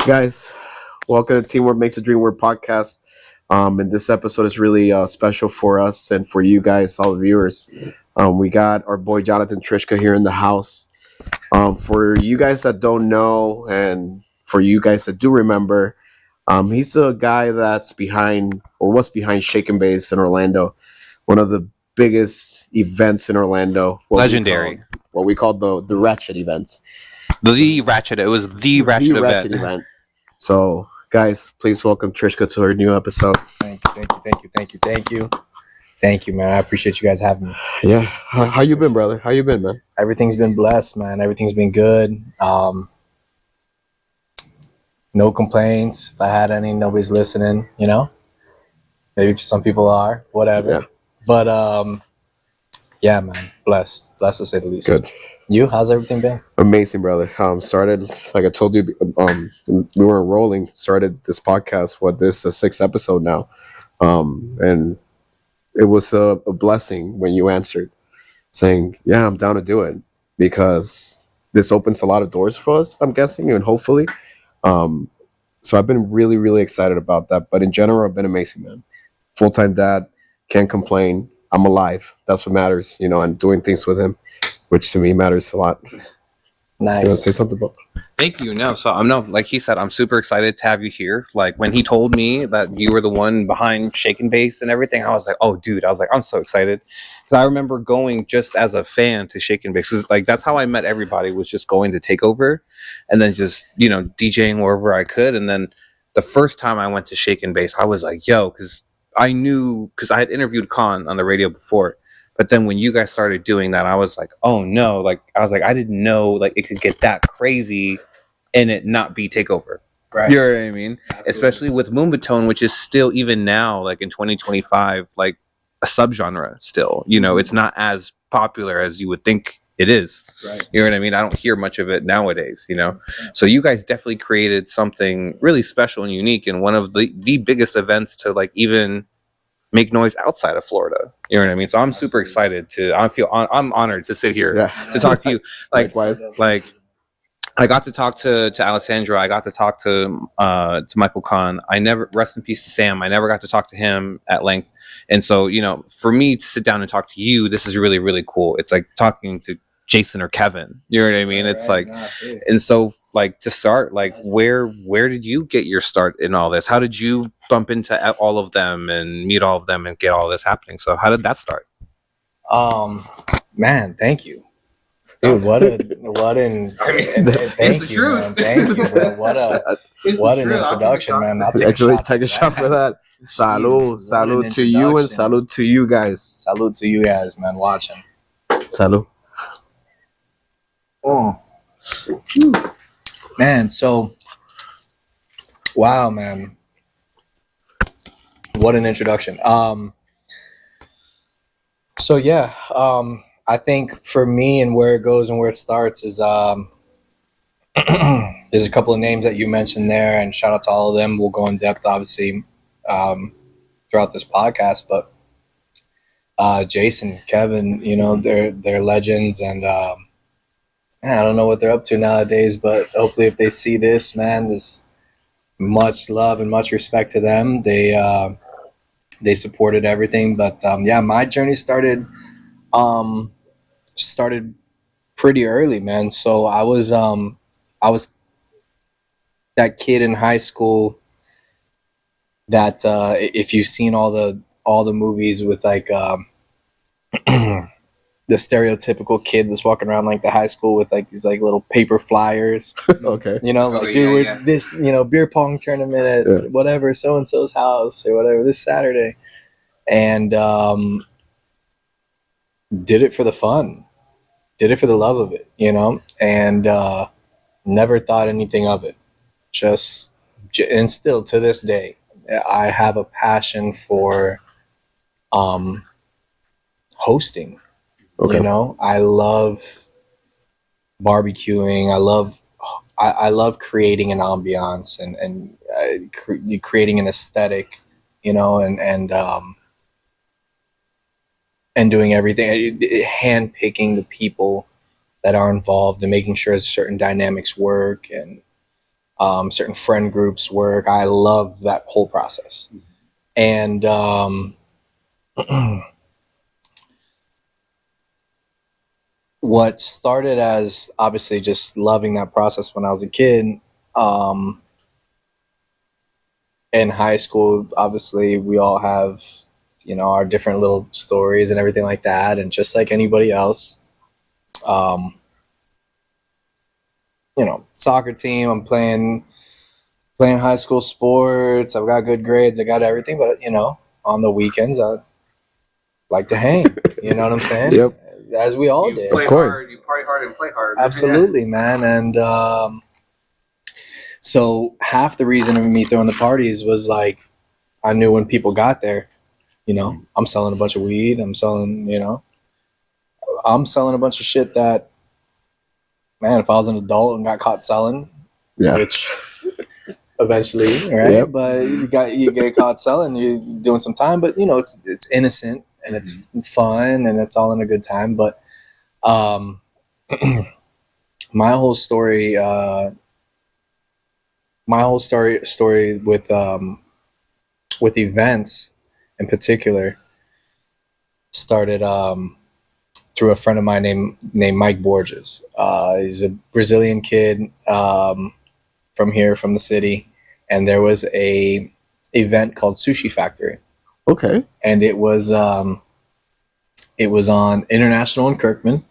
Guys, welcome to Teamwork Makes the Dreamwork podcast. And this episode is really special for us and for you guys, all the viewers. We got our boy Jonathan Triska here in the house. For you guys that don't know, and for you guys that do remember, he's the guy that's behind, or was behind, Shake and Base in Orlando, one of the biggest events in Orlando. Legendary. What we call the Ratchet events. The Ratchet. It was the Ratchet event. So, guys, please welcome Triska to our new episode. Thank you, man. I appreciate you guys having me. Yeah. How you been, brother? How you been, man? Everything's been blessed, man. Everything's been good. No complaints. If I had any, nobody's listening, you know? Maybe some people are, whatever. Yeah. But, yeah, man. Blessed to say the least. Good. You? How's everything been? Amazing, brother. Started, like I told you, we were rolling, started this podcast, this is the sixth episode now. And it was a blessing when you answered saying, yeah, I'm down to do it, because this opens a lot of doors for us, I'm guessing, and hopefully. So I've been really, really excited about that. But in general, I've been amazing, man. Full-time dad, can't complain. I'm alive. That's what matters, and doing things with him, which to me matters a lot. Nice. You want to say something about? Thank you. No, so like he said, I'm super excited to have you here. Like when he told me that you were the one behind Shake and Base and everything, I was like, oh, dude, I'm so excited. Because I remember going just as a fan to Shake and Base. Like that's how I met everybody, was just going to Takeover and then just, DJing wherever I could. And then the first time I went to Shake and Base, I was like, yo, because I had interviewed Khan on the radio before. But then when you guys started doing that, I was like, oh no, I didn't know it could get that crazy and it not be Takeover. Right. You know what I mean? Absolutely. Especially with Moonbatone, which is still, even now, like in 2025, like a subgenre still. It's not as popular as you would think it is. Right. You know what I mean? I don't hear much of it nowadays, So you guys definitely created something really special and unique, and one of the biggest events to even make noise outside of Florida. You know what I mean? So I'm super excited I'm honored to sit here to talk to you. Likewise. I got to talk to Alessandra. I got to talk to Michael Kahn. Rest in peace to Sam. I never got to talk to him at length. And so, for me to sit down and talk to you, this is really, really cool. It's like talking to Jason or Kevin. You know what I mean? It's and so to start, where did you get your start in all this? How did you bump into all of them and meet all of them and get all this happening? So how did that start? Man, thank you. Dude, thank you, man. Thank you, bro. What an introduction, man. I'll take a shot for that. Salud to you, and salud to you guys. Salud to you guys, man, watching. Salud. Oh, man. So, wow, man. What an introduction. So yeah, I think for me and where it goes and where it starts is there's a couple of names that you mentioned there, and shout out to all of them. We'll go in depth, obviously, throughout this podcast. But Jason, Kevin, they're legends, and I don't know what they're up to nowadays. But hopefully, if they see this, man, there's much love and much respect to them. They supported everything, but yeah, my journey started pretty early, man. So I was that kid in high school that if you've seen all the movies with the stereotypical kid that's walking around the high school with these little paper flyers. Okay. With this, beer pong tournament at whatever so and so's house or whatever this Saturday, and did it for the fun, did it for the love of it, and never thought anything of it. And still to this day, I have a passion for hosting. Okay. I love barbecuing. I love creating an ambiance and creating an aesthetic, and doing everything, hand picking the people that are involved and making sure certain dynamics work. And certain friend groups work. I love that whole process. And what started as obviously just loving that process when I was a kid, in high school, obviously we all have, our different little stories and everything like that. And just like anybody else, soccer team, I'm playing high school sports. I've got good grades. I got everything, but on the weekends, I like to hang. You know what I'm saying? Yep. As we all You did. play Of course. hard, you party hard and play hard. Absolutely, man. And so half the reason of me throwing the parties was like, I knew when people got there, I'm selling a bunch of weed. I'm selling a bunch of shit that, man, if I was an adult and got caught selling, which eventually, right? Yep. But you get caught selling, you're doing some time, but it's innocent and it's fun and it's all in a good time. But my whole story with events in particular started through a friend of mine named Mike Borges. He's a Brazilian kid from here, from the city, and there was a event called Sushi Factory. Okay. And it was on International and Kirkman,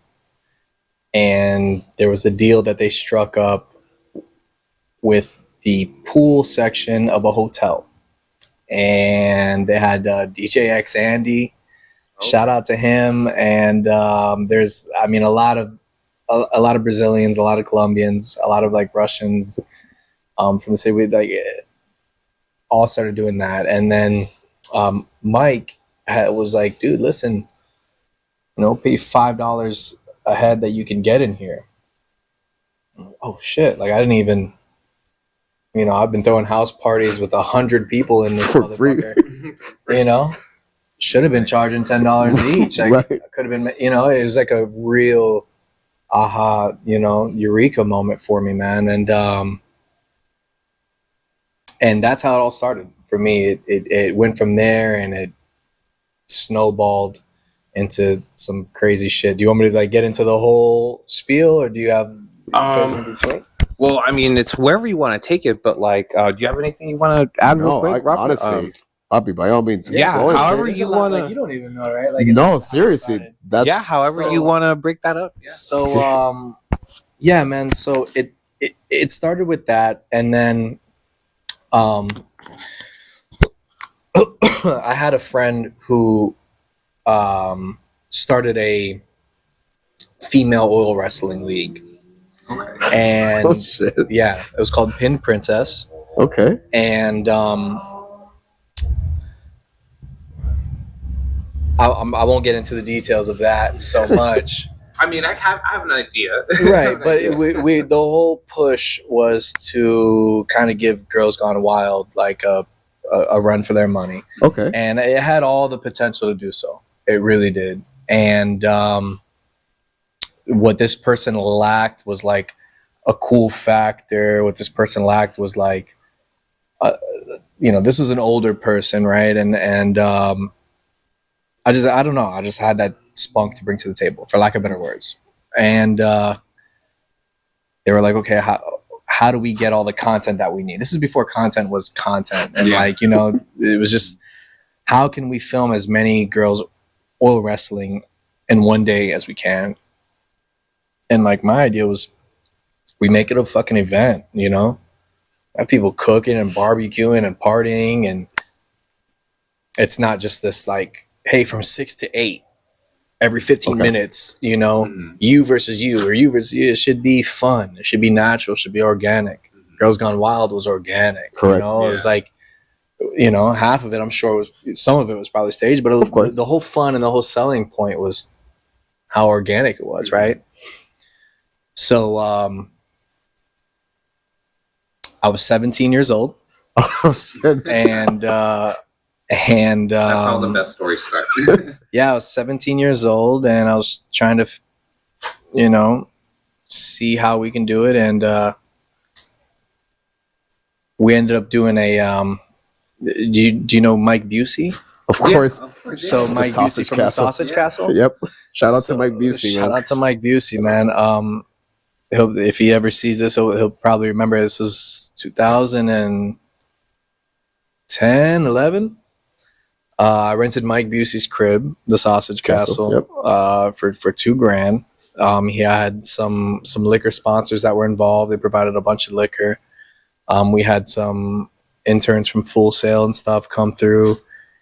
and there was a deal that they struck up with the pool section of a hotel, and they had DJ X Andy. Shout out to him. And there's, a lot of Brazilians, a lot of Colombians, a lot of like Russians from the city. We like all started doing that. And then Mike was like, dude, listen, pay $5 a head that you can get in here. Oh shit. Like I didn't even, I've been throwing house parties with 100 people in this motherfucker, should have been charging $10 each. Like, Right. I could have been, it was like a real aha, eureka moment for me, man. And that's how it all started for me. It went from there and it snowballed into some crazy shit. Do you want me to like get into the whole spiel, or do you have in between? Well, it's wherever you want to take it, but like, do you have anything you want to add real No, quick, Rafa? honestly, I'll be by all means. Yeah, go ahead, however Shane. you want to. Like, you don't even know, right? Like, No, seriously, that's however you want to break that up. Yeah. So, yeah, man. So it started with that, and then, I had a friend who, started a female oil wrestling league. Okay. And Oh shit. yeah, it was called Pin Princess. Okay. And I won't get into the details of that so much. I have an idea. Right, but we the whole push was to kind of give Girls Gone Wild like a run for their money. Okay. And it had all the potential to do so. It really did. And what this person lacked was like a cool factor. What this person lacked was like, this was an older person, right? And I don't know. I just had that spunk to bring to the table, for lack of better words. And they were like, okay, how do we get all the content that we need? This is before content was content. And it was just, how can we film as many girls oil wrestling in one day as we can? And like my idea was, we make it a fucking event, have people cooking and barbecuing and partying, and it's not just this like, hey, from 6 to 8 every 15 minutes, you versus you, or you versus you. It should be fun. It should be natural. It should be organic. Girls Gone Wild was organic. Correct. It was like, half of it, I'm sure some of it was probably staged, but of course, the whole fun and the whole selling point was how organic it was, right? So I was 17 years old. Oh shit. And that's how the best stories start. Yeah, I was 17 years old, and I was trying to, see how we can do it. And we ended up doing a do you know Mike Busey? Of course. So The Mike Busey Sausage from Castle. the Sausage Castle. Yep. Shout out So, to Mike Busey, Shout man. out to Mike Busey, man. If he ever sees this, he'll probably remember this was 2010, 11. I rented Mike Busey's crib, the Sausage Castle, Yep. for $2,000. He had some liquor sponsors that were involved. They provided a bunch of liquor. We had some interns from Full Sail and stuff come through,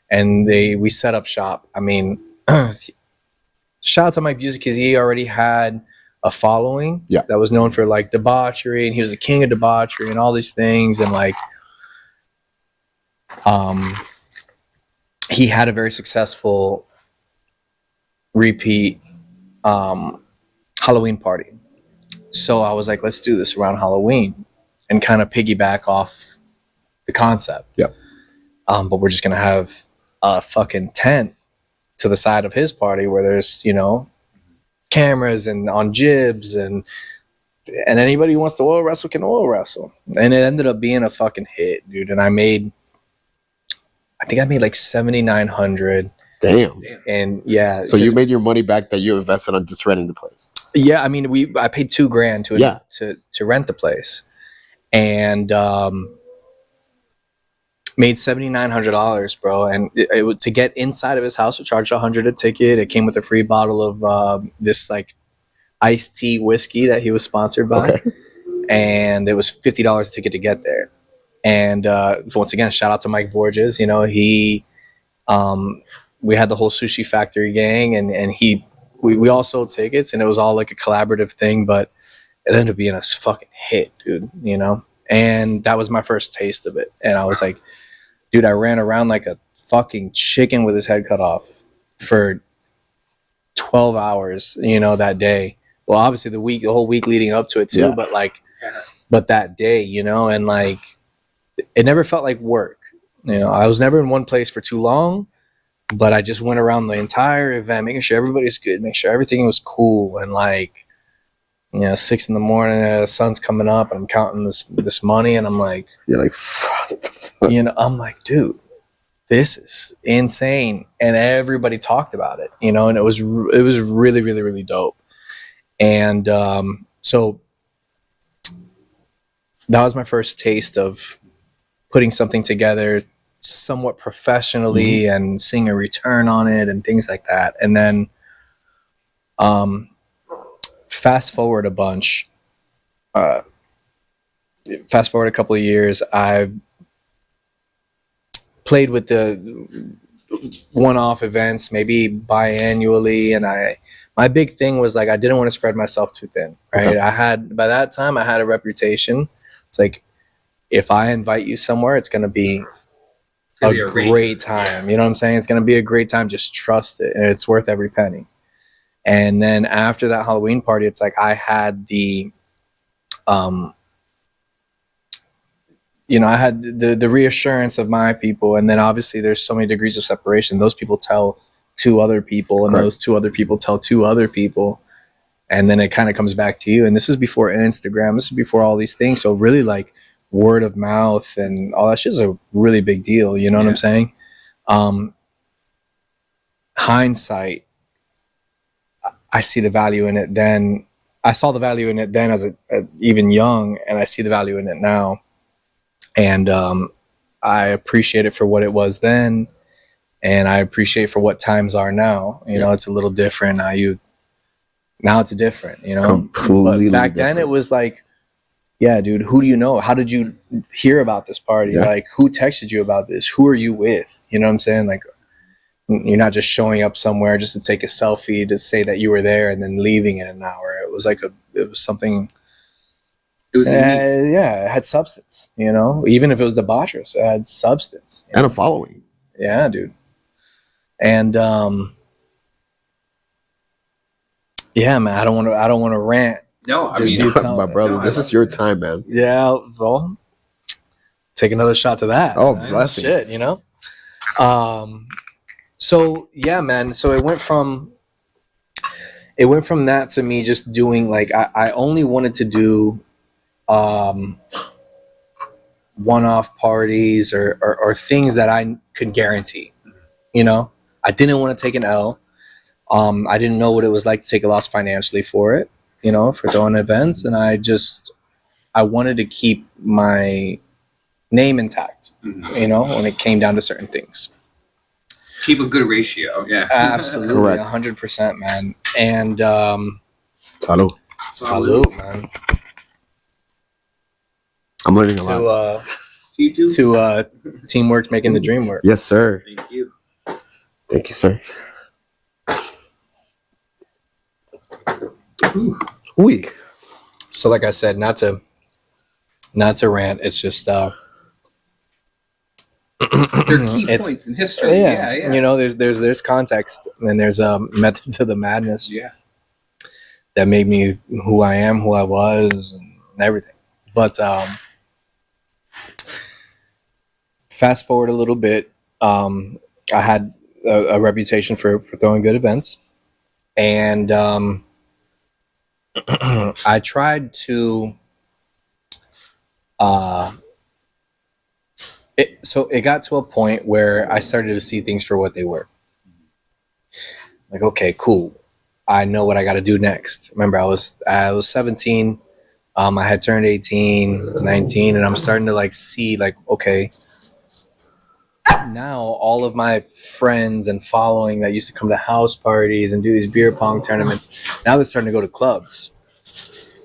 and we set up shop. I mean, shout out to Mike Busey because he already had a following that was known for like debauchery, and he was the king of debauchery and all these things, and like he had a very successful repeat Halloween party. So I was like, let's do this around Halloween and kind of piggyback off the concept. Yep. But we're just gonna have a fucking tent to the side of his party where there's, you know, cameras and on jibs and anybody who wants to oil wrestle can oil wrestle. And it ended up being a fucking hit, dude. And I think I made like $7,900. Damn. And yeah. So you made your money back that you invested on just renting the place. Yeah, I mean, I paid $2,000 to rent the place, and made $7,900, bro. And it would, to get inside of his house, would charge $100 a ticket. It came with a free bottle of this like iced tea whiskey that he was sponsored by, and it was $50 a ticket to get there. And once again, shout out to Mike Borges. You know, we had the whole Sushi Factory gang, and we all sold tickets, and it was all like a collaborative thing, but it ended up being a fucking hit, dude, you know? And that was my first taste of it. And I was like, dude, I ran around like a fucking chicken with his head cut off for 12 hours, you know, that day. Well, obviously the whole week leading up to it too, but that day, you know, and like, it never felt like work. You know, I was never in one place for too long, but I just went around the entire event, making sure everybody's good, make sure everything was cool. And like, you know, 6 a.m, the sun's coming up, and I'm counting this money, and I'm like, you're like, fuck. You know, I'm like, dude, this is insane. And everybody talked about it, you know, and it was really, really, really dope. And so that was my first taste of putting something together somewhat professionally and seeing a return on it and things like that. And then fast forward a bunch, fast forward a couple of years, I played with the one-off events, maybe biannually, and my big thing was like, I didn't want to spread myself too thin, right? Okay. By that time I had a reputation. It's like, if I invite you somewhere, it's going to be a great time. You know what I'm saying? It's going to be a great time. Just trust it. And it's worth every penny. And then after that Halloween party, it's like I had the, you know, I had the reassurance of my people. And then obviously there's so many degrees of separation. Those people tell 2 other people, and those 2 other people tell 2 other people. And then it kind of comes back to you. And this is before Instagram. This is before all these things. So really, like, word of mouth and all that shit is a really big deal. You know what I'm saying? Hindsight, I see the value in it then. I saw the value in it then as even young, and I see the value in it now. And I appreciate it for what it was then, and I appreciate for what times are now. You know, it's a little different now. It's different, you know. Completely. But back then it was like, yeah, dude, who do you know? How did you hear about this party? Yeah. Like, who texted you about this? Who are you with? You know what I'm saying? Like, you're not just showing up somewhere just to take a selfie to say that you were there and then leaving in an hour. It was like it was something. It was it had substance, you know. Even if it was debaucherous, it had substance and a following. Yeah, dude. And yeah, man, I don't want to rant. No, I mean, my brother, this is your time, man. Yeah, well, take another shot to that. Oh, blessing. Shit, you know. So yeah, man. So it went from that to me just doing, like, I only wanted to do one-off parties or things that I could guarantee. I didn't want to take an L. I didn't know what it was like to take a loss financially for it, for throwing events, and I wanted to keep my name intact, when it came down to certain things. Keep a good ratio. Yeah. Absolutely. Correct. 100%, man. And Salud. man. I'm learning a lot. To teamwork making the dream work. Yes, sir. Thank you. Thank you, sir. Ooh. So like I said, not to rant, it's just There are key points in history. Yeah. There's context and there's a method to the madness. Yeah. That made me who I am, who I was, and everything. But fast forward a little bit, I had a reputation for throwing good events, and I tried to. It got to a point where I started to see things for what they were. Like, okay, cool. I know what I got to do next. Remember, I was 17. I had turned 18, 19, and I'm starting to see okay, now all of my friends and following that used to come to house parties and do these beer pong tournaments, now they're starting to go to clubs,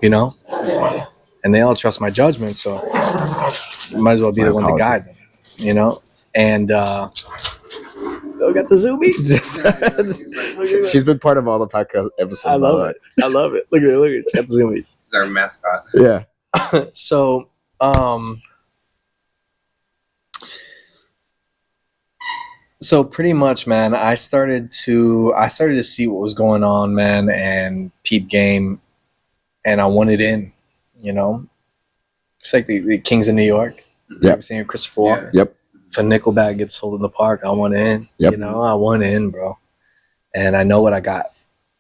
and they all trust my judgment, so I might as well be the one to guide them, and look at the zoomies. She's been part of all the podcast episodes. I love it. Look at it. She's got the zoomies. This is our mascot. Yeah. So pretty much, man, I started to see what was going on, man, and peep game, and I wanted in, It's like the Kings of New York. Yeah. Ever seen Christopher Walken? Yep. If a Nickelback gets sold in the park, I want in. Yep. I want in, bro. And I know what I got,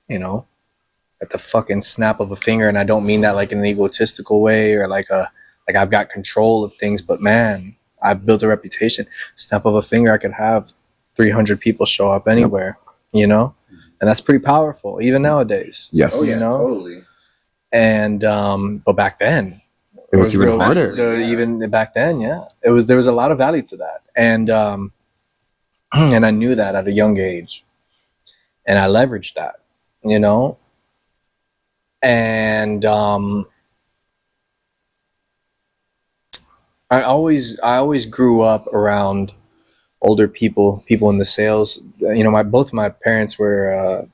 at the fucking snap of a finger. And I don't mean that like in an egotistical way or like I've got control of things, but man, I've built a reputation. Snap of a finger, I could have 300 people show up anywhere, and that's pretty powerful, even nowadays. Yes. Oh, yeah, totally. And but back then, it was even harder. Even back then, yeah, there was a lot of value to that, and and I knew that at a young age, and I leveraged that, and I always grew up around older people in the sales. Both my parents worked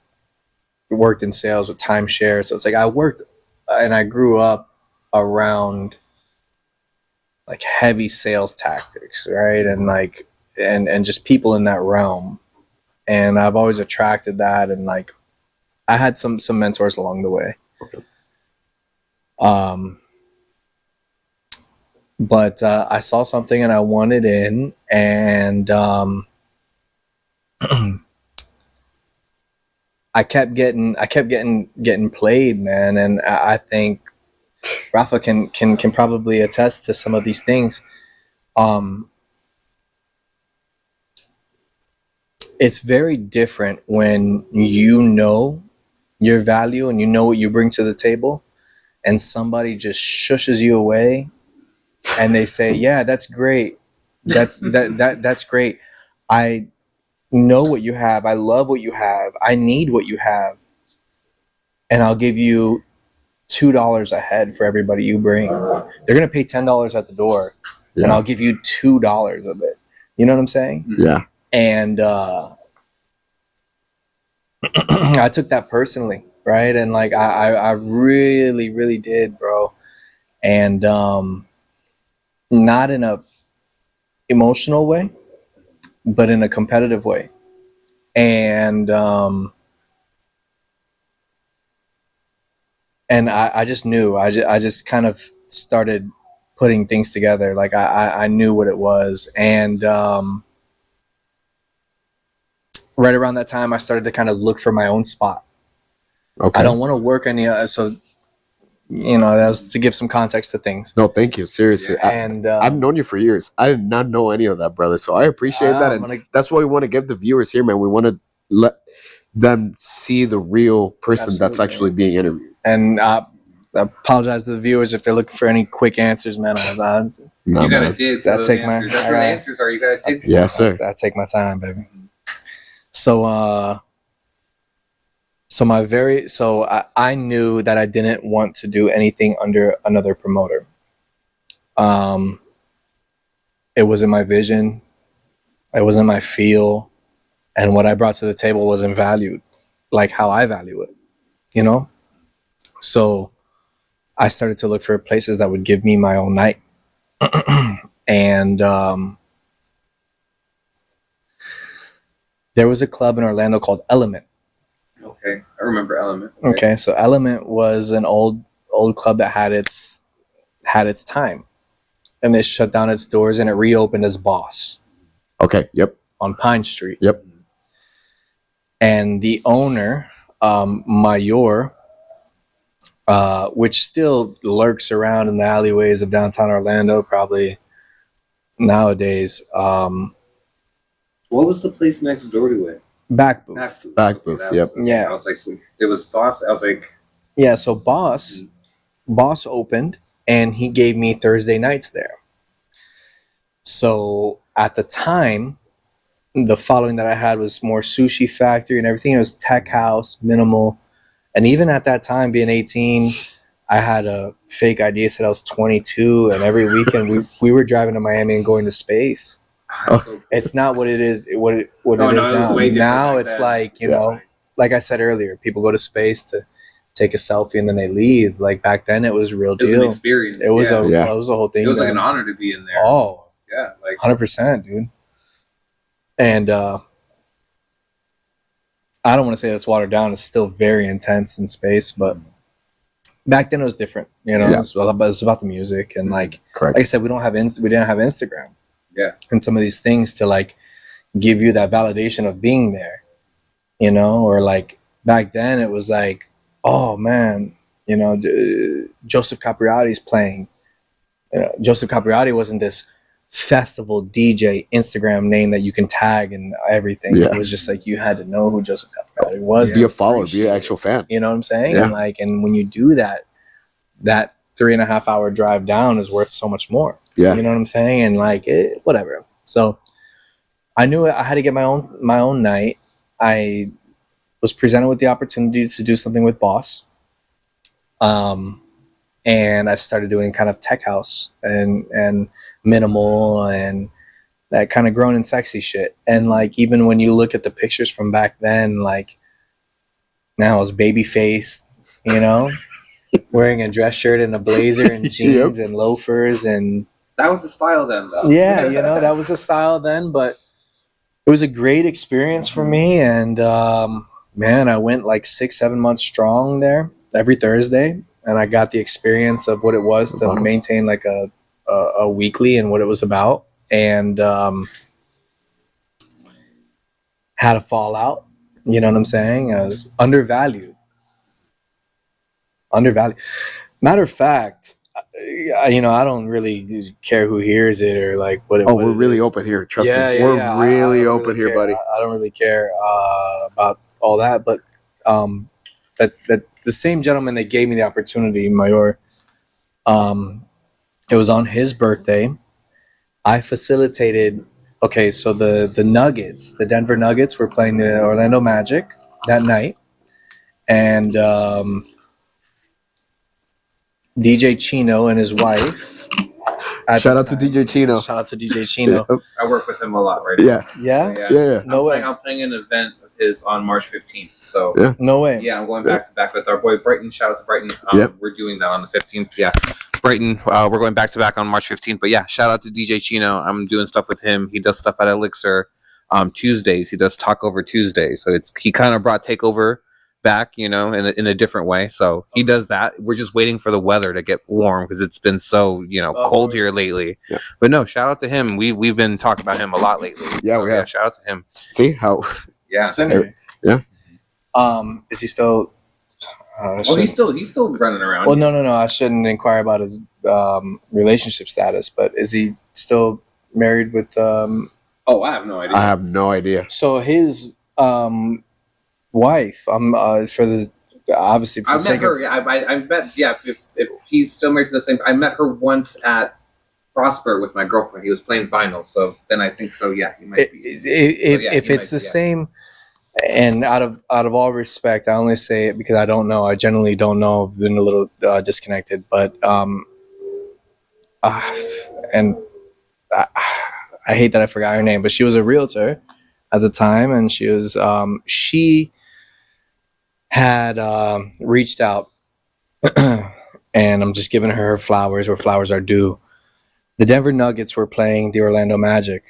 in sales with timeshare, so it's like I worked and I grew up around like heavy sales tactics, right? And and just people in that realm, and I've always attracted that, and I had some mentors along the way. Okay. But I saw something and I wanted in, and I kept getting played, man. And I think Rafa can probably attest to some of these things. It's very different when you know your value and you know what you bring to the table, and somebody just shushes you away and they say, yeah, that's great. That's great. I know what you have. I love what you have. I need what you have. And I'll give you $2 a head for everybody you bring. They're going to pay $10 at the door, and I'll give you $2 of it. You know what I'm saying? Yeah. And I took that personally, right? And I really, really did, bro. And not in a emotional way, but in a competitive way. And I just knew. I just kind of started putting things together. Like I knew what it was. And right around that time, I started to kind of look for my own spot. Okay. I don't want to work any. So that was to give some context to things. No, thank you. Seriously. And I've known you for years. I did not know any of that, brother. So I appreciate that. And that's why we want to give the viewers here, man. We want to let them see the real person that's actually being interviewed. And I apologize to the viewers if they're looking for any quick answers, man. No, you gotta dig. That's where the answers are. You gotta dig. Yes, sir. I take my time, baby. So, I knew that I didn't want to do anything under another promoter. It wasn't my vision. It wasn't my feel. And what I brought to the table wasn't valued like how I value it, So I started to look for places that would give me my own night. And there was a club in Orlando called Element. Okay, I remember Element. Okay, so Element was an old club that had its time, and it shut down its doors and it reopened as Boss. Okay. Yep. On Pine Street. Yep. And the owner, Mayor, which still lurks around in the alleyways of downtown Orlando, probably nowadays. What was the place next door to it? BackBooth. BackBooth. Yep. Yeah. I was like, it was Boss. I was like, yeah. So Boss opened, and he gave me Thursday nights there. So at the time, the following that I had was more Sushi Factory and everything. It was tech house, minimal. And even at that time, being 18, I had a fake ID, said I was 22. And every weekend we were driving to Miami and going to space. Oh. It's not what it is. What it is now. Now it's like, like I said earlier, people go to space to take a selfie and then they leave. Like back then, it was a real deal. It was an experience. It was a whole thing. It was like an honor to be in there. Oh, yeah, like 100%, dude. And I don't want to say it's watered down. It's still very intense in space, but back then it was different. It was about the music and like I said, we didn't have Instagram. Yeah, and some of these things to like give you that validation of being there, or like back then it was like, oh man, Joseph Capriati's playing. Joseph Capriati wasn't this festival DJ Instagram name that you can tag and everything. It was just like you had to know who Joseph Capriati was. Be a follower, be an actual fan. You know what I'm saying? Yeah. And when you do that 3.5 hour drive down is worth so much more. Yeah. You know what I'm saying? And like whatever. So I knew I had to get my own night. I was presented with the opportunity to do something with Boss. And I started doing kind of tech house and minimal and that kind of grown and sexy shit. And like, even when you look at the pictures from back then, like now I was baby faced, wearing a dress shirt and a blazer and jeans and loafers. And that was the style then, though. Yeah. That was the style then, but it was a great experience for me. And, man, I went like 6-7 months strong there every Thursday. And I got the experience of what it was to maintain like a weekly and what it was about. And had a fallout. You know what I'm saying? I was undervalued. Matter of fact, I don't really care who hears it or like what it. We're really open here. Trust me, we're really open here, buddy. I don't really care about all that, but that the same gentleman that gave me the opportunity, Mayor, it was on his birthday. I facilitated. Okay, so the Nuggets, the Denver Nuggets, were playing the Orlando Magic that night, and DJ Chino and his wife. Shout out to DJ Chino. Shout out to DJ Chino. I work with him a lot right now. Yeah. No way. I'm playing an event of his on March 15th. So no way. Yeah, I'm going back to back with our boy Brighton. Shout out to Brighton. We're doing that on the 15th. Yeah. Brighton, we're going back to back on March 15th. But yeah, shout out to DJ Chino. I'm doing stuff with him. He does stuff at Elixir Tuesdays. He does Talkover Tuesdays. So he kind of brought Takeover back, in a different way. So he does that. We're just waiting for the weather to get warm because it's been so, cold here lately. Yeah. But no, shout out to him. We've been talking about him a lot lately. Yeah, we have. Yeah, shout out to him. See how? Yeah. Yeah. Is he still? He's still running around. Well, no. I shouldn't inquire about his relationship status, but is he still married with? Oh, I have no idea. I have no idea. So his wife, for the obviously. For I the met sake her. I met. Yeah, if he's still married to the same, I met her once at Prosper with my girlfriend. He was playing vinyl, so then I think so. Yeah, he might be. If it's the same, and out of all respect, I only say it because I don't know. I generally don't know. I've been a little disconnected, but and I hate that I forgot her name, but she was a realtor at the time, and she was she had reached out, and I'm just giving her flowers where flowers are due. The Denver Nuggets were playing the Orlando Magic,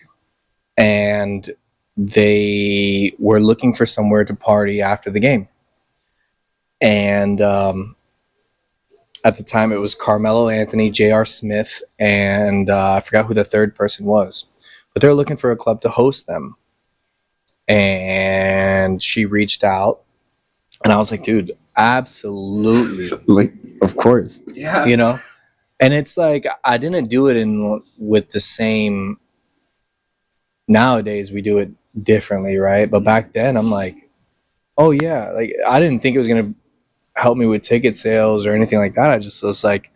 and they were looking for somewhere to party after the game. And at the time, it was Carmelo Anthony, J.R. Smith, and I forgot who the third person was. But they were looking for a club to host them. And she reached out, and I was like, dude, absolutely. Like, of course. Yeah. You know? And it's like, I didn't do it with the same. Nowadays, we do it differently, right? But back then, I'm like, oh, yeah. Like, I didn't think it was going to help me with ticket sales or anything like that. I just was like,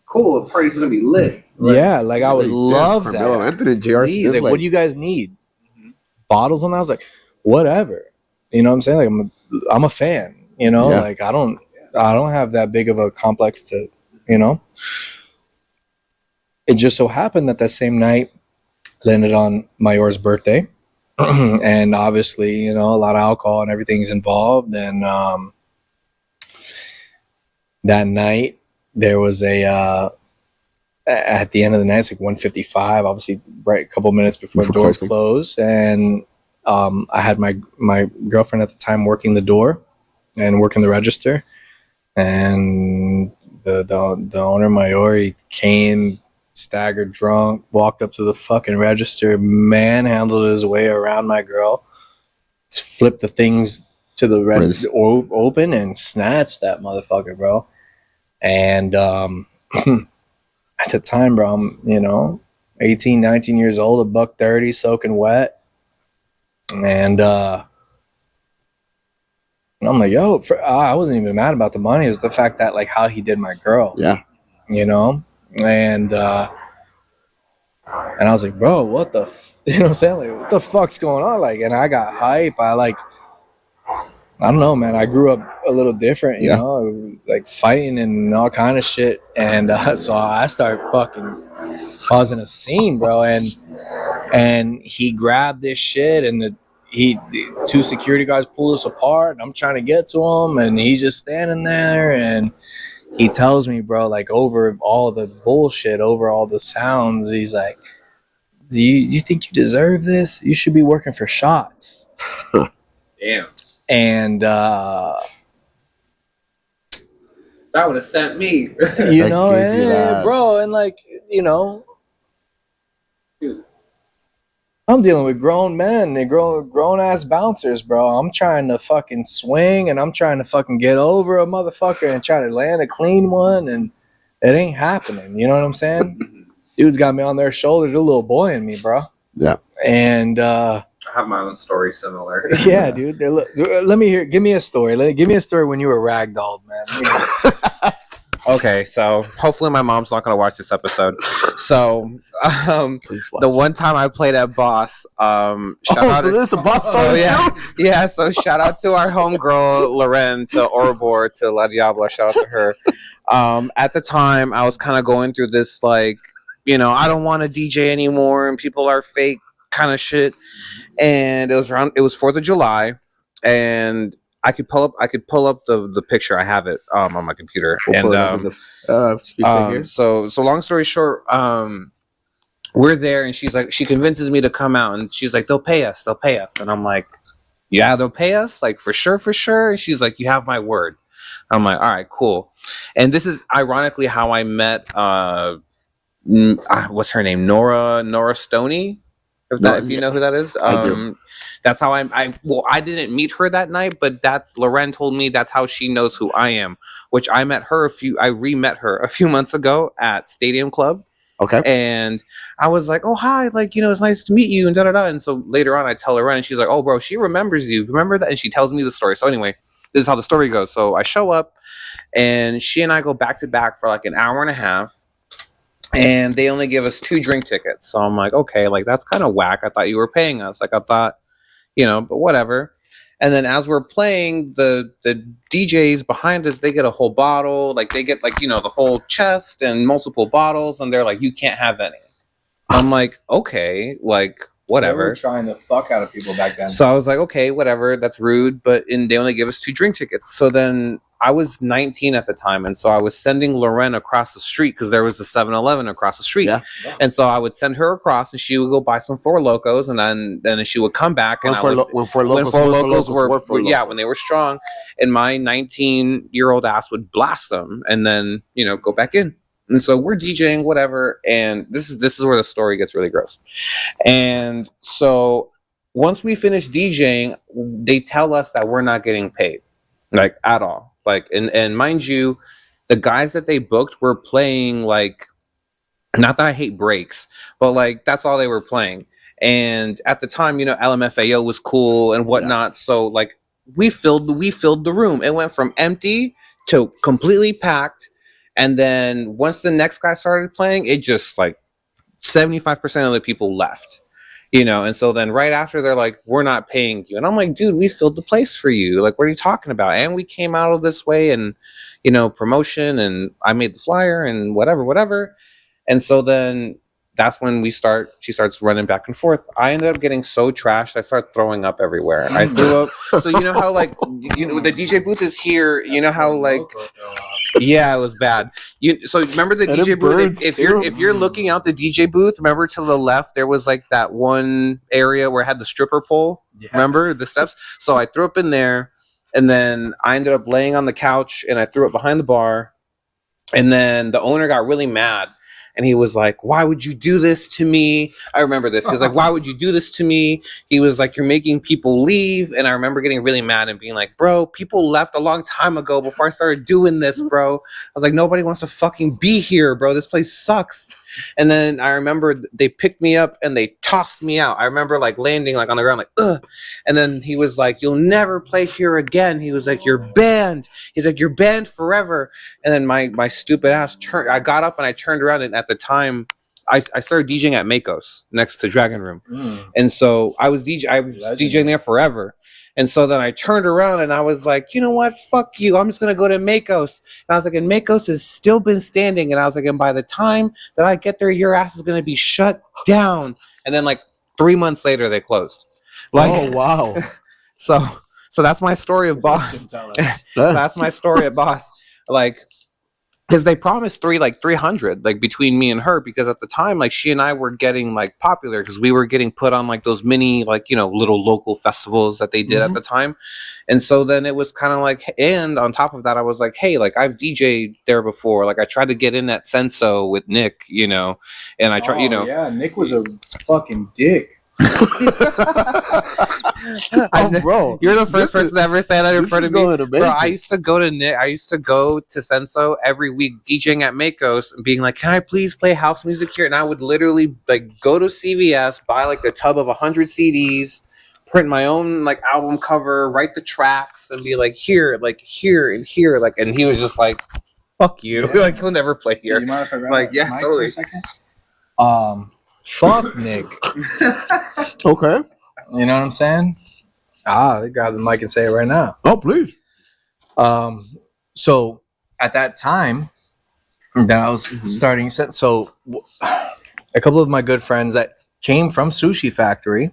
cool, the party's going to be lit. Right? Yeah, like, I would love Carmelo that. Anthony, J.R. Please, Smith, like, what do you guys need? Bottles on that? I was like, whatever. You know what I'm saying? Like, I'm a fan, you know? Yeah. Like, I don't have that big of a complex to, you know? It just so happened that same night landed on Mayor's birthday. And obviously, you know, a lot of alcohol and everything's involved. And that night, there was at the end of the night, it's like 1:55, obviously, right a couple minutes before the doors close. And I had my girlfriend at the time working the door and working the register. And the owner, Mayor, came, staggered drunk, walked up to the fucking register, manhandled his way around my girl, flipped the things to the register open and snatched that motherfucker, bro. And at the time, bro, I'm, you know, 18, 19 years old, $130, soaking wet. And I'm like, yo, I wasn't even mad about the money. It was the fact that, like, how he did my girl. Yeah. You know? And I was like, bro, what the, you know what I'm saying? Like, what the fuck's going on? Like, and I got hype. I don't know, man. I grew up a little different, you know, like fighting and all kind of shit. And so I started fucking causing a scene, bro. And he grabbed this shit, and the two security guys pulled us apart. And I'm trying to get to him, and he's just standing there, and he tells me, bro, like, over all the bullshit, over all the sounds, he's like, do you think you deserve this? You should be working for Shots. Damn. And that would have sent me. You know, and, bro, and, like, you know, dude, I'm dealing with grown men and grown ass bouncers, bro. I'm trying to fucking swing, and I'm trying to fucking get over a motherfucker and try to land a clean one, and it ain't happening. You know what I'm saying? Dude's got me on their shoulders, a little boy in me, bro. Yeah. And I have my own story similar. Yeah, dude. Let me hear. Give me a story. Give me a story when you were ragdolled, man. Okay, so hopefully my mom's not gonna watch this episode. So the one time I played at Boss, shout out so this is a Boss story too? Yeah, so shout out to our homegirl Loren, to Orbor, to La Diabla, shout out to her. At the time I was kind of going through this, like, you know, I don't want to DJ anymore and people are fake kind of shit. And it was 4th of July, and I could pull up the picture. I have it on my computer. So long story short, we're there, and she convinces me to come out, and she's like, they'll pay us, and I'm like, yeah, they'll pay us, like, for sure. And she's like, you have my word. I'm like, all right, cool. And this is ironically how I met what's her name, Nora Stoney. If you know who that is. I do. That's how I didn't meet her that night, but that's Loren told me that's how she knows who I am, which I re-met her a few months ago at Stadium Club. Okay. And I was like, oh, hi, like, it's nice to meet you, and da-da-da. And so later on, I tell her, and she's like, oh, bro, she remembers you. Remember that? And she tells me the story. So anyway, this is how the story goes. So I show up, and she and I go back to back for like an hour and a half, and they only give us 2 drink tickets. So I'm like, okay, like, that's kind of whack. I thought you were paying us. Like, I thought, but whatever. And then as we're playing, the DJs behind us, they get a whole bottle. Like, they get, like, the whole chest and multiple bottles. And they're like, you can't have any. I'm like, okay, like, whatever. They were trying the fuck out of people back then. So I was like, okay, whatever. That's rude. But they only give us 2 drink tickets. So then I was 19 at the time. And so I was sending Loren across the street because there was the 7-Eleven across the street. Yeah. And so I would send her across, and she would go buy some Four Locos, and then she would come back. And when Four Locos were when they were strong, and my 19-year-old ass would blast them and then, go back in. And so we're DJing, whatever. And this is where the story gets really gross. And so once we finish DJing, they tell us that we're not getting paid, like, at all. Like, and mind you, the guys that they booked were playing, like, not that I hate breaks, but like, that's all they were playing. And at the time, LMFAO was cool and whatnot. Yeah. So like, we filled the room. It went from empty to completely packed. And then once the next guy started playing, it just, like, 75% of the people left. And so then right after, they're like, we're not paying you. And I'm like, dude, we filled the place for you. Like, what are you talking about? And we came out of this way, and, promotion, and I made the flyer and whatever. And so then that's when she starts running back and forth. I ended up getting so trashed, I started throwing up everywhere. I threw up. So how, like, the DJ booth is here. How, like, yeah, it was bad. So remember the DJ booth? If you're looking out the DJ booth, remember to the left there was like that one area where it had the stripper pole. Yes. Remember the steps? So I threw up in there, and then I ended up laying on the couch, and I threw up behind the bar. And then the owner got really mad. And he was like, why would you do this to me? I remember this. He was like, why would you do this to me? He was like, you're making people leave. And I remember getting really mad and being like, bro, people left a long time ago before I started doing this, bro. I was like, nobody wants to fucking be here, bro. This place sucks. And then I remember they picked me up and they tossed me out. I remember, like, landing, like, on the ground, like, ugh. And then he was like, you'll never play here again. He was like, you're banned. He's like, you're banned forever. And then my stupid ass I got up and I turned around, and at the time I started DJing at Makos next to Dragon Room. And so I was DJing there forever. And so then I turned around and I was like, you know what? Fuck you. I'm just going to go to Makos. And I was like, and Makos has still been standing. And I was like, and by the time that I get there, your ass is going to be shut down. And then, like, 3 months later, they closed. Like, oh, wow. So that's my story of Boss. That's my story at Boss. Like, because they promised 300, like, between me and her, because at the time, like, she and I were getting, like, popular because we were getting put on, like, those mini, like, little local festivals that they did at the time. And so then it was kind of like, and on top of that, I was like, hey, like, I've DJ'd there before. Like, I tried to get in that Senso with Nick, and I tried, yeah, Nick was a fucking dick. Bro, you're the first person to ever say that in front of me. Bro, I used to go to Senso every week, DJing at Makos, and being like, can I please play house music here? And I would literally, like, go to CVS, buy, like, the tub of 100 CDs, print my own, like, album cover, write the tracks, and be like, here, and here, like, and he was just like, fuck you. Yeah. Like, he'll never play here. Do you mind if I grab like, yeah, totally. For a second? Fuck Nick. Okay. You know what I'm saying? They grab the mic and say it right now. Oh, please. So at that time that I was starting, so a couple of my good friends that came from Sushi Factory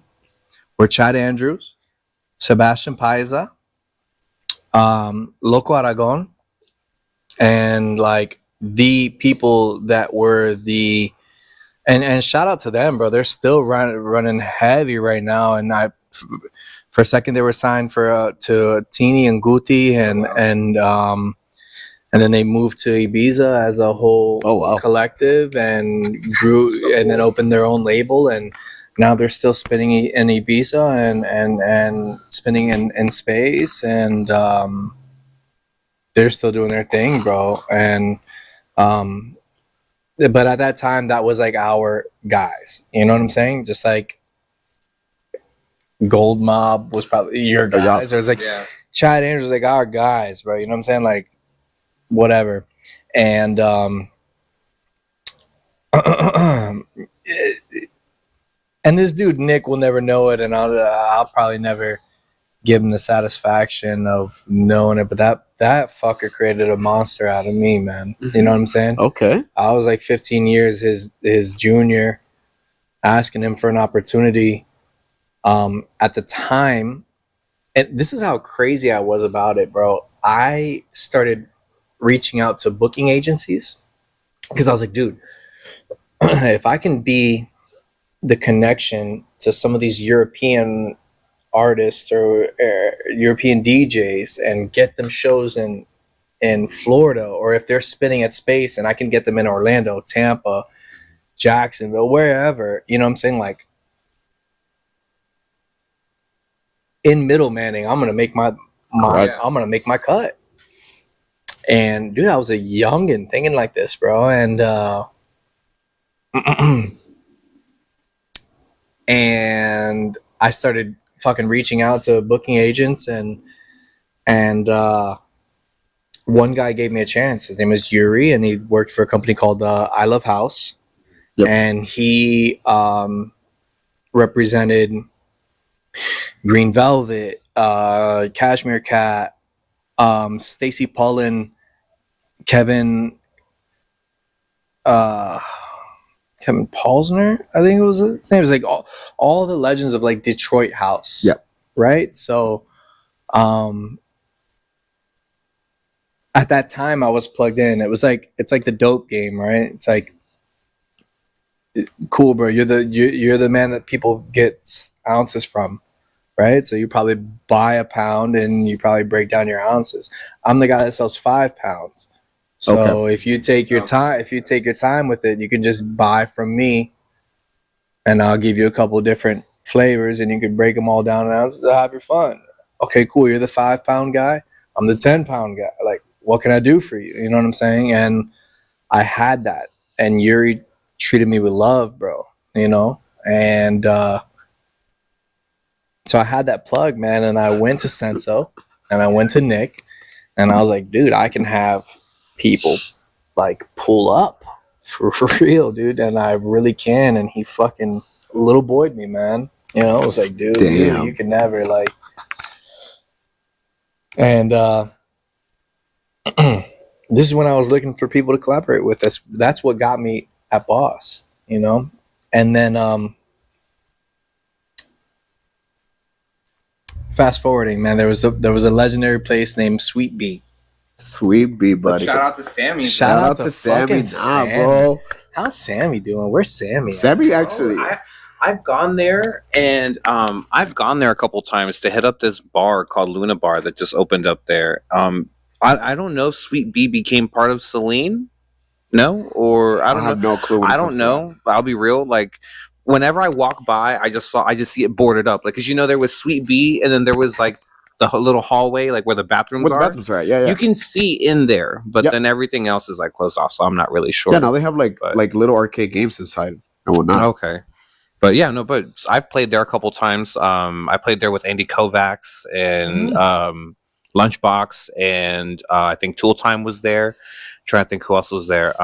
were Chad Andrews, Sebastian Paiza, Loco Aragon, and, like, the people that were the and shout out to them, bro. They're still running heavy right now. And for a second they were signed to Tini and Guti, and then they moved to Ibiza as a whole collective and grew, and then opened their own label. And now they're still spinning in Ibiza and spinning in space, and they're still doing their thing, bro. And but at that time, that was like our guys. You know what I'm saying? Just like Gold Mob was probably your guys. Or it was like Chad Andrews was like our guys, bro. You know what I'm saying? Like whatever. And and this dude Nick will never know it, and I'll probably never give him the satisfaction of knowing it. But that fucker created a monster out of me, man. You know what I'm saying? Okay. I was like 15 years his junior, asking him for an opportunity. At the time, and this is how crazy I was about it, bro. I started reaching out to booking agencies because I was like, dude, if I can be the connection to some of these European artists or European DJs and get them shows in Florida, or if they're spinning at Space and I can get them in Orlando, Tampa, Jacksonville, wherever, you know what I'm saying? Like in middle Manning, I'm gonna make my I'm gonna make my cut. And dude, I was a youngin' thinking like this, bro. And and I started fucking reaching out to booking agents, and one guy gave me a chance. His name is Yuri, and he worked for a company called I Love House. Yep. And he represented Green Velvet, Cashmere Cat, Stacy Pullen, Kevin Paulsner, I think it was his name. It was like all the legends of like Detroit house. Yeah. Right. So at that time I was plugged in. It's like the dope game, right? It's like, cool, bro. You're the man that people get ounces from, right? So you probably buy a pound and you probably break down your ounces. I'm the guy that sells 5 pounds. So if you take your time, with it, you can just buy from me, and I'll give you a couple different flavors, and you can break them all down in ounces to have your fun. Okay, cool. You're the 5 pound guy. I'm the 10 pound guy. Like, what can I do for you? You know what I'm saying? And I had that, and Yuri treated me with love, bro. You know, and so I had that plug, man, and I went to Senso, and I went to Nick, and I was like, dude, I can have people like pull up for real, dude, and I really can. And he fucking little boyed me, man. You know, it was like, dude, you can never like. And this is when I was looking for people to collaborate with. That's what got me at Boss, you know. And then fast forwarding, man, there was a legendary place named Sweet Bee. Sweet Bee, buddy. Shout out to Sammy. Shout out to Sammy. Bro. How's Sammy doing? Where's Sammy? Sammy actually. I've gone there, and I've gone there a couple times to hit up this bar called Luna Bar that just opened up there. I don't know if Sweet Bee became part of Celine. No, or I don't know. have no clue. I don't know. I'll be real. Like whenever I walk by, I just see it boarded up. Like, cause there was Sweet Bee, and then there was like the little hallway, like where the bathrooms are. Bathrooms are, yeah. You can see in there, but then everything else is like closed off. So I'm not really sure. Yeah, no, they have like little arcade games inside and whatnot. Okay. But yeah, no, but I've played there a couple times. I played there with Andy Kovacs and Lunchbox, and I think Tool Time was there. Trying to think who else was there.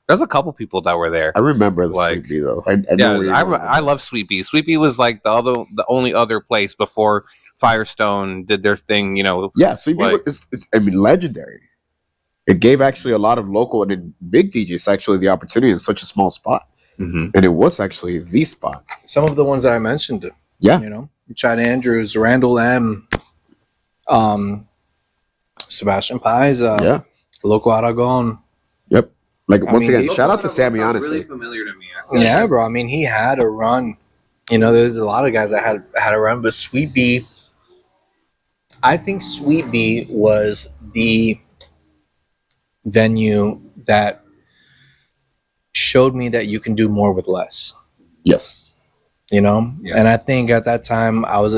There's a couple people that were there. I remember the Sweet Bee though. I love Sweet Bee. Sweet Bee was like the only other place before Firestone did their thing. You know. Yeah, Sweet Bee is legendary. It gave actually a lot of local and big DJs actually the opportunity in such a small spot. Mm-hmm. And it was actually the spot. Some of the ones that I mentioned, you know, Chad Andrews, Randall M, Sebastian Pais, Loco Aragon. Yep. Like once again, shout out to Sammy. Honestly, really familiar to me. Yeah, bro. I mean, he had a run. You know, there's a lot of guys that had a run, but Sweet Bee. I think Sweet Bee was the venue that showed me that you can do more with less. Yes. you know. Yeah. And I think at that time I was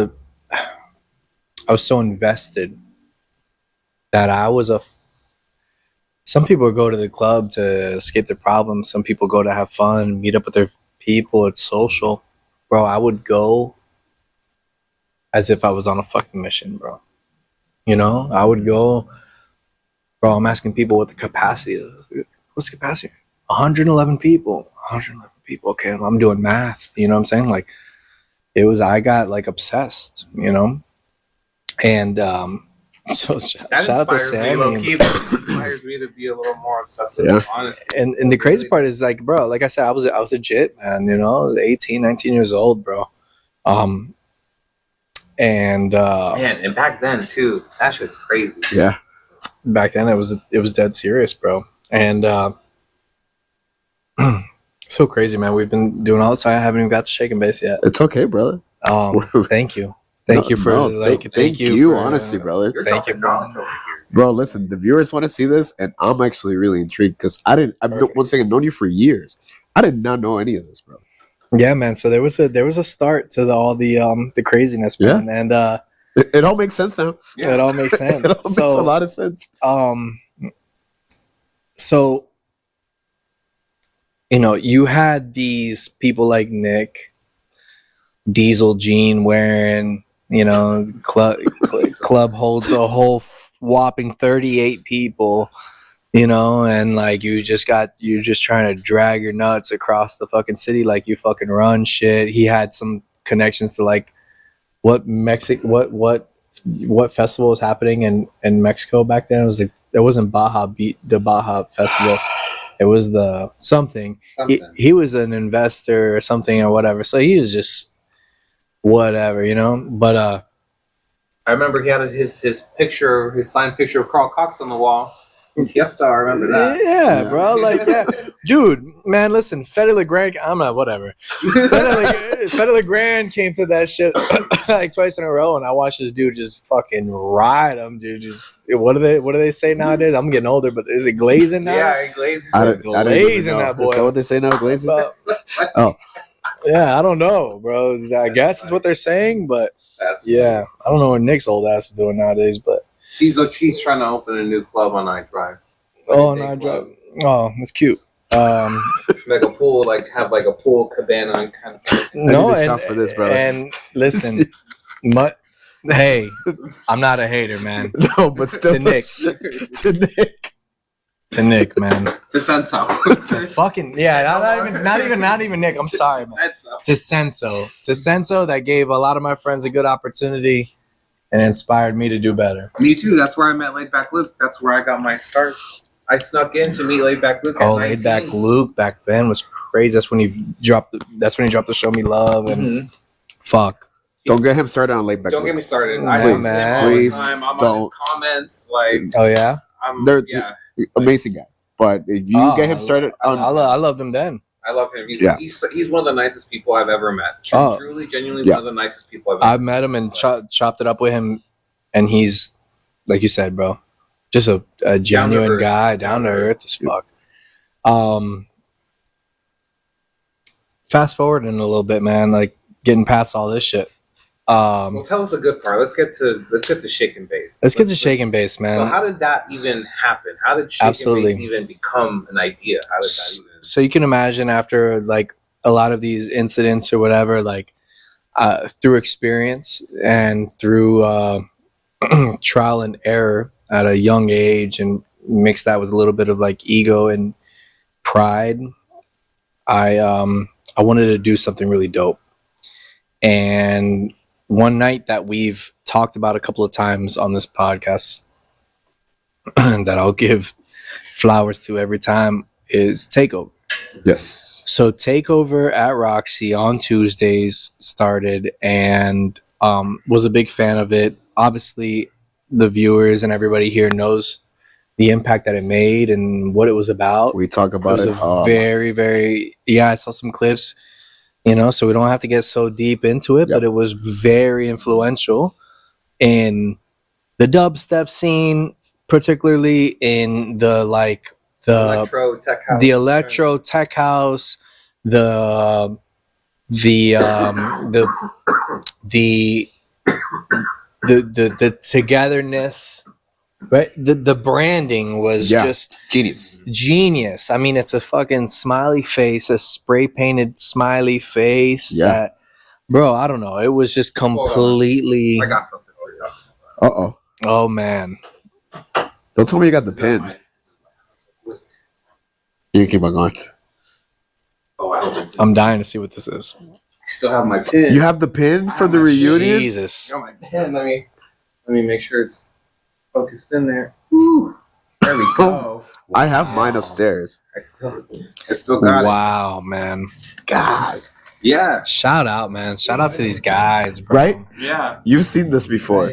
so invested that some people go to the club to escape their problems. Some people go to have fun, meet up with their people. It's social. Bro, I would go as if I was on a fucking mission, bro. You know, I would go, bro, I'm asking people what the capacity is. What's the capacity? 111 people. 111 people. Okay, I'm doing math. You know what I'm saying? Like, I got like obsessed, you know? And so shout out to Sammy. That inspires me to be a little more obsessed with it, honestly. And the crazy part is, like, bro, like I said, I was a jit, man, you know, 18, 19 years old, bro. And man, and back then too, that shit's crazy. Yeah. Back then it was dead serious, bro. And so crazy, man. We've been doing all this time. I haven't even got to shake and base yet. It's okay, brother. Thank you. Thank you for thank you, honestly, brother. Thank you, bro. Bro, listen, the viewers want to see this, and I'm actually really intrigued because I've known you for years. I did not know any of this, bro. Yeah, man. So there was a start to all the craziness, man. And it all makes sense now. Yeah. It all makes sense. It all makes a lot of sense. So you know, you had these people like Nick, Diesel, Gene, wearing, you know, club holds a whole whopping 38 people, you know, and like you're just trying to drag your nuts across the fucking city like you fucking run shit. He had some connections to like what festival was happening in Mexico back then. It wasn't the Baja festival. It was the something. He was an investor or something or whatever. So he was just whatever, you know. But I remember he had his signed picture of Carl Cox on the wall. Fiesta, I remember that. Yeah, bro. Like, yeah. Dude, man, listen, Fede LeGrand, I'm not, whatever. Fede LeGrand came to that shit like twice in a row, and I watched this dude just fucking ride him, dude. Just, what do they say nowadays? I'm getting older, but is it glazing now? Yeah, glazing. Glazing that boy. Is that what they say now, glazing? Oh. Yeah, I don't know, bro. I guess is what they're saying, but yeah. I don't know what Nick's old ass is doing nowadays, but He's trying to open a new club on Night Drive. Night Drive. Oh, that's cute. Like a pool, have a pool cabana kind of thing. No, I need to shop for this, brother. And listen, hey, I'm not a hater, man. No, but still, to Nick, man. To Senso. Fucking yeah, not even Nick. I'm sorry, man. To Senso, that gave a lot of my friends a good opportunity and inspired me to do better. Me too. That's where I met Laid Back Luke. That's where I got my start. I snuck in to meet Laid Back Luke. Laid Back Luke back then was crazy. That's when he dropped the Show Me Love and fuck. Don't get him started on Laid Back. Don't get me started. Please, I'm don't. on his comments. Like, oh yeah, they're amazing guy. But if you get him started on, I loved him then. I love him. He's one of the nicest people I've ever met. Truly, genuinely one of the nicest people I've met him and chopped it up with him, and he's, like you said, bro, just a genuine guy, down to earth as fuck. Fast forward in a little bit, man, like getting past all this shit. Well, tell us the good part. Let's get to Shake and Base. Let's get to Shake and Base, man. So how did that even happen? How did Shake and Base even become an idea? How did that even? So you can imagine after like a lot of these incidents or whatever, like through experience and through trial and error at a young age, and mix that with a little bit of like ego and pride, I wanted to do something really dope. And one night that we've talked about a couple of times on this podcast that I'll give flowers to every time is Takeover. Yes. So Takeover at Roxy on Tuesdays started, and was a big fan of it. Obviously, the viewers and everybody here knows the impact that it made and what it was about. We talk about it. Very, very, I saw some clips, you know, so we don't have to get so deep into it, but it was very influential in the dubstep scene, particularly in the electro tech house, the the the the togetherness, right? The branding was Yeah. just Genius. genius. I mean, it's a fucking smiley face, a spray painted smiley face. Yeah. That, bro, I don't know. It was just completely. I got something for you. Uh-oh. Oh man. Don't tell me you got the pin. You can keep on going. Oh, I hope it's. I'm dying to see what this is. I still have my pin. You have the pin for the reunion? Jesus. I got my pin. Let me make sure it's focused in there. Woo. There we go. I have mine upstairs. I still got it. Wow, man. God. Yeah. Shout out, man. Shout out to these guys, bro. Right? Yeah. You've seen this before.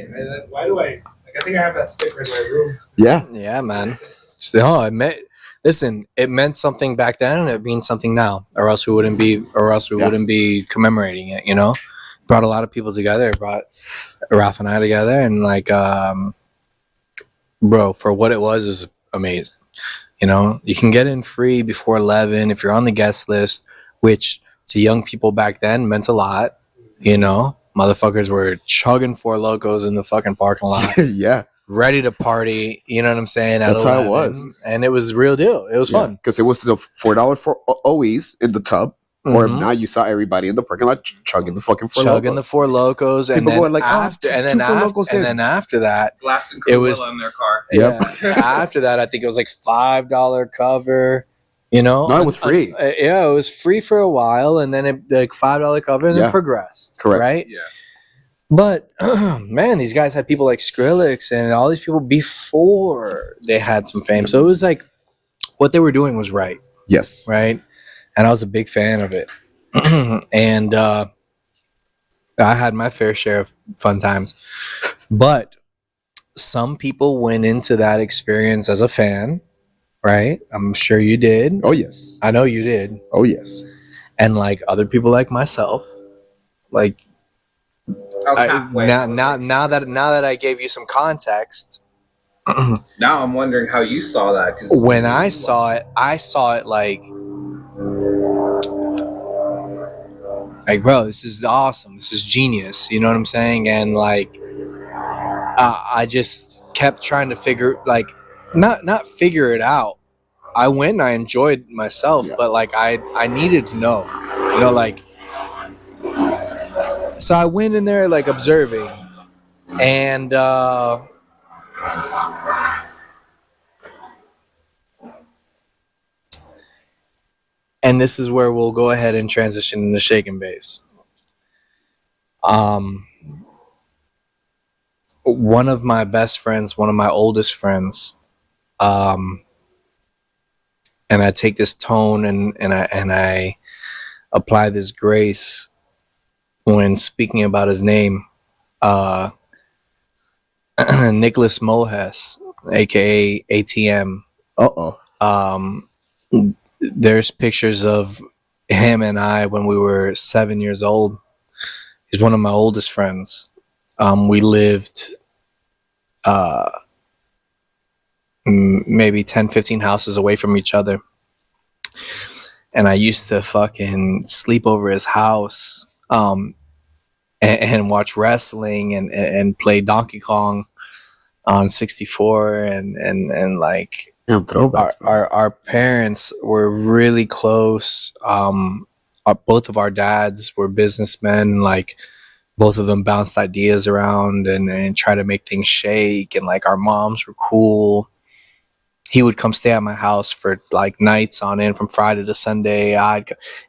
Why do I think I have that sticker in my room. Yeah. Yeah, man. No, it meant something back then, and it means something now, or else we wouldn't be commemorating it, you know? Brought a lot of people together. It brought Ralph and I together, and like, bro, for what it was amazing. You know, you can get in free before 11 if you're on the guest list, which to young people back then meant a lot. You know, motherfuckers were chugging Four Locos in the fucking parking lot, Yeah. ready to party. You know what I'm saying? At That's how it 11, was. and it was the real deal. It was fun. Because it was the $4 for OEs in the tub. Or if Mhm. not, you saw everybody in the parking lot chugging the fucking Chugging the Four Locos, and People then going like, after, oh, and then two Four after, Locos and in. then after that, Blasting It was- Cruella in their car. Yep. yeah, after that, I think it was like $5 cover. You know, No, it was free. Yeah, it was free for a while, and then it like $5 cover, and Yeah. then progressed. Correct. Right. Yeah. But man, these guys had people like Skrillex and all these people before they had some fame. So it was like what they were doing was right, Yes. right? And I was a big fan of it. And I had my fair share of fun times. But some people went into that experience as a fan, right? I'm sure you did. Oh, yes. I know you did. Oh, yes. And like other people like myself, like I was halfway. now that I gave you some context, Now I'm wondering how you saw that. Cause when I saw it like, bro, this is awesome. This is genius. You know what I'm saying? And like, I just kept trying to figure, like, not figure it out. I went and I enjoyed myself, Yeah. but like, I needed to know, you know, like, so I went in there like observing, and this is where we'll go ahead and transition into shake and bass. One of my best friends, one of my oldest friends, and I take this tone and I apply this grace when speaking about his name, Nicholas Mohes, aka ATM. Uh-oh. There's pictures of him and I when we were 7 years old. He's one of my oldest friends. We lived maybe 10, 15 houses away from each other. And I used to fucking sleep over his house and watch wrestling and play Donkey Kong on 64 and like Damn throwbacks. our parents were really close. Both of our dads were businessmen. Like both of them bounced ideas around and try to make things shake. And like our moms were cool. He would come stay at my house for like nights on end from Friday to Sunday.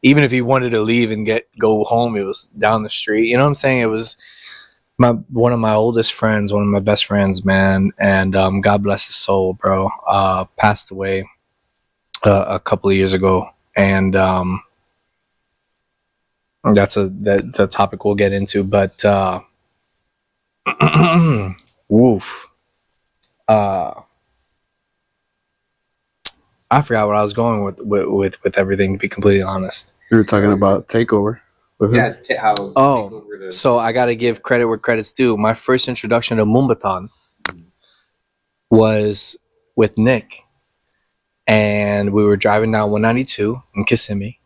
Even if he wanted to leave and go home, it was down the street. You know what I'm saying? It was one of my oldest friends, one of my best friends, man. And God bless his soul, bro. Passed away a couple of years ago, and that's the topic we'll get into. But woof. I forgot what I was going with everything, to be completely honest. You were talking about Takeover. yeah, how Oh, take over the- so I got to give credit where credit's due. My first introduction to Moombahton was with Nick, and we were driving down 192 in Kissimmee,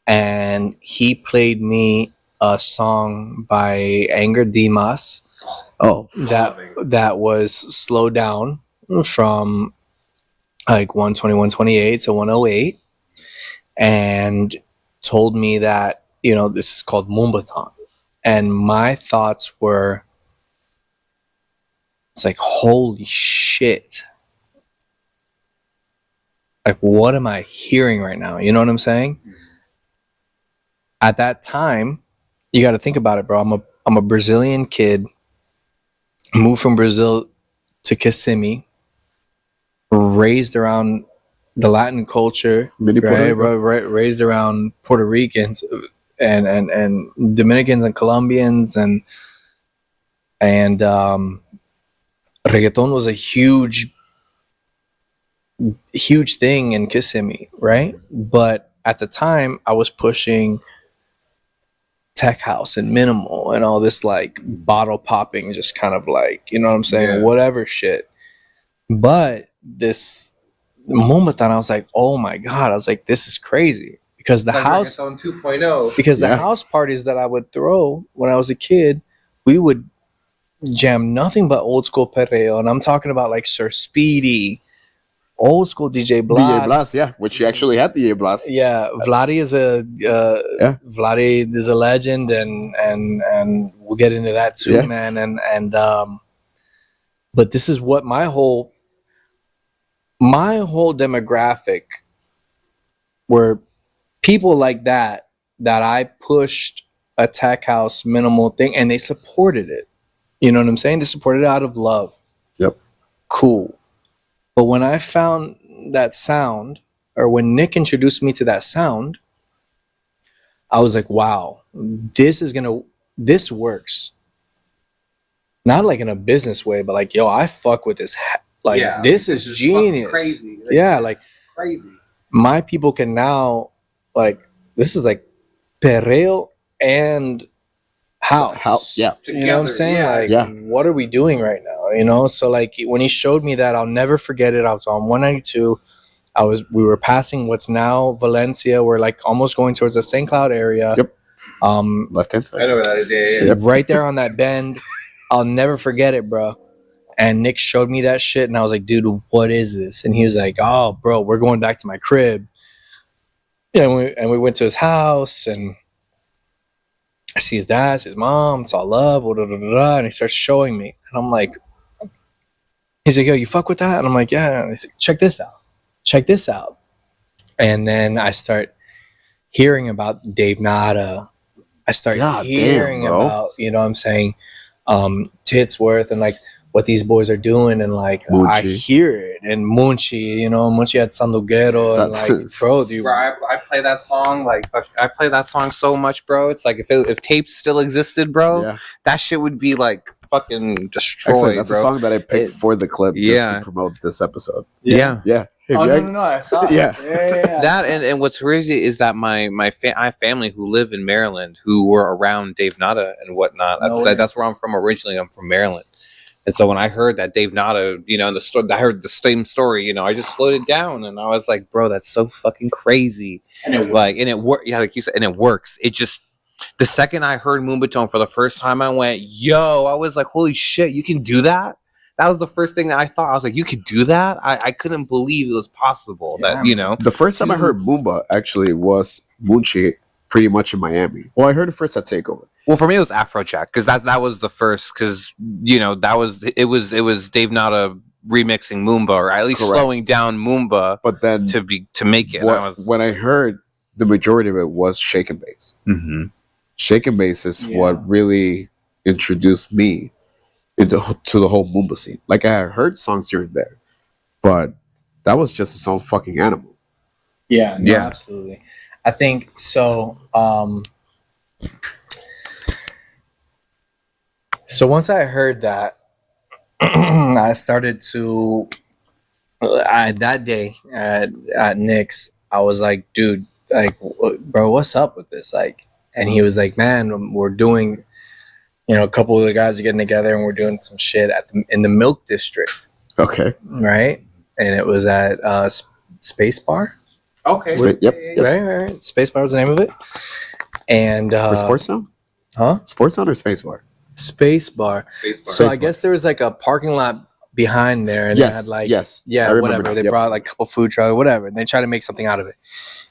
and he played me a song by Anger Dimas Oh, that was slowed down from like 120, 128 to 108, and told me that, you know, this is called Moombahton. And my thoughts were, it's like, holy shit. Like, what am I hearing right now? You know what I'm saying? At that time, you got to think about it, bro. I'm a Brazilian kid, moved from Brazil to Kissimmee, raised around the Latin culture, Mini Puerto Rico. raised around Puerto Ricans and Dominicans and Colombians, and reggaeton was a huge thing in Kissimmee, right? But at the time, I was pushing tech house and minimal and all this like bottle popping, just kind of like, you know what I'm saying, Yeah. whatever shit. But this Moombahton, I was like, oh my god, I was like, this is crazy, because the house on 2.0. because the Yeah. house parties that I would throw when I was a kid, we would jam nothing but old school perreo, and I'm talking about like Sir Speedy, old school DJ Blast. DJ Blast, yeah, which you actually had DJ Blast. Yeah, Vladi is Vladi is a legend, and we'll get into that too, Yeah. man. And but this is what my whole demographic were people like that I pushed a tech house minimal thing, and they supported it. You know what I'm saying? They supported it out of love. Yep. Cool. But when I found that sound, or when Nick introduced me to that sound, I was like, wow, this works. Not like in a business way, but like, yo, I fuck with this. Like, this is genius. Crazy. Yeah, like, crazy. my people can now, like, this is like perreo and house. Yeah. You know what I'm saying? Yeah. Like, Yeah. what are we doing right now? You know? So like, when he showed me that, I'll never forget it. I was on 192. We were passing what's now Valencia. We're like almost going towards the St. Cloud area. Yep. Left hand I side. know where that is. Yeah. Yep. Right there on that bend. I'll never forget it, bro. And Nick showed me that shit, and I was like, dude, what is this? And he was like, oh, bro, we're going back to my crib. Yeah, and we went to his house, and I see his dad, his mom, it's all love, and he starts showing me. And I'm like, he's like, yo, you fuck with that? And I'm like, yeah. And he's like, check this out. And then I start hearing about Dave Nada. I start hearing about, you know what I'm saying, Titsworth, and like what these boys are doing, and like Munchie. I hear it, and Munchie, you know, Munchie had Sanduguero, and like, bro, dude, Bro, I play that song like I play that song so much, bro. It's like if tapes still existed, bro, Yeah. that shit would be like fucking destroyed, Actually, that's bro. a song that I picked for the clip just Yeah. to promote this episode. Yeah. Yeah. Oh, no, I saw it. Yeah. That and what's crazy is that I have family who live in Maryland who were around Dave Nada and whatnot. No way. That's where I'm from originally. I'm from Maryland, and so when I heard that Dave Nada, you know, I heard the same story. You know, I just slowed it down and I was like, bro, that's so fucking crazy. And it works. Yeah, like you said, and it works. It just the second I heard Moombahton for the first time, I went, yo, I was like, holy shit, you can do that. That was the first thing that I thought. I was like, you could do that? I couldn't believe it was possible. Yeah, that, you know. The first time I heard Moomba actually was Munchie, pretty much in Miami. Well, I heard it first at Takeover. Well, for me, it was Afrojack because that was the first. Because you know it was Dave Nada remixing Moomba, or at least Correct. slowing down Moomba But then to make it. when I heard the majority of it was Shake and Bass. Mhm. Shake and Bass is what really introduced me to the whole Moomba scene. Like, I had heard songs here and there, but that was just its own fucking animal. Yeah, no, Yeah. absolutely. I think so. So once I heard that, I started to. That day at Nick's, I was like, dude, like, bro, what's up with this? Like, and he was like, man, we're doing, you know, a couple of the guys are getting together and we're doing some shit in the Milk District, Okay. right? And it was at Space Bar. Okay. Yep. Right. Spacebar was the name of it. And Or Sports Sound? huh? Sports Sound or Spacebar? Spacebar. Spacebar. So I Spacebar. guess there was like a parking lot behind there, and they had like I remember whatever. now. They Yep. brought like a couple food trucks, whatever, and they tried to make something out of it.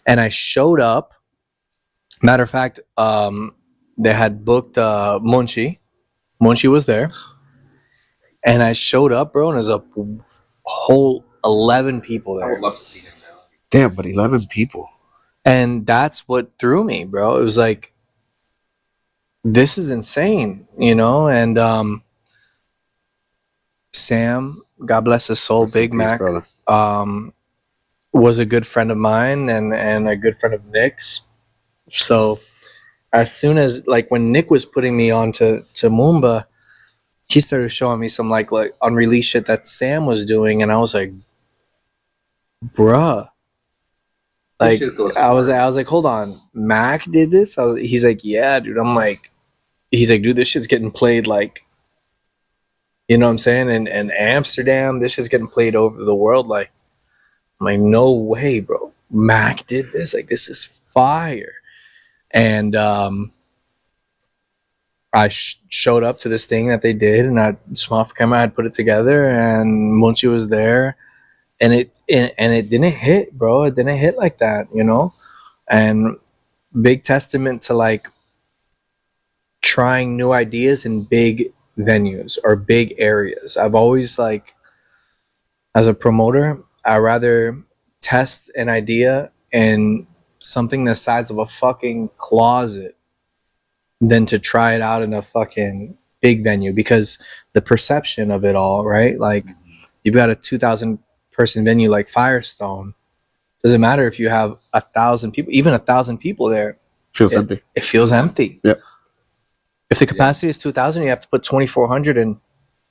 And I showed up. Matter of fact, they had booked Munchie. Munchie was there, and I showed up, bro, and there's a whole 11 people I there. would love to see him now. Damn, but 11 people. And that's what threw me, bro. It was like, this is insane, you know? And Sam, God bless his soul, Rest in Big peace, Mac, brother. was a good friend of mine and a good friend of Nick's. So as soon as, like, when Nick was putting me on to Moomba, he started showing me some like unreleased shit that Sam was doing, and I was like, bruh. Like, shit goes I was hard. like, hold on, Makk did this? He's like, yeah, dude. I'm like, he's like, dude, this shit's getting played, like, you know what I'm saying? And Amsterdam, this shit's getting played over the world. Like, I'm like, no way, bro. Makk did this. Like, this is fire. And I showed up to this thing that they did, and I small for camera, I had put it together, and Munchie was there, and it didn't hit, bro. It didn't hit like that, you know. And big testament to like trying new ideas in big venues or big areas. I've always, like, as a promoter, I rather test an idea in something the size of a fucking closet than to try it out in a fucking big venue, because the perception of it all, right? Like, you've got a 2,000 person venue like Firestone. Doesn't matter if you have 1,000 people, even 1,000 people there. Feels empty. It feels empty. Yep. If the capacity is 2,000, you have to put 2,400 in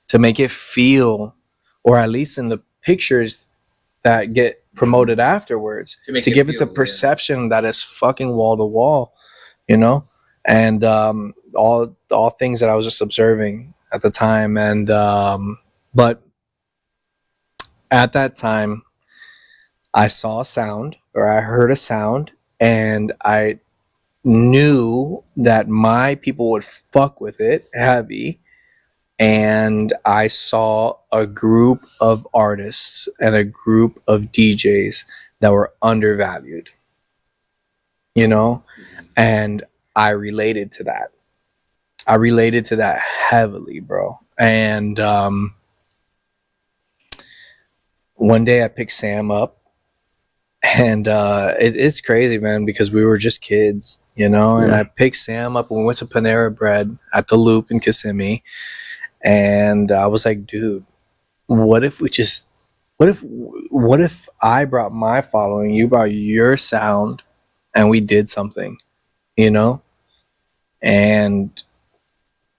to make it feel, or at least in the pictures that get promoted afterwards, to give it the perception that it's fucking wall to wall, you know? And all things that I was just observing at the time. And but at that time, I saw a sound, or I heard a sound, and I knew that my people would fuck with it heavy. And I saw a group of artists and a group of DJs that were undervalued, you know? And I related to that. I related to that heavily, bro. And one day I picked Sam up, and it's crazy, man, because we were just kids, you know? And I picked Sam up, and we went to Panera Bread at the Loop in Kissimmee. And I was like, dude, what if I brought my following, you brought your sound, and we did something, you know? And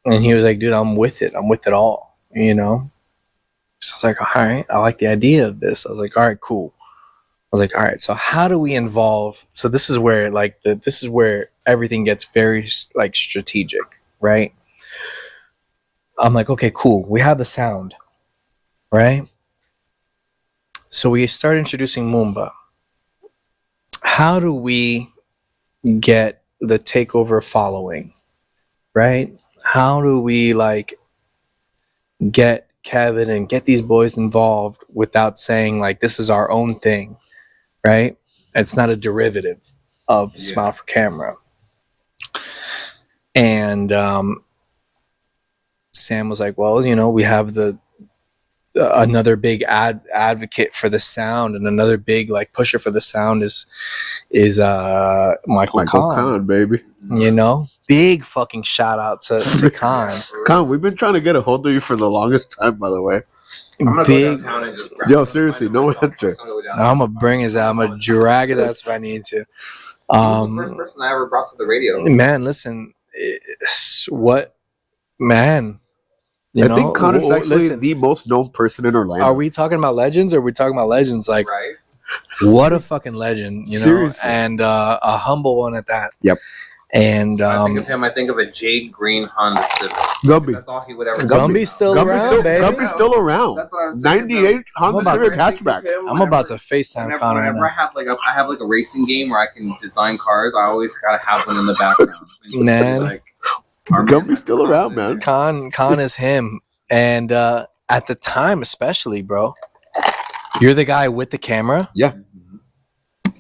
he was like, dude, I'm with it all, you know? So I was like, all right, I like the idea of this. I was like, all right, cool. I was like, all right, so how do we involve? So this is where this is where everything gets very like strategic, right? I'm like, okay, cool. We have the sound, right? So we start introducing Moomba. How do we get the takeover following, right? How do we like get Kevin and get these boys involved without saying like this is our own thing, right? It's not a derivative of Smile for Camera. And Sam was like, well, you know, we have the another big advocate for the sound, and another big like pusher for the sound is Michael Kahn, baby. you know, big fucking shout out to Kahn. Kahn, we've been trying to get a hold of you for the longest time, by the way. I'm gonna Big, go downtown and just grab Yo, seriously, no answer. I'm gonna bring his out. I'm gonna drag his ass if I need to. He was the first person I ever brought to the radio. Man, listen, what, man? You I know, think Connor's actually listen, the most known person in Orlando. are we talking about legends, or are we talking about legends? Like, Right. what a fucking legend, you know, Seriously. and a humble one at that. Yep. And When I think of him, I think of a jade green Honda Civic. Gumby. That's all he would ever. Gumby's still around, baby. Gumby's still around. That's what I'm saying. 98 Honda Civic hatchback. I'm about to FaceTime Connor. Whenever I have like a racing game where I can design cars, I always gotta have one in the background. Man. Like, Gumby's still around, man. Con is him. And at the time, especially, bro, you're the guy with the camera. Yeah.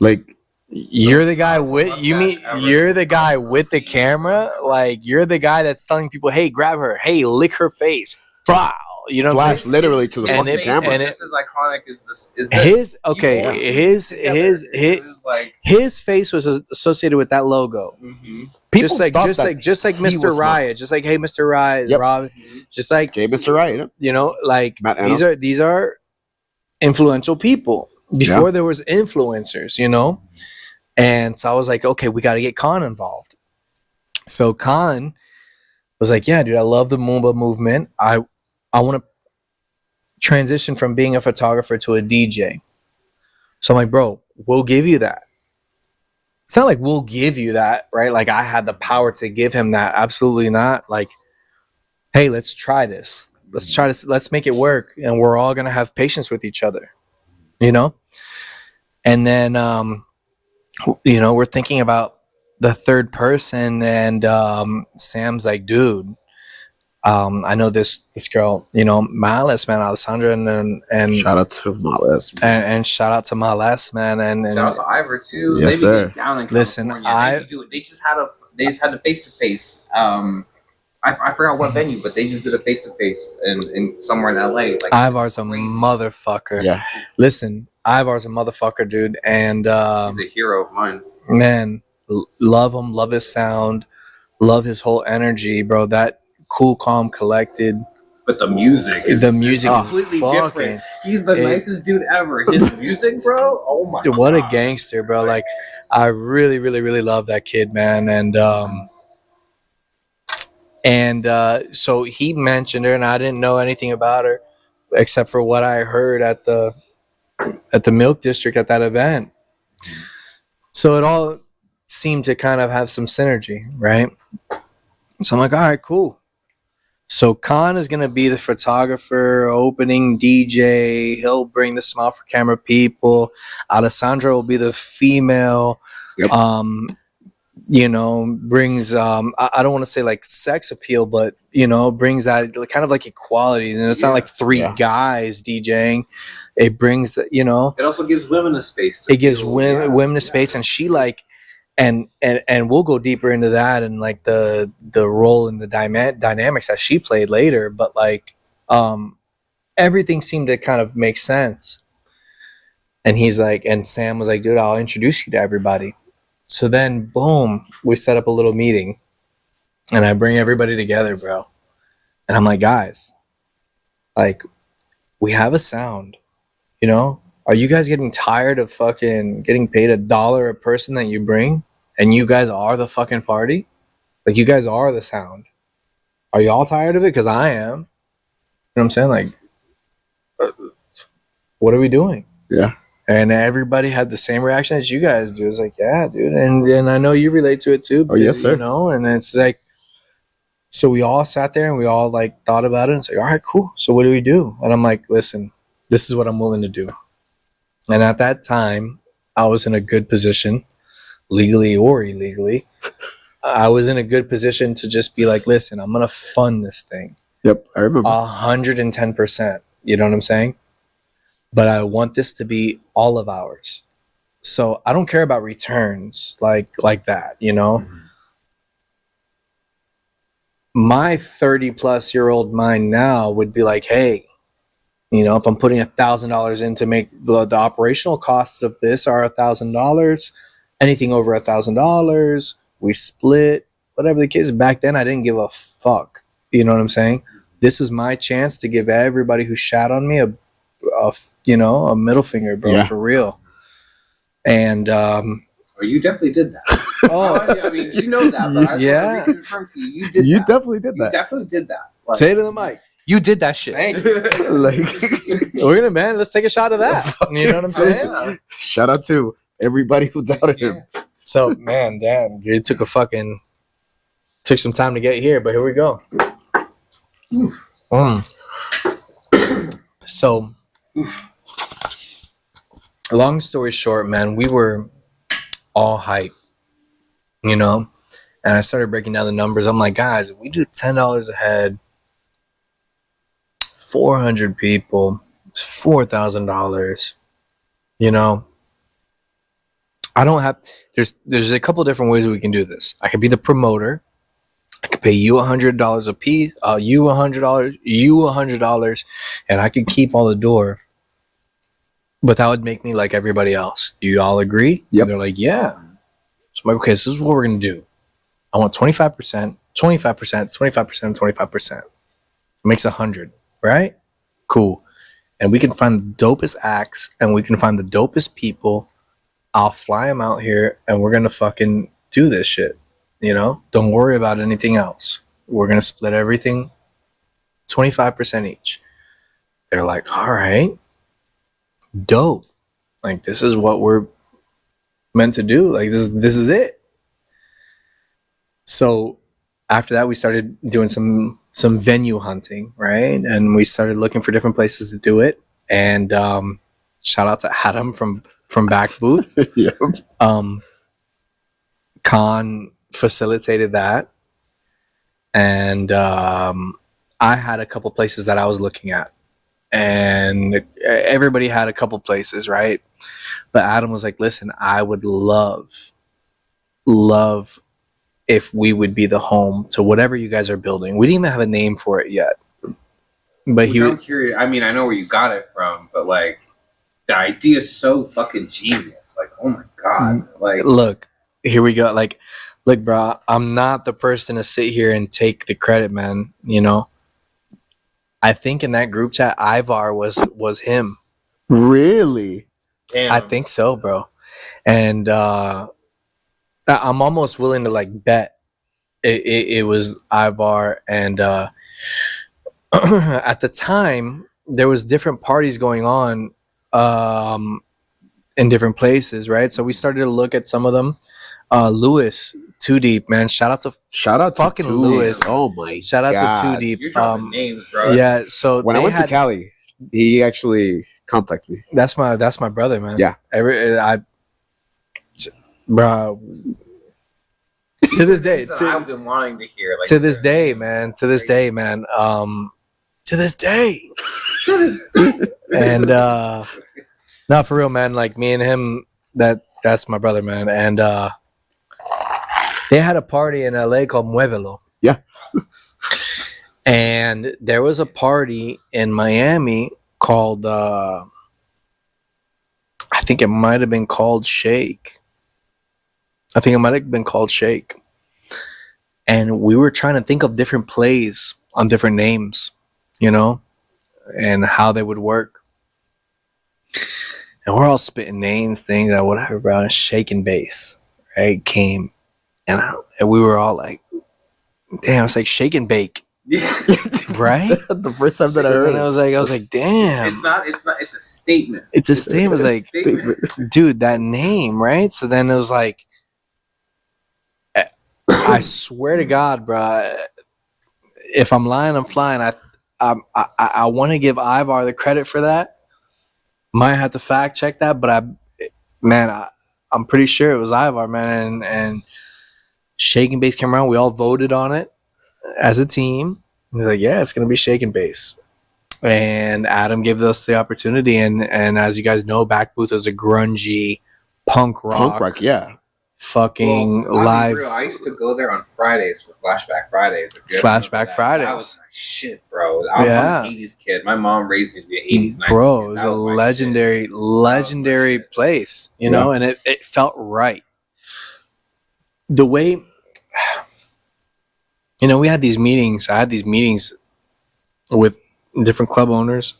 Like, You're the guy with you're the guy with the camera. Like, you're the guy that's telling people, hey, grab her, hey, lick her face. Wow. You know what I'm flash saying? literally to the And fucking it- camera. and it- This is iconic. Is this His okay, It was like, his face was associated with that logo. mhm. People just like thought that Mr. was Riot, just like hey Mr. Riot, Yep. Rob, just like Jay Mr. Right, you know? you know, like Matt these are influential people before there was influencers, you know. And so I was like, okay, we got to get Khan involved. So Khan was like, yeah, dude, I love the Moomba movement. I want to transition from being a photographer to a DJ. So I'm like, bro, we'll give you that. It's not like we'll give you that, right? Like I had the power to give him that. Absolutely not. Like, hey, let's try this. Let's try this. Let's make it work. And we're all going to have patience with each other, you know? And then, you know, we're thinking about the third person, and Sam's like, dude, I know this girl, you know, Malice, man, Alessandra, and Shout out to Malice. and shout out to Malice, man, and Shout out to Ivor too. Yes, they sir. be down in Listen, California. They do it. They just had a face to face. I forgot what venue, but they just did a face to face in somewhere in LA. Like Ivar's a crazy. motherfucker. Yeah. Listen, Ivar's a motherfucker, dude, and He's a hero of mine. man, love him, love his sound, love his whole energy, bro. That cool, calm, collected. But the music is completely fucking- different. He's the nicest dude ever. His music, bro. Oh my Dude, what god. a gangster, bro. Like, I really, really, really love that kid, man. And so he mentioned her, and I didn't know anything about her except for what I heard at the Milk District at that event. So it all seemed to kind of have some synergy, right? So I'm like, all right, cool. So Khan is going to be the photographer, opening DJ. He'll bring the smile for camera people. Alessandra will be the female. Yep. You know, brings I don't want to say like sex appeal, but you know, brings that kind of like equality. And it's not like three guys DJing. It brings the, you know, It also gives women a space. it gives women a space, and she like, and we'll go deeper into that and like the role and the dynamics that she played later. But like, everything seemed to kind of make sense. And he's like, and Sam was like, dude, I'll introduce you to everybody. So then, boom, we set up a little meeting, and I bring everybody together, bro. And I'm like, guys, like, we have a sound, you know? Are you guys getting tired of fucking getting paid $1 a person that you bring? And you guys are the fucking party? Like, you guys are the sound. Are y'all tired of it? Because I am. You know what I'm saying? Like, what are we doing? Yeah. And everybody had the same reaction as you guys do. It's like, yeah, dude. And I know you relate to it too. Oh, yes, sir. You know, and it's like, so we all sat there and we all like thought about it and said, all right, cool. So what do we do? And I'm like, listen, this is what I'm willing to do. And at that time, I was in a good position, legally or illegally. I was in a good position to just be like, listen, I'm going to fund this thing. Yep, I remember. 110%. You know what I'm saying? But I want this to be all of ours. So I don't care about returns like that, you know? Mm-hmm. My 30-plus-year-old mind now would be like, hey, you know, if I'm putting $1,000 in to make the operational costs of this are $1,000, anything over $1,000, we split, whatever the case. Back then, I didn't give a fuck. You know what I'm saying? This is my chance to give everybody who shat on me a middle finger, bro, for real. And you definitely did that. I mean, you know that, but I yeah, reconfirm to you. You definitely did that. Like, say it to the mic. You did that shit. Thank you. We're gonna, man. Let's take a shot of that. You know what I'm saying? Shout out to everybody who doubted him. So, man, damn, it took a fucking Took some time to get here, but here we go. So, long story short, man, we were all hype, you know? And I started breaking down the numbers. I'm like, guys, if we do $10 a head, 400 people, it's $4,000. You know, I don't have. There's a couple different ways we can do this. I could be the promoter. I could pay you $100 a piece. You $100. You $100, and I could keep all the door. But that would make me like everybody else. Do you all agree? Yep. They're like, yeah. So I'm like, okay, so this is what we're gonna do. I want 25%, 25%, 25%, 25%. It makes 100, right? Cool. And we can find the dopest acts and we can find the dopest people. I'll fly them out here and we're going to fucking do this shit. You know, don't worry about anything else. We're going to split everything 25% each. They're like, all right, dope. Like, this is what we're meant to do. Like, this is it. So after that, we started doing some venue hunting, right? And we started looking for different places to do it. And shout out to Adam from BackBooth. Yep. Khan facilitated that. And I had a couple places that I was looking at. And everybody had a couple places, right? But Adam was like, listen, I would love if we would be the home to whatever you guys are building. We didn't even have a name for it yet. But I'm curious. I mean, I know where you got it from, but like, the idea is so fucking genius. Like, oh my god. Like, look, here we go. Like, look, bro, I'm not the person to sit here and take the credit, man. You know, I think in that group chat, Ivar was him. Really? damn. I think so, bro. And I'm almost willing to like bet it was Ivar. And at the time, there was different parties going on in different places, right? So we started to look at some of them. Lewis, Too Deep, man. Shout out to fucking Too Lewis. Deep. Oh my Shout out God. to Too Deep. You're dropping names, bro. Yeah. So When I went to Cali, he actually contacted me. that's my brother, man. Yeah. Bro. To this day, I've been wanting to hear. Like, to this day, man. To this day, man. To this day. And not for real, man. Like me and him, that's my brother, man. And they had a party in LA called Muévelo. Yeah. And there was a party in Miami called I think it might have been called Shake. And we were trying to think of different plays on different names, you know, and how they would work. And we're all spitting names, things, or whatever, bro. And Shake and Bass, right, came. And we were all like, damn, it's like Shake and Bake. Yeah. Right? The first time that I So heard then it. I was like, damn. It's not. It's a statement. It's a statement. It was like, Statement. dude, that name, right? So then it was like, I swear to God, bro, if I'm lying, I'm flying. I want to give Ivar the credit for that. Might have to fact check that, but I'm pretty sure it was Ivar, man. And Shake and Bass came around. We all voted on it as a team. He was like, yeah, it's gonna be Shake and Bass. And Adam gave us the opportunity, and as you guys know, BackBooth is a grungy punk rock, yeah. fucking Well, I'll be live. real, I used to go there on Fridays for Flashback Fridays. If you ever Flashback remember that. Fridays. That was my shit, bro. I'm an 80s kid. My mom raised me to be an 80s, 90s Bro, kid. it was That a my legendary shit. place, you know, and it felt right. The way, you know, we had these meetings. I had these meetings with different club owners.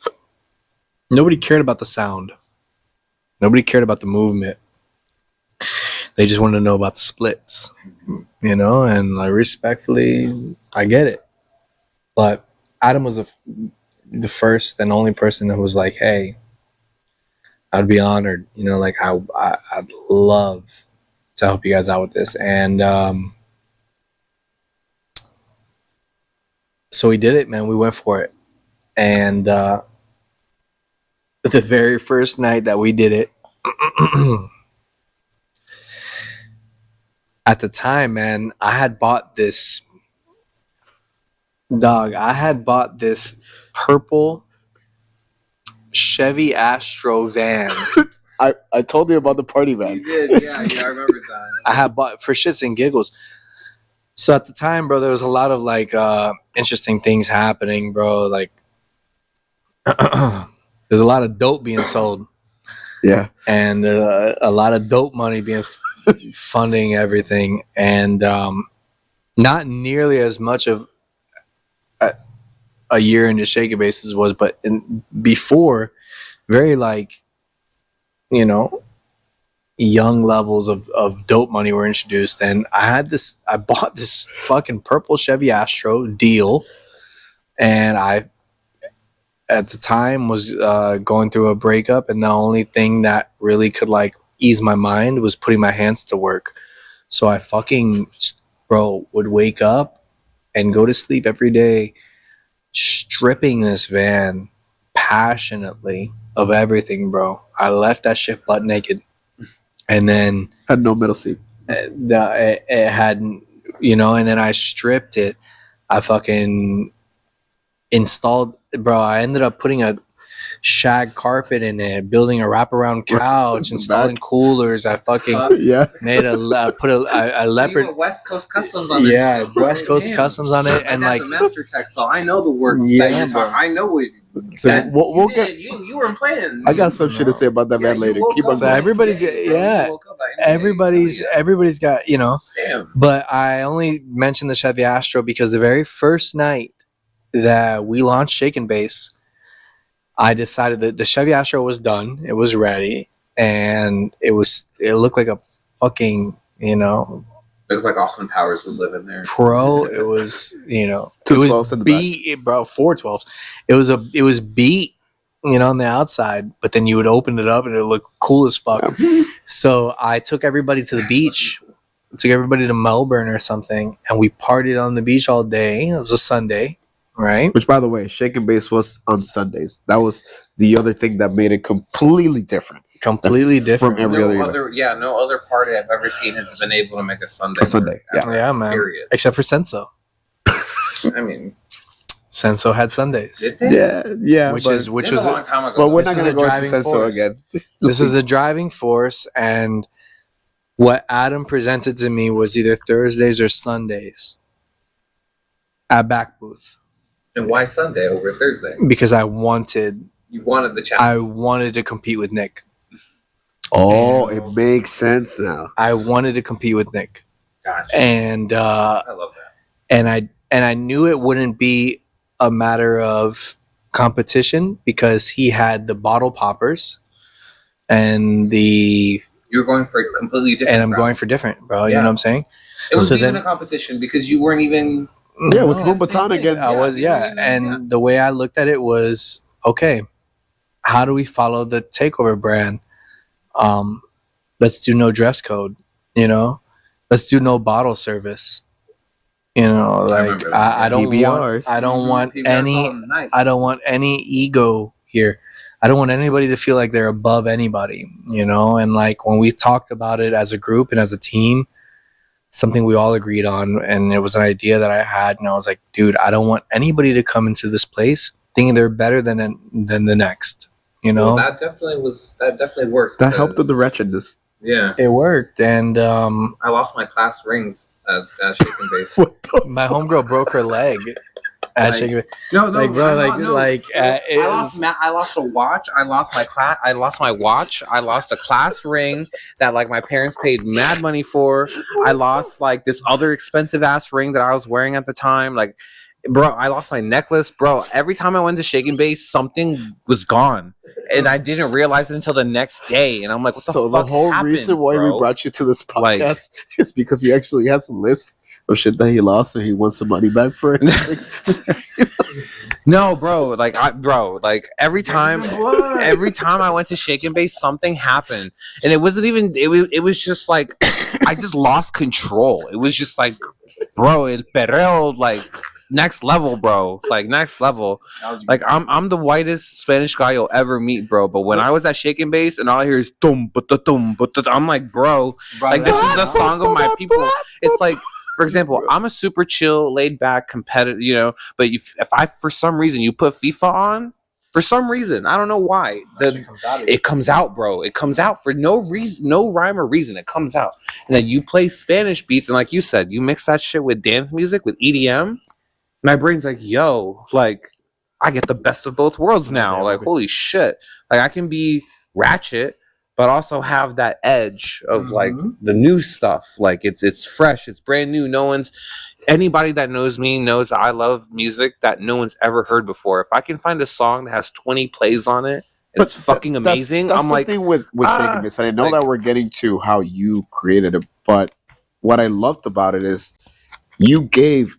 Nobody cared about the sound. Nobody cared about the movement. They just wanted to know about the splits, you know, and like respectfully, I get it. But Adam was the first and only person who was like, hey, I'd be honored, you know, like I'd love to help you guys out with this. And So we did it, man. We went for it. And the very first night that we did it, at the time, man, I had bought this purple Chevy Astro van. I told you about the party van. You did, yeah, I remember that. I had bought for shits and giggles. So at the time, bro, there was a lot of like interesting things happening, bro. Like there's a lot of dope being sold. Yeah. And a lot of dope money being funding everything, and not nearly as much of a year into Shaker Bases was, but before, very like, you know, young levels of dope money were introduced. And I bought this fucking purple Chevy Astro deal, and I at the time was going through a breakup, and the only thing that really could like ease my mind was putting my hands to work. So I fucking, bro, would wake up and go to sleep every day stripping this van passionately of everything, bro. I left that shit butt naked, and then Had no middle seat. it had, you know, and then I stripped it. I fucking installed, bro. I ended up putting a shag carpet in it, building a wraparound couch, installing coolers. I fucking Yeah. made a leopard. You put West Coast Customs on it. Yeah, bro. West Coast Damn. Customs on it, and I got like the master tech, so I know the work Yeah, that you're bro. talking. I know what. So that we'll you get. did. You weren't playing. I got some shit to say about that Yeah, van you later. woke Keep up on So going. everybody's- bro, yeah. you woke up at 8 a.m. everybody's got, you know. Damn. But I only mentioned the Chevy Astro because the very first night that we launched Shake and Base, I decided that the Chevy Astro was done. It was ready, and it looked like a fucking, you know, Looked like Austin Powers would live in there. pro. It was, you know, Two it 12s was in the beat, bro, 412s. It was beat, you know, on the outside, but then you would open it up and it would look cool as fuck. Yeah. So I took everybody to the beach, took everybody to Melbourne or something, and we partied on the beach all day. It was a Sunday, right? Which, by the way, Shake and Base was on Sundays. That was the other thing that made it completely different. Completely different. From every no other other, no other party I've ever seen has been able to make a Sunday. A Sunday, work, yeah. Yeah, man. Period. Except for Senso. I mean, Senso had Sundays. did they? Yeah, Which but, is This was a long time ago. but we're this not is gonna a go into driving Senso force. again. This was the driving force, and what Adam presented to me was either Thursdays or Sundays at BackBooth, And why Sunday over Thursday? because I wanted You wanted the challenge. to compete with Nick. Oh, it makes sense now. I wanted to compete with Nick, Gotcha. and I love that. and I knew it wouldn't be a matter of competition because he had the bottle poppers and You're going for a completely different. and I'm route. going for different, bro. You Yeah. know what I'm saying? It was so even then- a competition because you weren't even. Yeah, it was No, Moombahton again. I was, yeah. And the way I looked at it was, okay, how do we follow the takeover brand? Let's do no dress code, you know? Let's do no bottle service. You know, like remember that. I don't want PBRs. I don't want People are any calling the night. I don't want any ego here. I don't want anybody to feel like they're above anybody, you know? And like when we talked about it as a group and as a team, something we all agreed on, and it was an idea that I had, and I was like, dude, I don't want anybody to come into this place thinking they're better than the next, you know? Well, that definitely works. That helped with the because- wretchedness. Yeah, It worked, and I lost my class rings at Shake and Base. What the my homegirl broke her leg at Like- Shaking. No, Like, bro, I lost a watch. I lost my class. I lost my watch. I lost a class ring that like my parents paid mad money for. I lost like this other expensive ass ring that I was wearing at the time. Like, bro, I lost my necklace, bro. Every time I went to Shake and Base, something was gone, and I didn't realize it until the next day. And I'm like, what the So fuck? the whole reason why bro? we brought you to this Like- podcast is because he actually has a list of shit that he lost and he wants some money back for it. No, bro. Like, every time I went to Shake and Base, something happened, and it wasn't even. It was just like I just lost control. It was just like, bro, el perreo, like next level, bro. Like next level. Like I'm the whitest Spanish guy you'll ever meet, bro. But when I was at Shake and Bass and all I hear is dum but the dum but I'm like, bro, like this is the song of my people. It's like, for example, I'm a super chill, laid back, competitive, you know. But if I for some reason you put FIFA on, for some reason, I don't know why, it comes out, bro. It comes out for no reason, no rhyme or reason. It comes out, and then you play Spanish beats, and like you said, you mix that shit with dance music, with EDM. My brain's like, yo, like I get the best of both worlds now. Like, holy shit! Like I can be ratchet, but also have that edge of like the new stuff. Like it's fresh, it's brand new. Anybody that knows me knows that I love music that no one's ever heard before. If I can find a song that has 20 plays on it, and it's fucking amazing. That's I'm the like, thing with Shaking Bass. And I know that we're getting to how you created it, but what I loved about it is you gave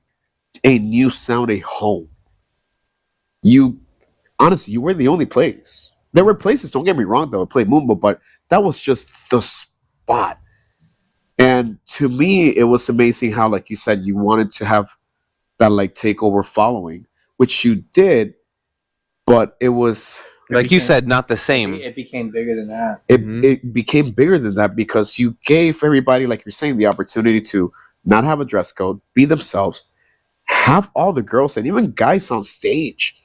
a new sound a home. You honestly, you were the only place. There were places, don't get me wrong, that would play Mumbo, but that was just the spot. And to me, it was amazing how, like you said, you wanted to have that like takeover following, which you did, but it was like you said, not the same. It became bigger than that. It became bigger than that because you gave everybody, like you're saying, the opportunity to not have a dress code, be themselves, have all the girls and even guys on stage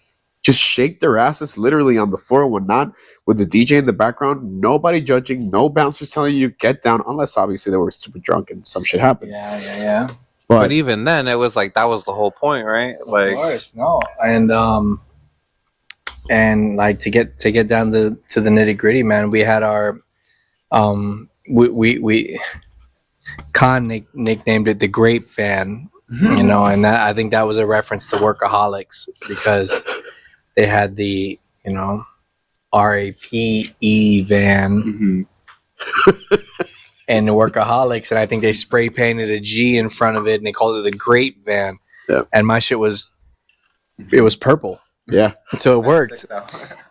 just shake their asses literally on the floor when not, with the DJ in the background, nobody judging, no bouncers telling you get down, unless obviously they were super drunk and some shit happened. Yeah. But even then, it was like that was the whole point, right? Like, of course, no, and like to get down to the nitty gritty, man. We had our we Khan nicknamed it the Grape Van, you know, and that, I think that was a reference to Workaholics because they had the, you know, RAPE van and the Workaholics, and I think they spray painted a G in front of it and they called it the Grape Van. Yeah. And my shit was purple. Yeah. So it worked.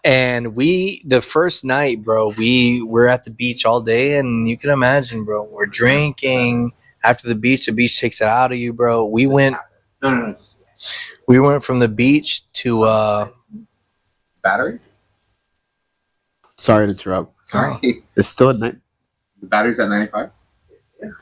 And the first night, bro, we were at the beach all day, and you can imagine, bro, we're drinking. After the beach takes it out of you, bro. We went from the beach to battery? Sorry to interrupt. Sorry. It's still at night. The battery's at 95?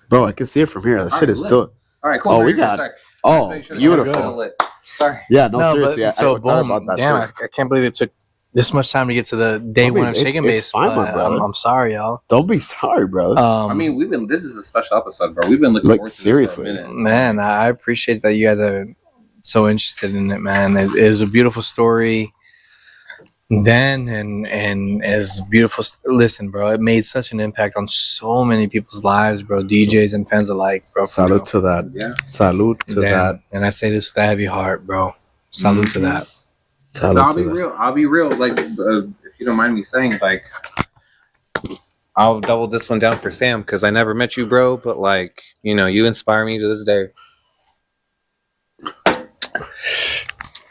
Bro, I can see it from here. The shit is still. All right, cool. Oh, we got. Oh, beautiful. Sorry. Yeah, no, seriously. But, so I thought boom, about that damn, too. I can't believe it took this much time to get to the day one of Shaking Bass. It's fine, my brother. I'm sorry, y'all. Don't be sorry, brother. I mean, this is a special episode, bro. We've been looking forward to seriously, this for a minute. Man, I appreciate that you guys are so interested in it, man. It is a beautiful story then, and it's beautiful. Listen, bro, it made such an impact on so many people's lives, bro. DJs and fans alike, bro. Salute to that. Yeah. Salute to that. And I say this with a heavy heart, bro. Salute to that. Salute I'll to be that. real. I'll be real. Like, if you don't mind me saying, like, I'll double this one down for Sam because I never met you, bro. But like, you know, you inspire me to this day.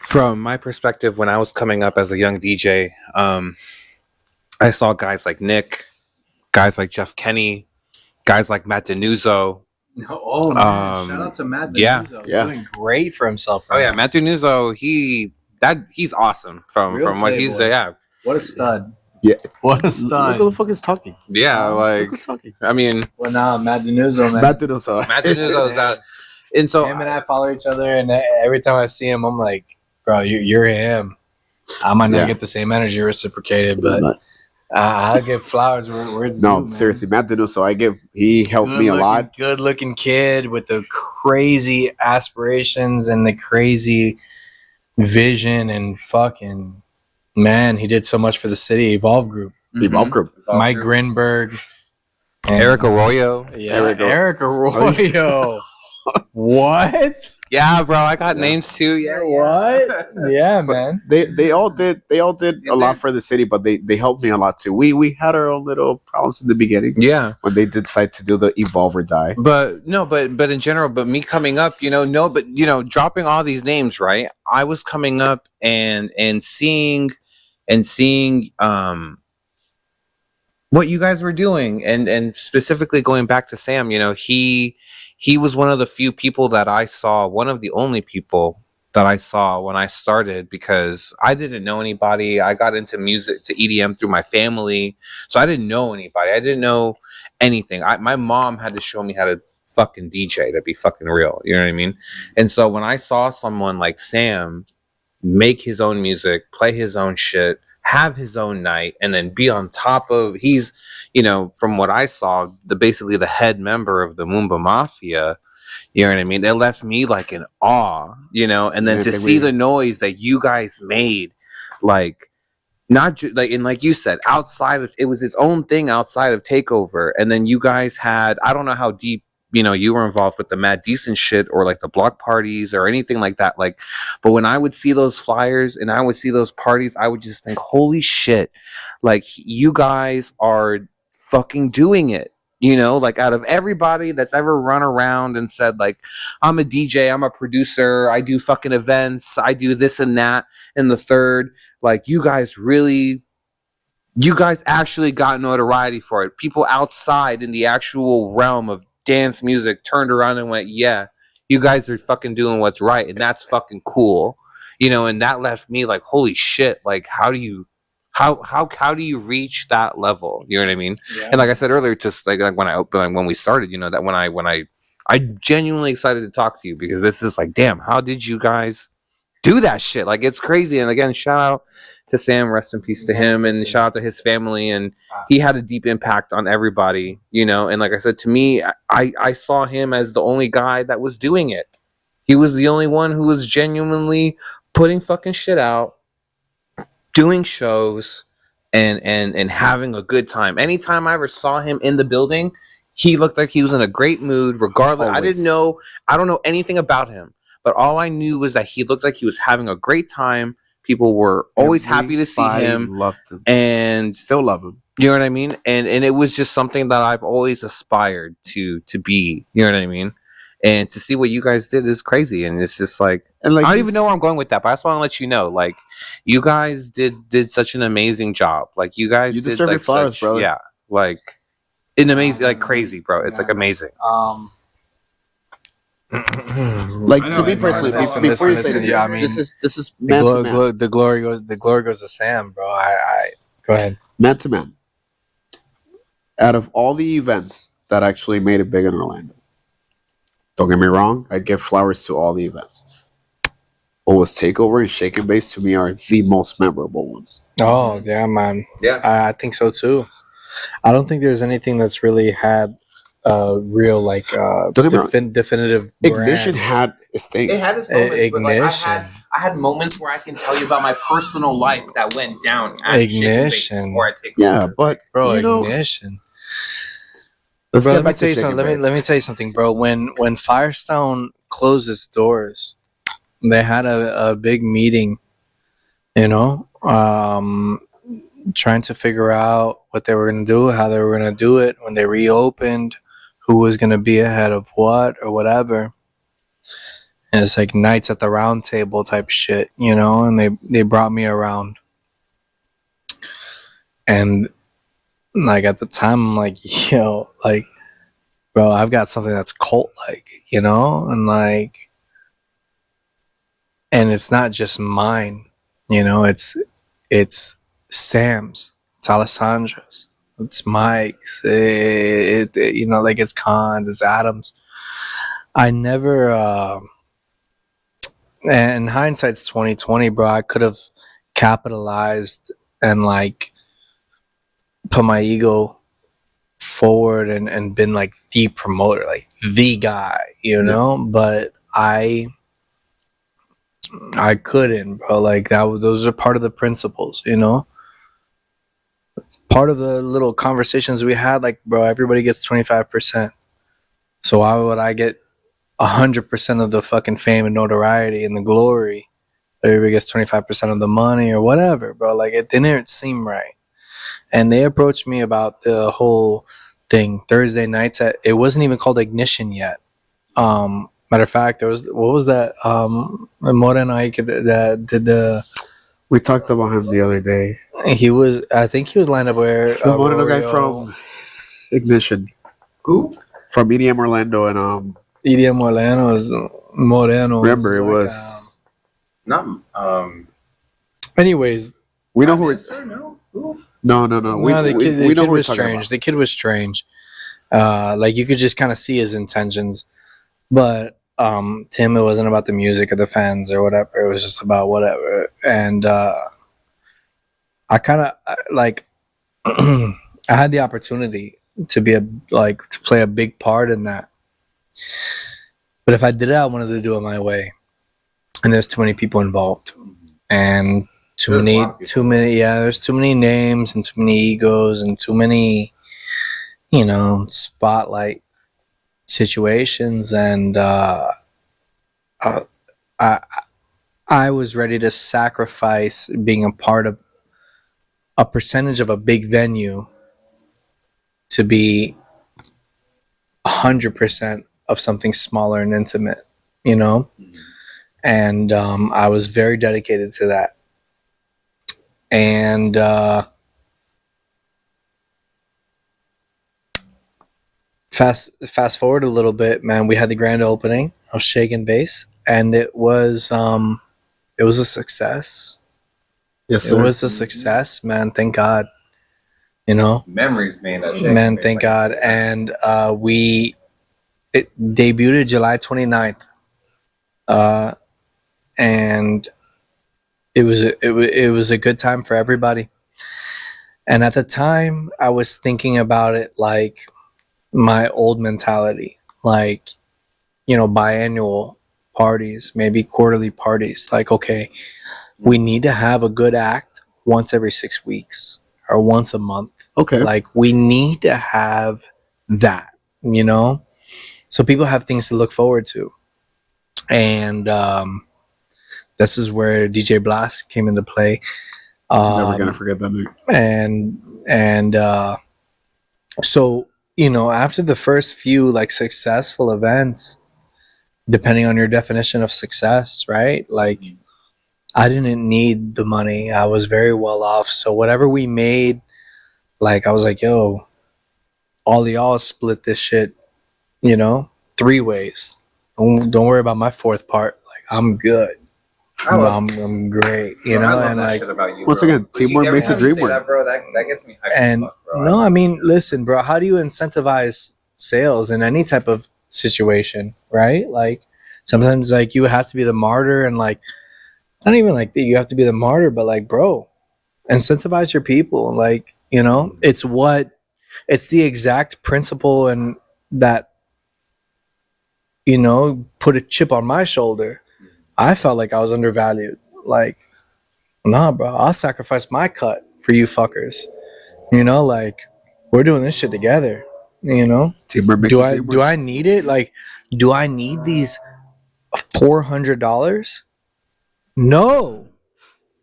From my perspective, when I was coming up as a young DJ, I saw guys like Nick, guys like Jeff Kenny, guys like Matt Denuzzo. Oh man! Shout out to Matt Denuzzo. Yeah. Doing great for himself. Oh yeah, Matt Denuzzo. He's awesome from what he's playboy. What a stud. Yeah. What a Look stud. who the fuck is talking. Yeah, like Look who's talking. I mean, Well, nah, Matt Denuzzo, man. Matt Denuzzo. Matt Denuzzo's out, and so Him and I follow each other, and every time I see him, I'm like, bro, you're him. I might not get the same energy reciprocated, but I'll give flowers where it's due, man. Seriously, Matt Denuzzo. He helped me a lot. Good looking kid with the crazy aspirations and the crazy vision, and fucking man, he did so much for the city. Evolve Group, Mike Grinberg, and Eric Arroyo. Yeah, Eric Arroyo. What? Yeah, bro, I got names too. Yeah, what? Yeah, man. They all did a lot for the city, but they helped me a lot too. We had our own little problems in the beginning. Yeah, when they decide to do the evolve or die. But in general, but me coming up, dropping all these names, right? I was coming up and seeing what you guys were doing, and specifically going back to Sam, he was one of the few people that I saw, one of the only people that I saw when I started, because I didn't know anybody. I got into music, to EDM, through my family, so I didn't know anybody. I didn't know anything. My mom had to show me how to fucking DJ, to be fucking real. You know what I mean? And so when I saw someone like Sam make his own music, play his own shit, have his own night, and then be on top of, he's, you know, from what I saw, basically the head member of the Moomba Mafia. You know what I mean? It left me like in awe, you know, and then to see the noise that you guys made, like, not like, and like you said, outside of, it was its own thing outside of Takeover. And then you guys had, I don't know how deep, you know, you were involved with the Mad Decent shit or like the block parties or anything like that. Like, but when I would see those flyers and I would see those parties, I would just think, holy shit, like, you guys are fucking doing it. You know, like, out of everybody that's ever run around and said, like, I'm a DJ, I'm a producer, I do fucking events, I do this and that and the third, like, you guys actually got notoriety for it. People outside in the actual realm of dance music turned around and went, yeah, you guys are fucking doing what's right, and that's fucking cool. You know, and that left me like, holy shit, like, how do you reach that level? You know what I mean? Yeah. And like I said earlier, just like when we started, you know, that when I genuinely excited to talk to you, because this is like, damn, how did you guys do that shit? Like, it's crazy. And again, shout out to Sam, rest in peace to him, and shout out to his family. And he had a deep impact on everybody, you know. And like I said, to me, I saw him as the only guy that was doing it. He was the only one who was genuinely putting fucking shit out, doing shows, and having a good time. Anytime I ever saw him in the building, he looked like he was in a great mood, regardless. Always. I don't know anything about him, but all I knew was that he looked like he was having a great time. People were always happy to see him. Loved him. And still love him. You know what I mean? And it was just something that I've always aspired to be. You know what I mean? And to see what you guys did is crazy. And it's just like, I don't even know where I'm going with that, but I just want to let you know, like, you guys did such an amazing job. Like, you guys did deserve like your flowers, brother. Yeah, like, an amazing, like, crazy, bro. It's like amazing. Like, to me personally, before you say that, yeah, I mean, this is the glory goes to Sam, bro. I go ahead. Man to man. Out of all the events that actually made it big in Orlando, don't get me wrong, I'd give flowers to all the events. What was Takeover and Shake and Base, to me, are the most memorable ones. Oh, yeah, man. Yeah. I think so, too. I don't think there's anything that's really had real, like, definitive brand. Ignition had its thing. It had its moments, Ignition. but like, I had moments where I can tell you about my personal life that went down at Ignition. Or at Takeover. Yeah, but, bro, you know, Ignition. Let's bro, get let me back tell to you Shake something. and Bake. Let me tell you something, bro. When Firestone closed its doors, they had a big meeting, you know, trying to figure out what they were going to do, how they were going to do it. When they reopened, who was going to be ahead of what or whatever. And it's like Knights at the Round Table type shit, you know, and they brought me around. And like, at the time, I'm like, yo, like, bro, I've got something that's cult-like, you know? And like, and it's not just mine, you know, it's Sam's, it's Alessandra's, it's Mike's, you know, like, it's Khan's, it's Adam's. I never, and hindsight's 2020, bro, I could have capitalized and like put my ego forward and been like the promoter, like the guy, you know, but I couldn't, bro. Like, those are part of the principles, you know. Part of the little conversations we had, like, bro, everybody gets 25%. So why would I get 100% of the fucking fame and notoriety and the glory? Everybody gets 25% of the money or whatever, bro. Like, it didn't seem right. And they approached me about the whole thing Thursday nights it wasn't even called Ignition yet. Matter of fact, there was, what was that? Moreno that did the. We talked about him the other day. I think he was lined up where The Moreno guy from Ignition. Who? From EDM Orlando and EDM Orlando is Moreno. Remember, it was Not Anyways, We know who we're. no. Who? No. the We kid, know who we're was talking strange. about. The kid was strange. Like you could just kind of see his intentions, but Tim, it wasn't about the music or the fans or whatever. It was just about whatever. And I kind of like I had the opportunity to be to play a big part in that. But if I did it, I wanted to do it my way. And there's too many people involved, and There's a lot of people. too many. Yeah, there's too many names and too many egos and too many, spotlight situations. And I was ready to sacrifice being a part of a percentage of a big venue to be 100% of something smaller and intimate, and I was very dedicated to that. And fast forward a little bit, man, we had the grand opening of Shake and Bass, and it was a success. Yes, sir. It was a success, man. Thank God. Memories made that shit. Man, thank God. And it debuted July 29th. And it was a good time for everybody. And at the time, I was thinking about it like my old mentality, like, biannual parties, maybe quarterly parties. Like, okay, we need to have a good act once every 6 weeks or once a month. Okay. Like, we need to have that, so people have things to look forward to. And this is where DJ Blast came into play. Never gonna forget that night. And so, after the first few like successful events, depending on your definition of success, right? Like, I didn't need the money. I was very well off. So whatever we made, like, I was like, yo, all of y'all split this shit, 3 ways. Don't worry about my fourth part. Like, I'm good. I'm great, Bro, I love and that like, shit about you, once bro. again, teamwork Every makes the time you dream say work. that, bro, that gets me hyped as and fuck, bro. no, I mean, listen, bro, how do you incentivize sales in any type of situation, right? Like, sometimes like you have to be the martyr, and like, it's not even like that you have to be the martyr, but like, bro, incentivize your people. Like, it's the exact principle, and that, put a chip on my shoulder. I felt like I was undervalued. Like, nah, bro, I'll sacrifice my cut for you fuckers. Like, we're doing this shit together. Teamwork makes Do the I dream do work. I need it? Like, do I need these $400? No,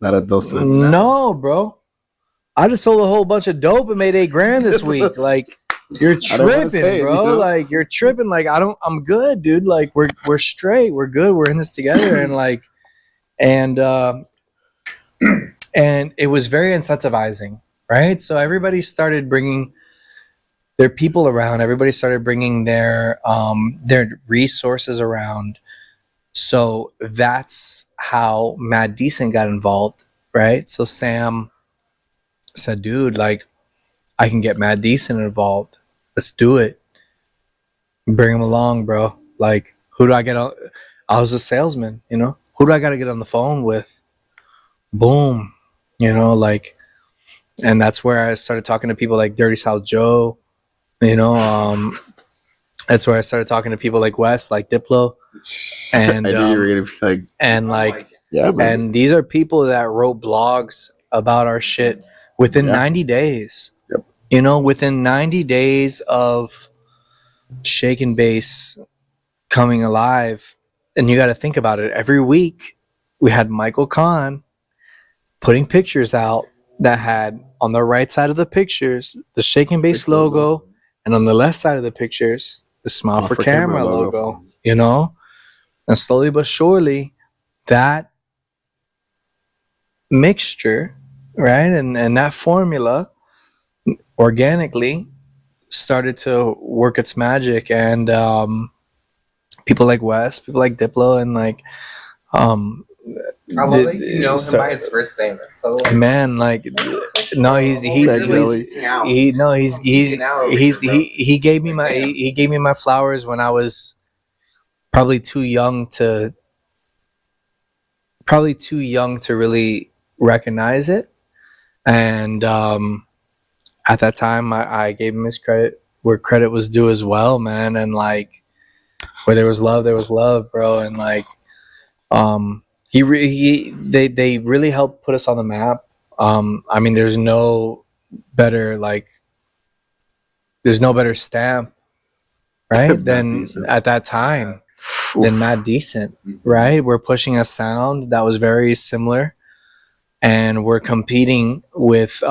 Not at those times. no, bro. I just sold a whole bunch of dope and made $8,000 this week. Like, you're I don't wanna tripping, say it, bro. Like, you're tripping. Like, I'm good, dude. Like, we're straight. We're good. We're in this together. And like, and it was very incentivizing, right? So everybody started bringing their people around. Everybody started bringing their resources around. So that's how Mad Decent got involved, right? So Sam said, dude, like, I can get Mad Decent involved. Let's do it. Bring him along, bro. Like, who do I get on? I was a salesman, Who do I got to get on the phone with? Boom. Like, and that's where I started talking to people like Dirty South Joe, that's where I started talking to people like Wes, like Diplo. And I knew you were gonna be like, and like, yeah, man. and these are people that wrote blogs about our shit within 90 days. Yep. Within 90 days of Shake and Bass coming alive. And you got to think about it. Every week we had Michael Kahn putting pictures out that had on the right side of the pictures the Shake and Bass logo, and on the left side of the pictures the Smile for Camera logo. And slowly but surely that mixture, right, and that formula organically started to work its magic. And people like Wes, people like Diplo, and like I love that you know him by his first name. That's so like, man, like no, he's Really? he no he's Geeking out over here, bro. he gave me my he gave me my flowers when I was probably too young to really recognize it. And at that time I gave him his credit where credit was due as well, man. And like where there was love, bro. And like they really helped put us on the map. I mean, there's no better stamp, right? Matt than Decent. at that time Oof. than Matt Decent, right? We're pushing a sound that was very similar, and we're competing with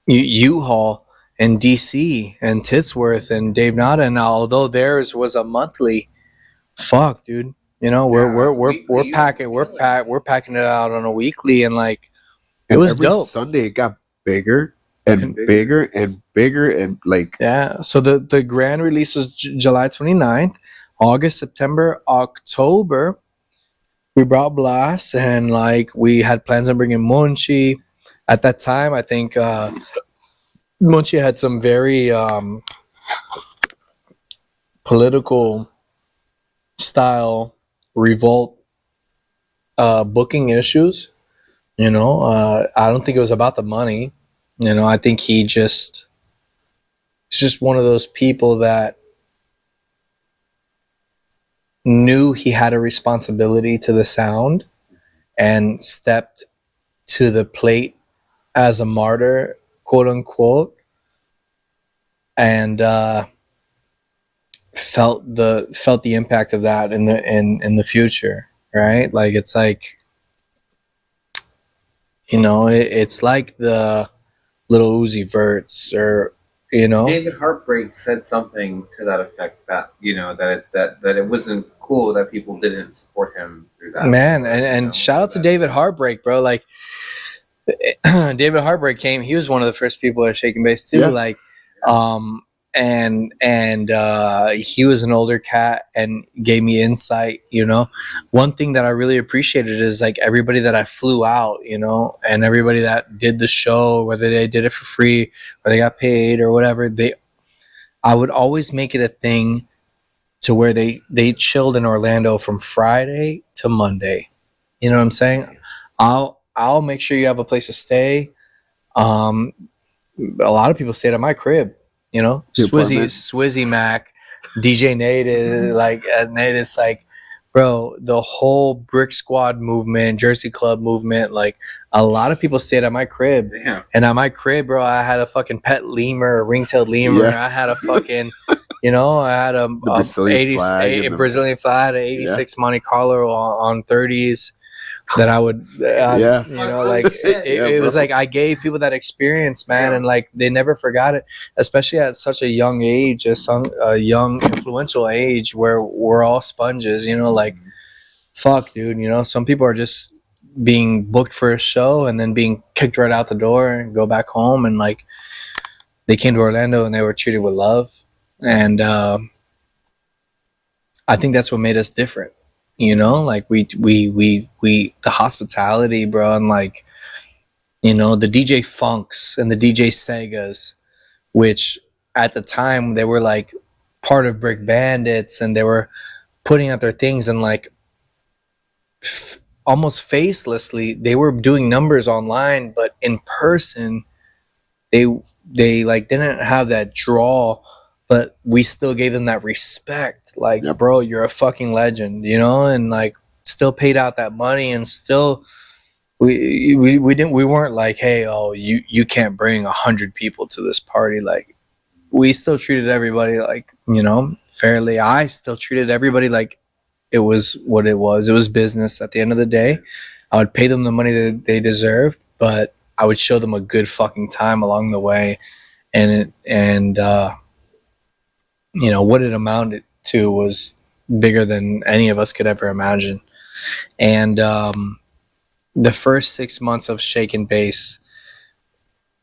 U-Haul and DC and Titsworth and Dave Nada. And although theirs was a monthly, fuck, dude, you know, we're packing it out on a weekly, and like And was every dope. Sunday it got bigger and bigger and bigger and like Yeah. So the grand release was July 29th, August, September, October. We brought Blast, and like we had plans on bringing Monchi. At that time, I think Monchi had some very political style revolt booking issues. You know, I don't think it was about the money. You know, I think he's just one of those people that knew he had a responsibility to the sound and stepped to the plate as a martyr, quote unquote, and felt the impact of that in the future, right? Like it's like, you know, it's like the Little Uzi Verts, or you know, David Heartbreak said something to that effect, that you know that it wasn't cool that people didn't support him through that. Man, and shout out to David Heartbreak, bro. Like David Heartbreak came, he was one of the first people at Shaking Bass too. Yeah. Like and he was an older cat and gave me insight, you know. One thing that I really appreciated is like everybody that I flew out, you know, and everybody that did the show, whether they did it for free or they got paid or whatever, I would always make it a thing to where they chilled in Orlando from Friday to Monday. You know what I'm saying? I'll make sure you have a place to stay. A lot of people stayed at my crib. You know, Swizzy Makk, DJ Nate is like, Nate is like, bro, the whole Brick Squad movement, Jersey Club movement, like a lot of people stayed at my crib. Damn. And at my crib, bro, I had a fucking pet lemur, a ring-tailed lemur. Yeah. I had a fucking, you know, I had a Brazilian flag and the- Brazilian flag, an 86 Monte Carlo on 30s. That I would, Yeah. you know, like it was like I gave people that experience, man, and like they never forgot it, especially at such a young age, a young influential age where we're all sponges, you know, like fuck, dude, you know, some people are just being booked for a show and then being kicked right out the door and go back home, and like they came to Orlando and they were treated with love, and I think that's what made us different. You know, like we the hospitality, bro, and like, you know, the DJ Funks and the DJ Segas, which at the time they were like part of Brick Bandits, and they were putting out their things, and like almost facelessly they were doing numbers online, but in person they like didn't have that draw. But we still gave them that respect. Like, Yep. Bro, you're a fucking legend, you know? And like still paid out that money, and still we weren't like, hey, oh, you can't bring 100 people to this party. Like we still treated everybody like, you know, fairly. I still treated everybody like it was what it was. It was business at the end of the day. I would pay them the money that they deserved, but I would show them a good fucking time along the way. And you know, what it amounted to was bigger than any of us could ever imagine. And the first 6 months of Shakin' Bass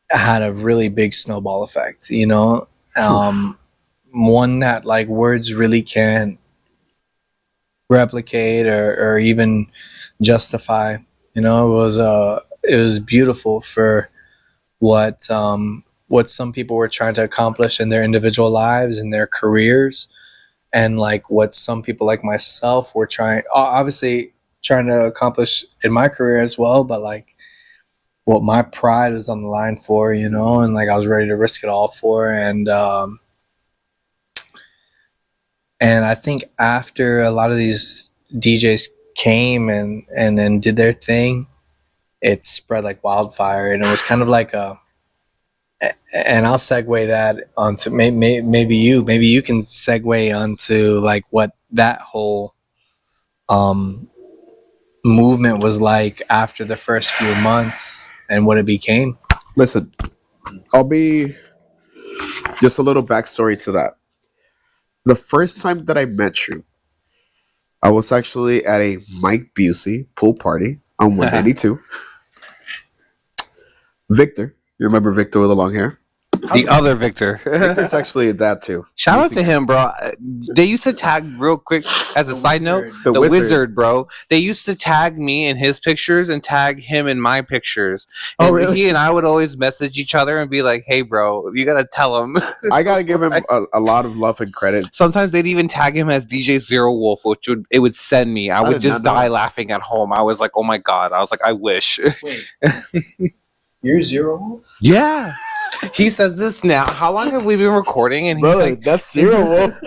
had a really big snowball effect, you know? One that like words really can't replicate or even justify. You know, it was beautiful for what some people were trying to accomplish in their individual lives and their careers, and like what some people like myself were obviously trying to accomplish in my career as well, but like what my pride was on the line for, you know, and like I was ready to risk it all for. And I think after a lot of these DJs came and did their thing, it spread like wildfire, and it was kind of like and I'll segue that onto maybe you can segue onto like what that whole movement was like after the first few months and what it became. Listen, I'll be just a little backstory to that. The first time that I met you, I was actually at a Mike Busey pool party on 182. Victor, you remember Victor with the long hair? The other Victor. Victor's actually that too. Shout out to him, bro. They used to tag real quick as a side note, the wizard, bro. They used to tag me in his pictures and tag him in my pictures. And really? He and I would always message each other and be like, "Hey, bro, you gotta tell him." I gotta give him a lot of love and credit. Sometimes they'd even tag him as DJ Zero Wolf, which would send me. I would just die laughing at home. I was like, "Oh my god!" I was like, "I wish." Wait, you're Zero? Yeah. He says this now. How long have we been recording? And he's Bro, like, that's Zero Wolf.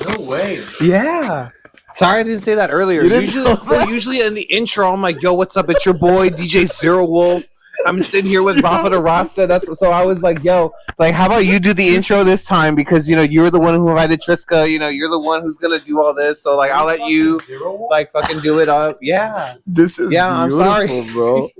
No way. yeah. Sorry I didn't say that earlier. Usually in the intro, I'm like, yo, what's up? It's your boy, DJ Zero Wolf. I'm sitting here with Rafa the Rasta. So I was like, yo, like, how about you do the intro this time? Because, you know, you're the one who invited Triska. You know, you're the one who's going to do all this. So, like, I'll let you, like, fucking do it up. Yeah. This is I'm sorry, bro.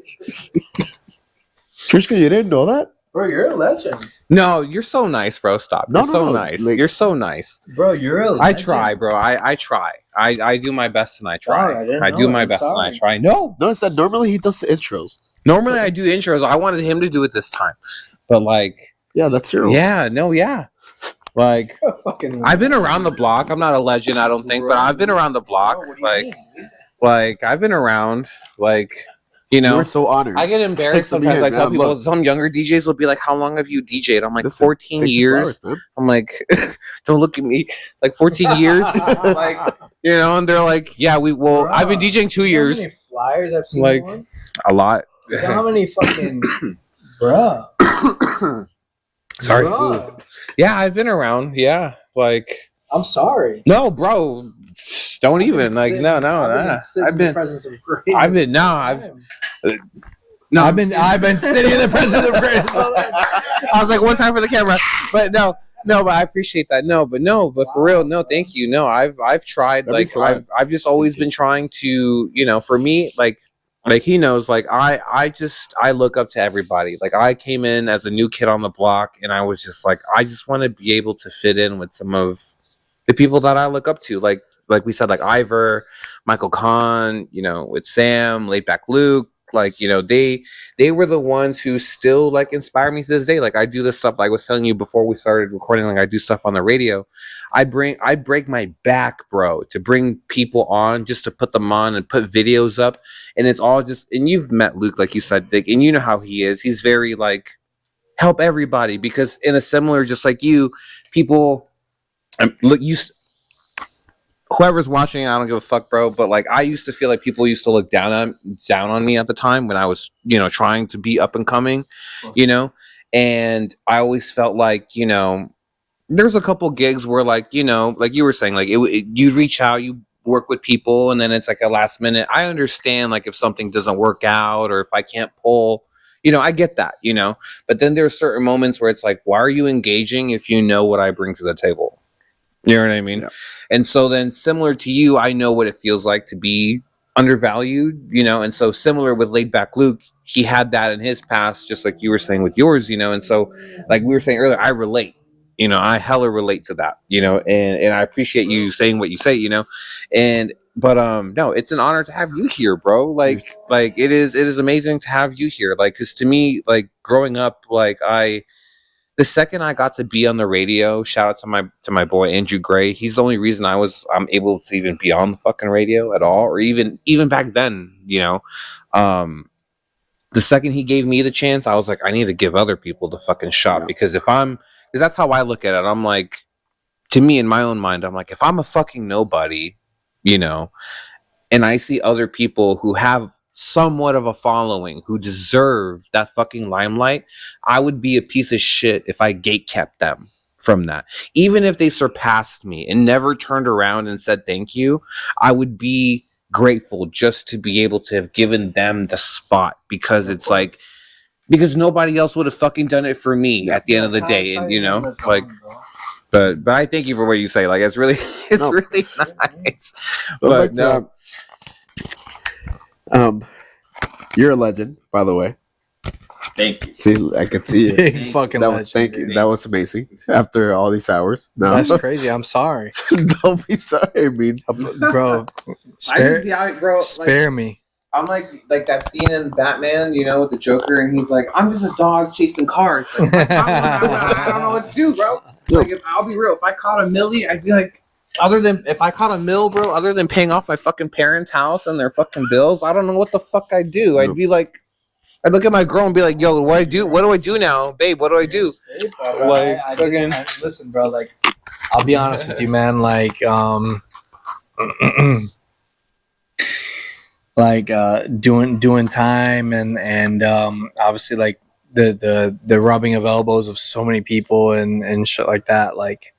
Triska, you didn't know that? Bro, you're a legend. No, you're so nice, bro. Stop. You're so nice. Like, you're so nice. Bro, you're a legend. I try, bro. I try. I do my best and I try. Sorry, I do my best and I try. No, it's that normally he does the intros. normally I do intros. I wanted him to do it this time, but like, Yeah, that's Zero. yeah, no, yeah. Like, Fucking I've been around the block. I'm not a legend, I don't think, but I've been around the block. Like I've been around. Like, you know, We're so honored. I get embarrassed sometimes. I tell people, some younger DJs will be like, "How long have you DJ'd?" I'm like, 14 years. I'm like, don't look at me. Like 14 years. Like, you know, and they're like, "Yeah, I've been DJing 2 years." How many flyers I've seen? Like, a lot. How many fucking bruh? Sorry, Bruh. food. Yeah, I've been around. Yeah, like, I'm sorry. no, bro, don't even like, no. I've been. I've been sitting in the presence of grace. I was like, one time for the camera, but no, but I appreciate that. But for real, no, thank you. No, I've tried. Like, I've just always been trying to, you know, for me, like he knows, like I look up to everybody. Like, I came in as a new kid on the block, and I was just like, I just want to be able to fit in with some of the people that I look up to, like we said, like Ivor, Michael Kahn, you know, with Sam, Laid Back Luke, like, you know, they were the ones who still like inspire me to this day. Like, I do this stuff, like I was telling you before we started recording, like I do stuff on the radio. I break my back, bro, to bring people on, just to put them on and put videos up. And it's all just, and you've met Luke, like you said, Dick, and you know how he is. He's very like, help everybody, because in a similar, just like you, people, look, whoever's watching, I don't give a fuck, bro. But like, I used to feel like people used to look down on me at the time when I was, you know, trying to be up and coming, you know. And I always felt like, you know, there's a couple gigs where, like, you know, like you were saying, like you reach out, you work with people, and then it's like a last minute. I understand, like, if something doesn't work out or if I can't pull, you know, I get that, you know. But then there are certain moments where it's like, why are you engaging if you know what I bring to the table? You know what I mean? Yeah. And so then, similar to you, I know what it feels like to be undervalued, you know. And so similar with Laid Back Luke, he had that in his past, just like you were saying with yours, you know. And so, like we were saying earlier, I relate, you know, I hella relate to that, you know, and I appreciate you saying what you say, you know. But no, it's an honor to have you here, bro. Like it is amazing to have you here. Like, because to me, like, growing up, like the second I got to be on the radio, shout out to my boy Andrew Gray. He's the only reason I'm able to even be on the fucking radio at all, or even back then, you know. The second he gave me the chance, I was like, I need to give other people the fucking shot, because because that's how I look at it. I'm like, to me, in my own mind, I'm like, if I'm a fucking nobody, you know, and I see other people who have somewhat of a following who deserve that fucking limelight, I would be a piece of shit if I gatekept them from that. Even if they surpassed me and never turned around and said thank you, I would be grateful just to be able to have given them the spot, because it's like, because nobody else would have fucking done it for me at the end of the day. And, you know, like, but I thank you for what you say. Like, it's really, really nice. But no. You're a legend, by the way. Thank you. See, I can see it. Big fucking That legend. was, thank you. That was amazing. After all these hours, no, That's crazy. I'm sorry, don't be sorry. I mean, bro. Spare me. I'm like that scene in Batman, you know, with the Joker, and he's like, I'm just a dog chasing cars. Like, I don't know what to do, bro. Like, I'll be real. If I caught a millie, I'd be like, other than paying off my fucking parents' house and their fucking bills, I don't know what the fuck I'd do. I'd be like, I'd look at my girl and be like, yo, what do I do now? Babe, what do I do? Like, listen, bro, like, I'll be honest with you, man. Like, like doing time and obviously like the rubbing of elbows of so many people and shit like that. Like,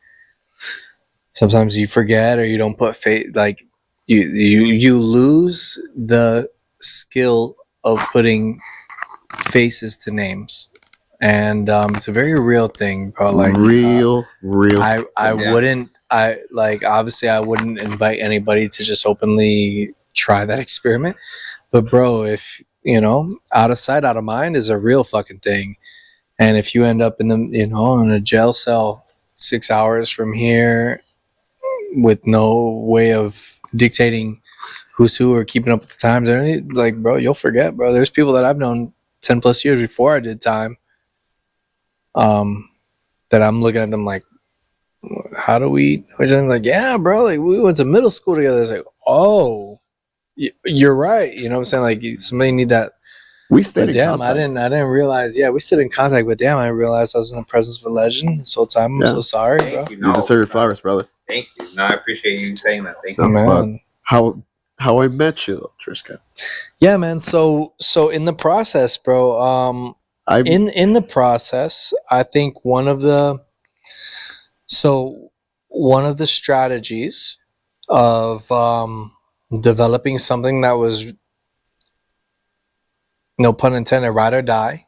sometimes you forget or you don't put faith. Like, you lose the skill of putting faces to names, and it's a very real thing, bro. Like, real. Obviously I wouldn't invite anybody to just openly try that experiment, but bro, if you know, out of sight out of mind is a real fucking thing. And if you end up in a jail cell 6 hours from here with no way of dictating who's who or keeping up with the times, like, bro, you'll forget, bro. There's people that I've known 10 plus years before I did time, that I'm looking at them like, how do we, I'm like, yeah, bro, like, we went to middle school together. It's like, oh, you're right. You know what I'm saying? Like, somebody need that. We stayed in damn, contact. I didn't realize. Yeah, we stayed in contact, but damn, I didn't realize I was in the presence of a legend this whole time. I'm so sorry, bro. You deserve your flowers, brother. Thank you. No, I appreciate you saying that. Thank you, man. How I met you, though, Triska. Yeah, man. So in the process, bro. In the process, I think one of the strategies of developing something that was, no pun intended, ride or die,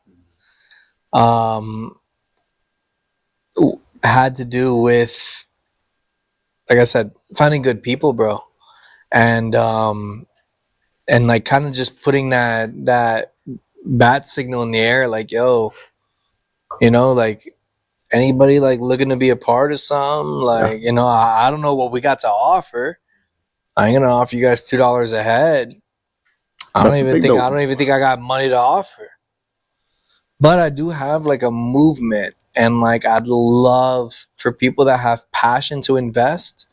had to do with, like I said, finding good people, bro, and like kind of just putting that bat signal in the air, like, yo, you know, like, anybody like looking to be a part of something, like, you know, I don't know what we got to offer. I ain't gonna offer you guys $2 a head. I don't even think I got money to offer. But I do have like a movement, and like, I'd love for people that have passion to invest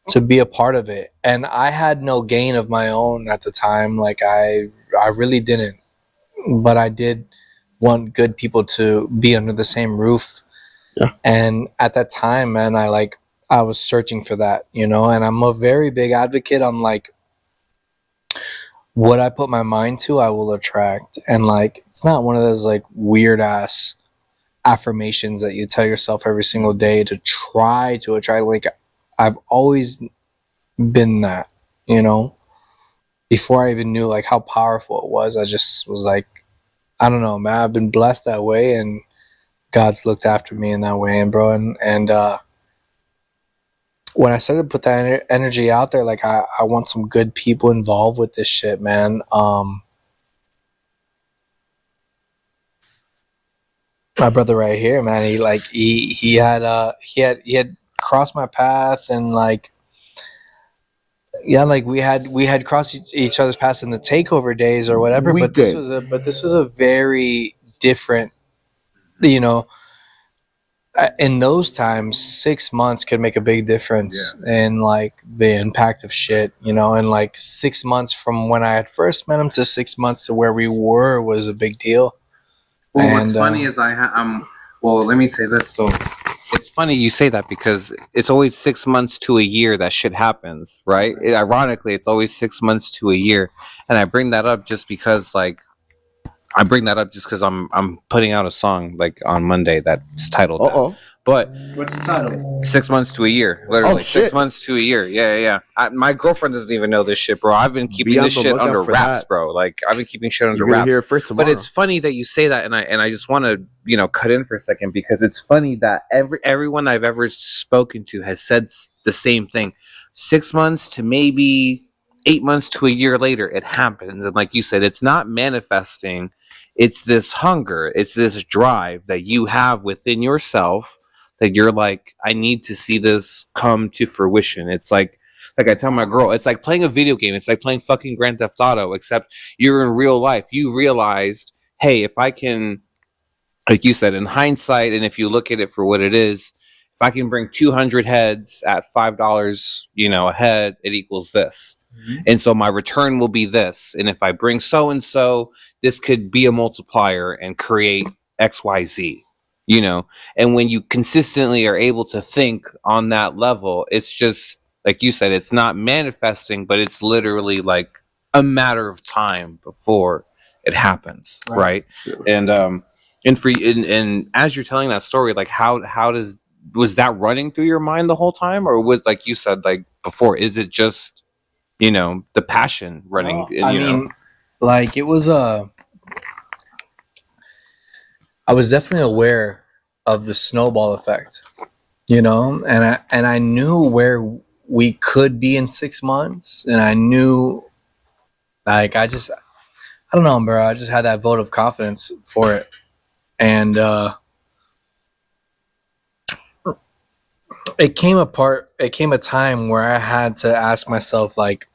to be a part of it. And I had no gain of my own at the time. Like, I really didn't. But I did want good people to be under the same roof. Yeah. And at that time, man, I was searching for that, you know, and I'm a very big advocate on like, what I put my mind to, I will attract. And like, it's not one of those like weird ass affirmations that you tell yourself every single day to try to attract. Like, I've always been that, you know, before I even knew like how powerful it was. I just was like, I don't know, man, I've been blessed that way, and God's looked after me in that way. And bro, and when I started to put that energy out there, like, I want some good people involved with this shit, man. My brother right here, man, he had crossed my path, and like, yeah, like we had crossed each other's paths in the takeover days or whatever. This was a very different, you know, in those times, 6 months could make a big difference in like the impact of shit, you know. And like 6 months from when I had first met him to 6 months to where we were was a big deal. Well, what's funny is well, let me say this. So it's funny you say that because it's always 6 months to a year that shit happens, right? Ironically, it's always 6 months to a year, and I bring that up just because I'm putting out a song like on Monday that's titled that. But What's the title? 6 months to a year, literally. Oh, shit. 6 months to a year. Yeah. My girlfriend doesn't even know this shit, bro. I've been keeping on this the shit lookout under for wraps, that. bro. Like I've been keeping shit under You're gonna wraps. hear it first tomorrow. But it's funny that you say that, and I just want to cut in for a second because it's funny that everyone I've ever spoken to has said the same thing. 6 months to maybe 8 months to a year later, it happens, and like you said, it's not manifesting. It's this hunger. It's this drive that you have within yourself that you're like, I need to see this come to fruition. It's like I tell my girl, it's like playing a video game. It's like playing fucking Grand Theft Auto, except you're in real life. You realized, hey, if I can, like you said, in hindsight, and if you look at it for what it is, if I can bring 200 heads at $5, a head, it equals this. Mm-hmm. And so my return will be this. And if I bring so and so, this could be a multiplier and create XYZ. And when you consistently are able to think on that level, it's just like you said, it's not manifesting, but it's literally like a matter of time before it happens, right? And as you're telling that story, like was that running through your mind the whole time, or was, like you said, like before, is it just the passion running? I mean, like it was I was definitely aware of the snowball effect, and I knew where we could be in 6 months, and I knew, like, I don't know, bro. I just had that vote of confidence for it, and it came a time where I had to ask myself, like,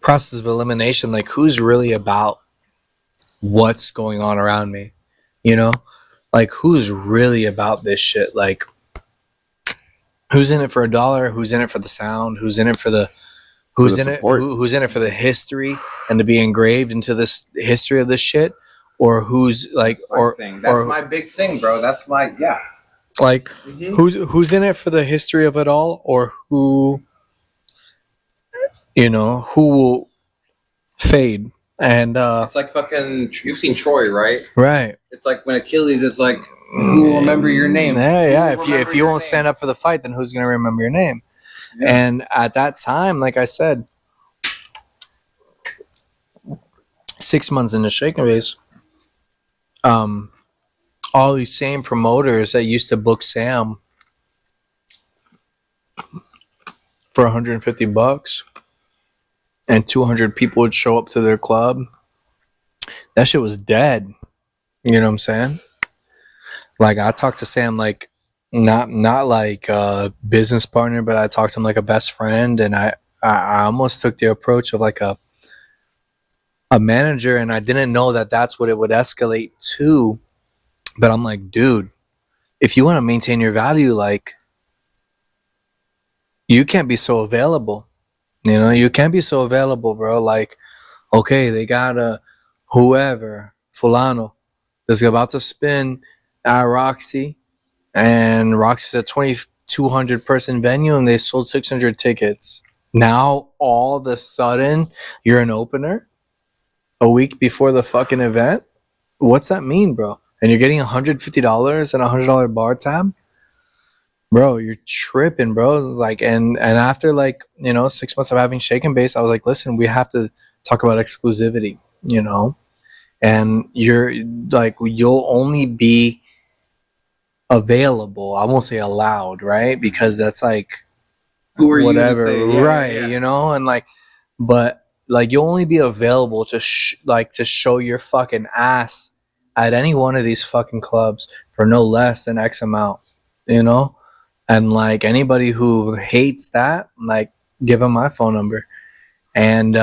process of elimination, like, who's really about what's going on around me, like who's really about this shit, like who's in it for $1, who's in it for the sound, who's in it for the who's in it for the history and to be engraved into this history of this shit, or who's like that's my big thing, bro. That's my like who's in it for the history of it all, or who will fade. And it's like fucking, you've seen Troy, right? Right. It's like when Achilles is like, who will remember your name? Yeah. If you won't stand up for the fight, then who's gonna remember your name? Yeah. And at that time, like I said, 6 months into Shaking Base, all these same promoters that used to book Sam for $150 and 200 people would show up to their club, that shit was dead. You know what I'm saying? Like, I talked to Sam like not like a business partner, but I talked to him like a best friend, and I almost took the approach of like a manager, and I didn't know that that's what it would escalate to. But I'm like, dude, if you want to maintain your value, like, you can't be so available. You can't be so available, bro. Like, okay, they got a whoever, Fulano, that's about to spin at Roxy, and Roxy's a 2,200 person venue, and they sold 600 tickets. Now, all of a sudden, you're an opener a week before the fucking event? What's that mean, bro? And you're getting $150 and $100 bar tab? Bro, you're tripping, bro. It's like, and after 6 months of having Shaken Base, I was like, listen, we have to talk about exclusivity, and you're like, you'll only be available. I won't say allowed, right? Because that's like, who are whatever, you to say? right? Yeah. And like, but like, you'll only be available to to show your fucking ass at any one of these fucking clubs for no less than X amount, And like, anybody who hates that, like, give them my phone number. And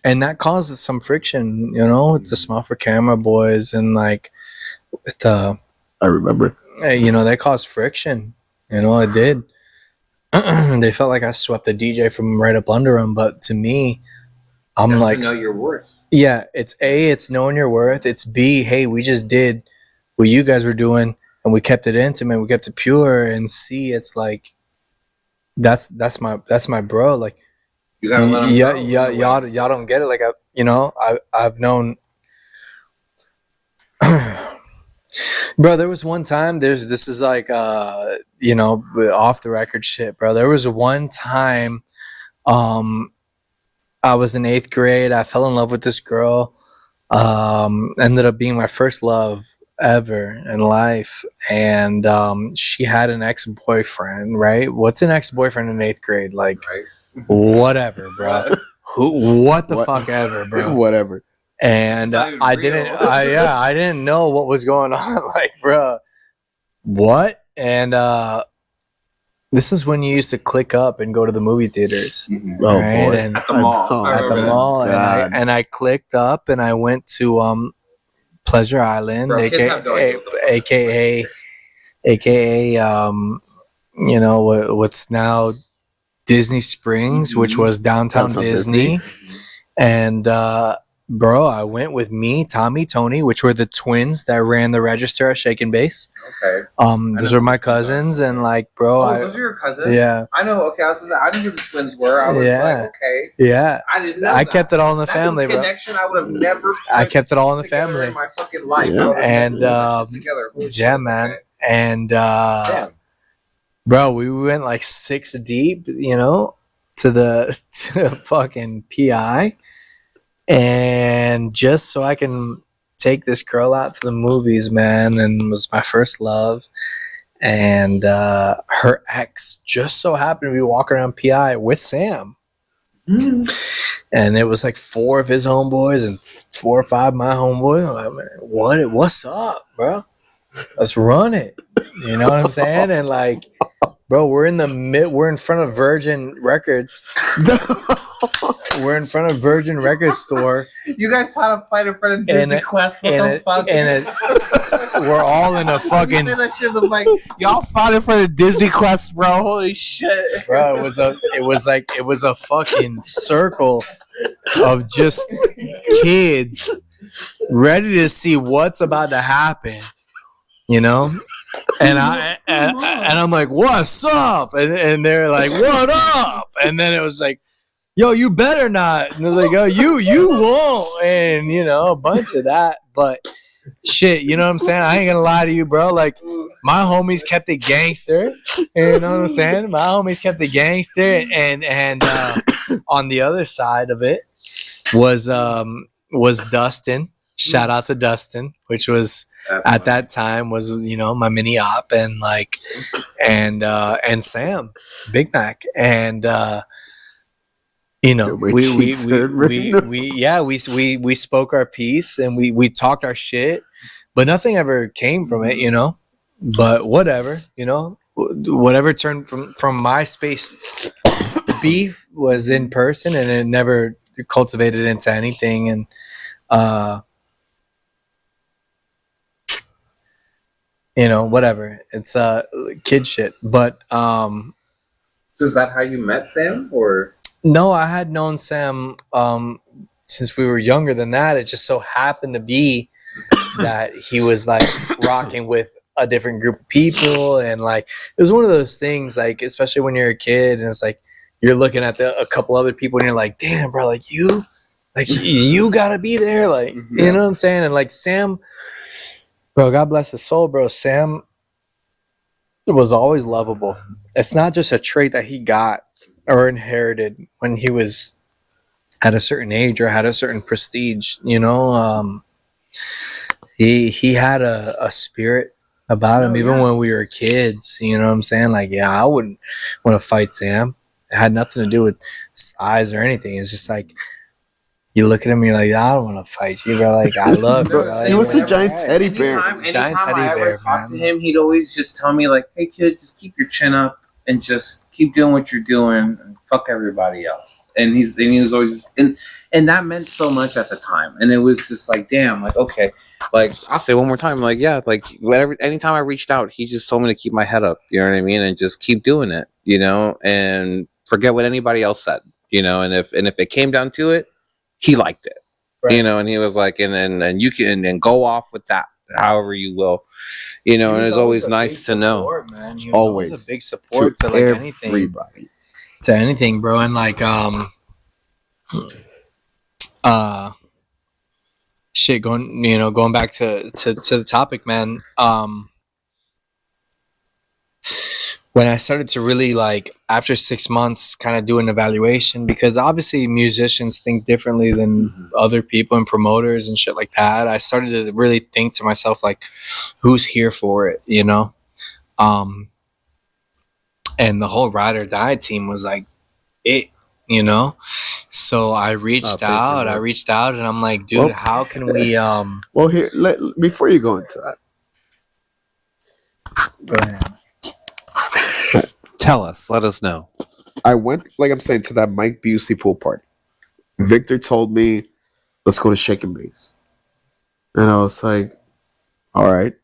and that causes some friction, with the Small for Camera boys, and like, With I remember. that caused friction. It did. They felt like I swept the DJ from right up under them, but to me, I'm You have like, to know your worth. yeah, it's A, it's knowing your worth. It's B, hey, we just did what you guys were doing and we kept it intimate, we kept it pure. And C, it's like that's my bro. Like, You gotta let him yeah, go. y'all don't get it. Like I've known. Bro, there was one time. This is like off the record shit, bro. There was one time, I was in 8th grade. I fell in love with this girl. Ended up being my first love ever in life, and she had an ex-boyfriend. Right? What's an ex-boyfriend in 8th grade? Like, Right. whatever, bro. What the What? fuck ever, bro. Whatever. And It's not even I real. didn't. I didn't know what was going on. Like, bro, what? And this is when you used to click up and go to the movie theaters, Oh right? boy. And At the mall. Oh, I at the remember that. mall, God. and I clicked up and I went to Pleasure Island, Bro, kids have no idea what the fuck aka what's now Disney Springs, which was downtown Downtown Disney. Disney. And bro, I went with me, Tommy, Tony, which were the twins that ran the register at Shake and Base. Okay. Those know are my who the twins are. cousins, and like, bro, Oh, those are your cousins? yeah, I know. Okay, I didn't know who the twins were. I was Yeah. like, okay. yeah. I didn't know I that. kept it all in the That family, is a bro. connection I would have never I put kept it all in the together family. in my fucking life. Yeah. I would've And, never put that shit together. Holy yeah, shit, man. okay. And Damn. bro, we went like 6 deep, to the fucking PI, and just so I can take this girl out to the movies, man, and it was my first love. And her ex just so happened to be walking around PI with Sam. And it was like 4 of his homeboys and 4 or 5 of my homeboys. I'm like, man, what's up, bro? Let's run it. You know what I'm saying? And like, bro, we're in front of Virgin Records. We're in front of Virgin Records store. You guys had a fight in front of Disney Quest. What the fuck? We're all in a You fucking, say that shit was like, y'all fought in front of Disney Quest, bro. Holy shit. bro. It was a fucking circle of just kids ready to see what's about to happen, and I'm like, what's up? And they're like, what up? And then it was like, yo, you better not. And I was like, oh, you won't. And a bunch of that. But shit, you know what I'm saying? I ain't gonna lie to you, bro. Like, my homies kept it gangster. You know what I'm saying? My homies kept it gangster, and on the other side of it was Dustin. Shout out to Dustin, which was at that time was my mini op, and like and Sam, Big Mac, and we spoke our piece and we talked our shit, but nothing ever came from it, but whatever, whatever turned from MySpace beef was in person, and it never cultivated into anything. And whatever, it's kid shit. But is that how you met Sam, or no, I had known Sam since we were younger than that. It just so happened to be that he was like rocking with a different group of people, and like it was one of those things, like especially when you're a kid and it's like you're looking at a couple other people and you're like, damn, bro, like you gotta be there, like you know what I'm saying? And like Sam, bro, God bless his soul, bro, Sam was always lovable. It's not just a trait that he got or inherited when he was at a certain age or had a certain prestige, he had a spirit about him, even when we were kids, you know what I'm saying? Like, yeah, I wouldn't want to fight Sam. It had nothing to do with size or anything. It's just like, you look at him and you're like, I don't want to fight you, bro. Like, I love you. Bro, he was a giant teddy bear. Anytime Giant teddy I ever bear, talked to man. him, he'd always just tell me like, hey kid, just keep your chin up. and just keep doing what you're doing and fuck everybody else. And he was always and that meant so much at the time. And it was just like, damn, like, okay, like I'll say one more time, like, yeah, like whatever, anytime I reached out, he just told me to keep my head up, you know what I mean, and just keep doing it, you know, and forget what anybody else said, you know, and if it came down to it, he liked it. Right. You know, and he was like, and you can and go off with that however you will, you know, and it's always nice to know. Man. Always a big support to like everybody. Anything, bro, and like shit, going back to the topic, man. When I started to really like after 6 months kind of do an evaluation, because obviously musicians think differently than other people and promoters and shit like that, I started to really think to myself, like, who's here for it, you know? And the whole Ride or Die team was like it, you know? So I reached out and I'm like, dude, how can we well, here, before you go into that, go ahead. Tell us, let us know. I went, like I'm saying, to that Mike Busey pool party. Victor told me, let's go to Shake and Bass. And I was like, all right.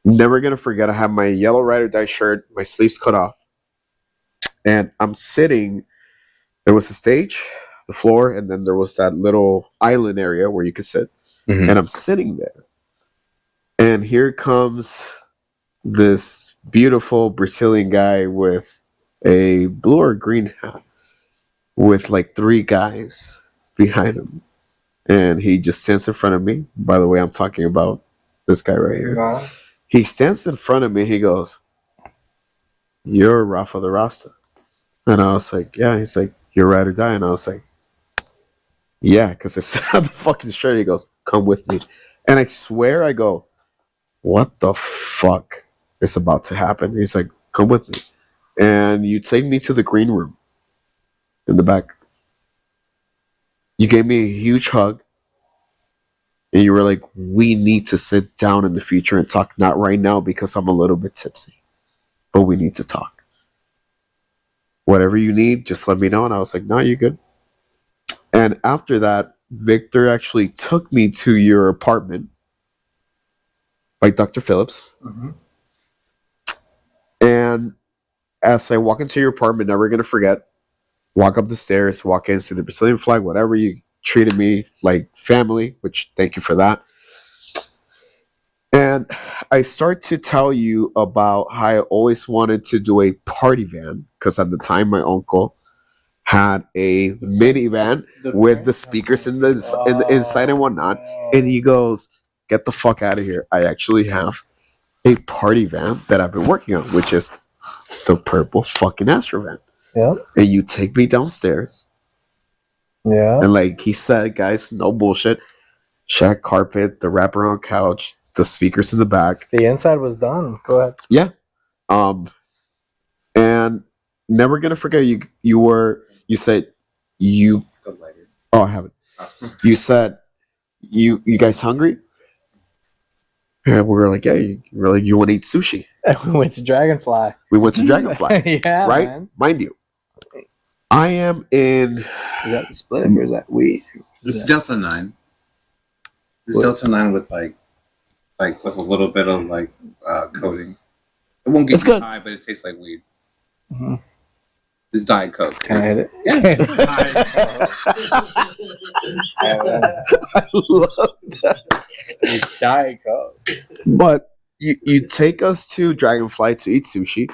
Never going to forget, I have my yellow Ride or Die shirt, my sleeves cut off. And I'm sitting, there was a stage, the floor, and then there was that little island area where you could sit. Mm-hmm. And I'm sitting there. And here comes this beautiful Brazilian guy with a blue or green hat with like 3 guys behind him. And he just stands in front of me. By the way, I'm talking about this guy right here. Wow. He stands in front of me. He goes, "You're Rafa the Rasta." And I was like, yeah. He's like, "You're Ride or Die." And I was like, yeah, because I said on the fucking shirt. He goes, "Come with me." And I swear, I go, what the fuck is about to happen? He's like, "Come with me." And you take me to the green room in the back. You gave me a huge hug. And you were like, "We need to sit down in the future and talk. Not right now because I'm a little bit tipsy. But we need to talk. Whatever you need, just let me know." And I was like, "No, you're good." And after that, Victor actually took me to your apartment by Dr. Phillips. Mm-hmm. And as I walk into your apartment, never going to forget, walk up the stairs, walk in, see the Brazilian flag, whatever. You treated me like family, which thank you for that. And I start to tell you about how I always wanted to do a party van, because at the time my uncle had a minivan with the speakers in the inside and whatnot. And he goes, "Get the fuck out of here. I actually have a party van that I've been working on, which is the purple fucking Astro van." Yeah. And you take me downstairs. Yeah. And like he said, guys, no bullshit. Shag carpet, the wraparound couch, the speakers in the back. The inside was done. Go ahead. Yeah. And never gonna forget, you said you oh, I haven't. You said you guys hungry? And we were like, yeah, we're like, you want to eat sushi? We went to Dragonfly. Yeah, right? Man. Mind you, I am in. Is that the split or is that weed? It's Delta 9. It's Delta 9 with like with a little bit of like coating. It won't get you high, but it tastes like weed. Mm-hmm. It's Diet Coke. Can I hit it? Yeah. I love that. It's Diet Coke. But you take us to Dragonfly to eat sushi.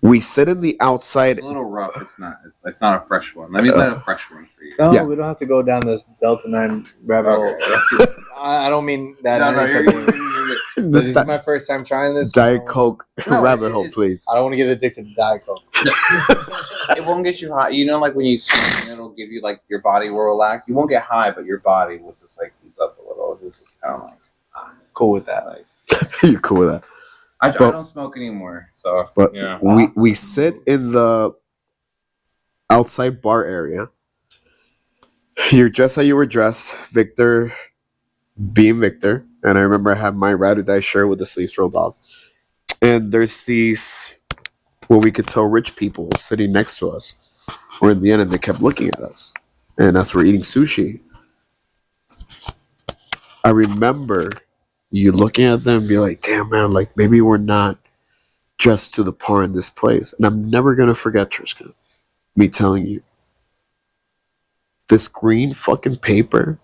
We sit in the outside. It's a little rough. It's not a fresh one. Let me let a fresh one for you. No, yeah. We don't have to go down this Delta 9 rabbit hole. Okay. I don't mean that. This is my first time trying this. Diet Coke rabbit hole, please. I don't want to get addicted to Diet Coke. It won't get you high. You know, like when you swim, it'll give you like your body will relax. You won't get high, but your body will just like ease up a little. It's just kind of like cool with that. Like, you're cool with that. I don't smoke anymore, so but yeah. We sit in the outside bar area. You're dressed how you were dressed, Victor being Victor, and I remember I had my Ride or Die shirt with the sleeves rolled off. And there's these Where we could tell rich people sitting next to us were in the end, and they kept looking at us. And as we're eating sushi, I remember you looking at them and be like, damn, man, like maybe we're not dressed to the par in this place. And I'm never going to forget, Triska, me telling you, this green fucking paper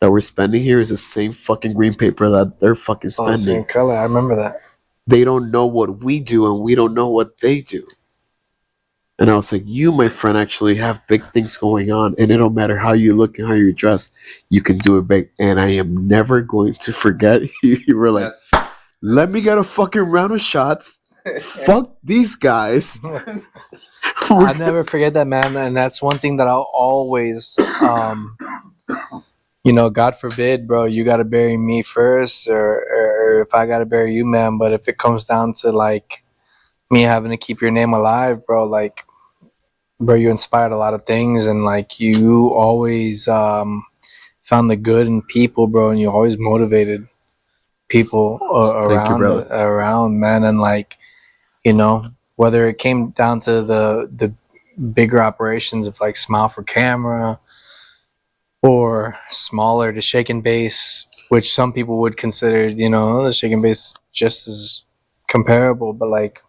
that we're spending here is the same fucking green paper that they're fucking Oh, the spending. same color. I remember that. They don't know what we do and we don't know what they do. And I was like, you, my friend, actually have big things going on, and it don't matter how you look and how you dress, you can do it big. And I am never going to forget. You were like, let me get a fucking round of shots. Fuck these guys. I'll never forget that, man. And that's one thing that I'll always, you know, God forbid, bro, you got to bury me first, or if I got to bury you, man. But if it comes down to like me having to keep your name alive, bro, like, bro, you inspired a lot of things, and like you always found the good in people, bro, and you always motivated people around, man. And like, you know, whether it came down to the bigger operations of like Smile for Camera, or smaller to Shake and Base, which some people would consider, you know, the Shake and Base just as comparable, but like,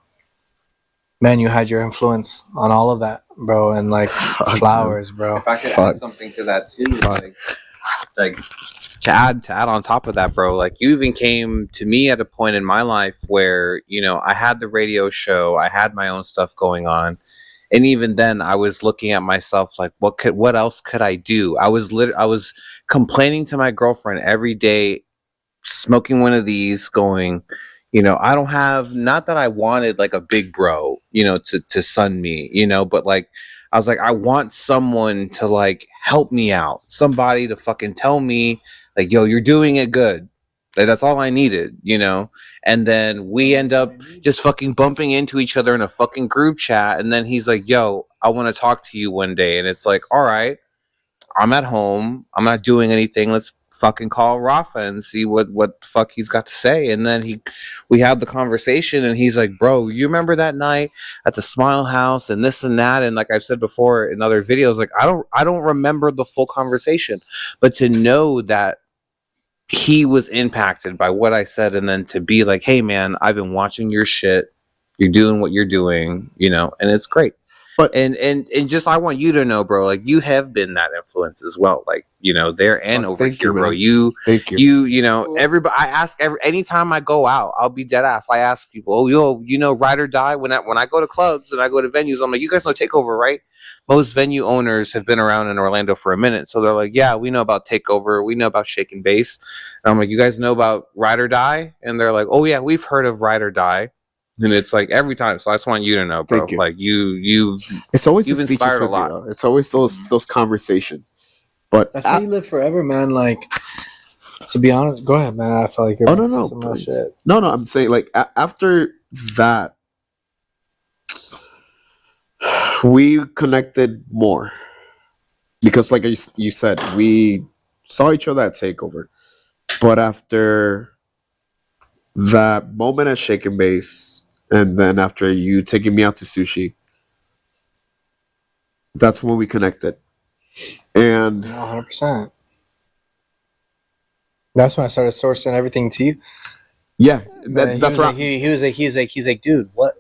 man, you had your influence on all of that, bro, and like flowers, bro. If I could add something to that too, like to add on top of that, bro, like you even came to me at a point in my life where, you know, I had the radio show, I had my own stuff going on, and even then I was looking at myself like, what else could I do? I was complaining to my girlfriend every day, smoking one of these, going, you know, I don't have, not that I wanted like a big bro, you know, to sun me, you know, but like, I was like, I want someone to like help me out. Somebody to fucking tell me like, yo, you're doing it good. Like, that's all I needed, you know? And then we end up just fucking bumping into each other in a fucking group chat. And then he's like, yo, I want to talk to you one day. And it's like, all right, I'm at home. I'm not doing anything. Let's fucking call Rafa and see what the fuck he's got to say. And then we have the conversation, and he's like, bro, you remember that night at the Smile House and this and that? And like I've said before in other videos, like I don't remember the full conversation, but to know that he was impacted by what I said, and then to be like, hey man, I've been watching your shit. You're doing what you're doing, you know, and it's great. But and just, I want you to know, bro, like you have been that influence as well, like, you know, there and over here, bro. Thank you. You know, everybody. I ask anytime I go out, I'll be dead ass. I ask people, oh, yo, you know, Ride or Die. When I go to clubs and I go to venues, I'm like, you guys know Takeover, right? Most venue owners have been around in Orlando for a minute, so they're like, yeah, we know about Takeover, we know about Shake and Base. And I'm like, you guys know about Ride or Die? And they're like, oh yeah, we've heard of Ride or Die. And it's like every time. So I just want you to know, bro. Thank you. Like you've it's always you've inspired a lot. It's always those conversations. But That's how you live forever, man. Like, to be honest, go ahead, man. I feel like you're no, some more please. shit. No, I'm saying like after that, we connected more because, like you said, we saw each other at Takeover. But after that moment at Shake and Base, and then after you taking me out to sushi, that's when we connected. And 100%. That's when I started sourcing everything to you. yeah, Man, that's right. He's like, dude, what?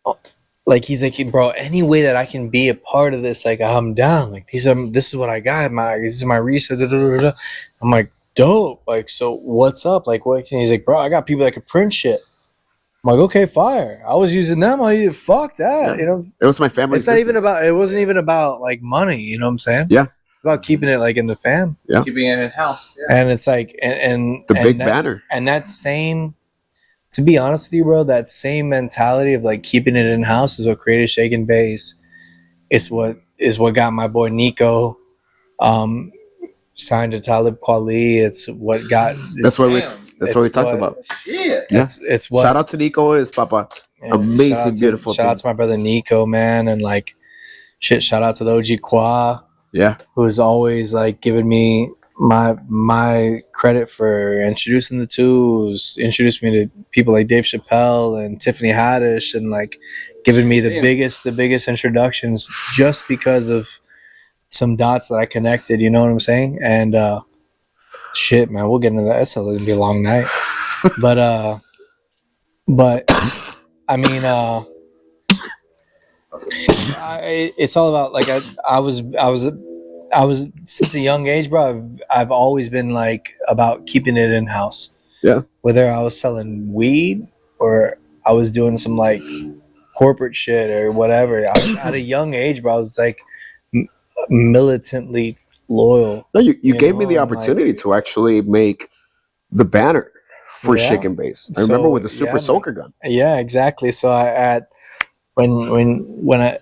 Oh, like, he's like, bro, any way that I can be a part of this, like, I'm down. Like, this is what I got. This is my research. I'm like, dope. Like, so what's up? Like, what? He's like, bro, I got people that can print shit. I'm like, okay, fire. I was using them. Fuck that. Yeah. You know, it was my family. It's not business. Even about. It wasn't even about like money. You know what I'm saying? Yeah. It's about keeping it like in the fam. Yeah. Keeping it in house. Yeah. And it's like, and the big banner. And that same, to be honest with you, bro, that same mentality of like keeping it in house is what created Shake and Base. Is what got my boy Nico signed to Talib Kweli. It's what got. That's what we talked about. Shit. Yeah. It's what. Shout out to Nico, his papa. Yeah, amazing, beautiful. Shout out to my brother Nico, man, and like, shit. Shout out to the OG Kwa. Yeah. Who is always like giving me my credit for introducing the twos, introduced me to people like Dave Chappelle and Tiffany Haddish, and like giving me the biggest introductions just because of some dots that I connected. You know what I'm saying? And shit, man, we'll get into that. It's gonna be a long night, but I mean, it's all about like I was since a young age, bro. I've always been like about keeping it in house. Yeah. Whether I was selling weed or I was doing some like corporate shit or whatever. At a young age, bro, I was like militantly loyal. No, you gave me know, the and, opportunity like, to actually make the banner for Yeah. Shake and Bass. I remember So, with the Super yeah, Soaker gun. Yeah, exactly. So when I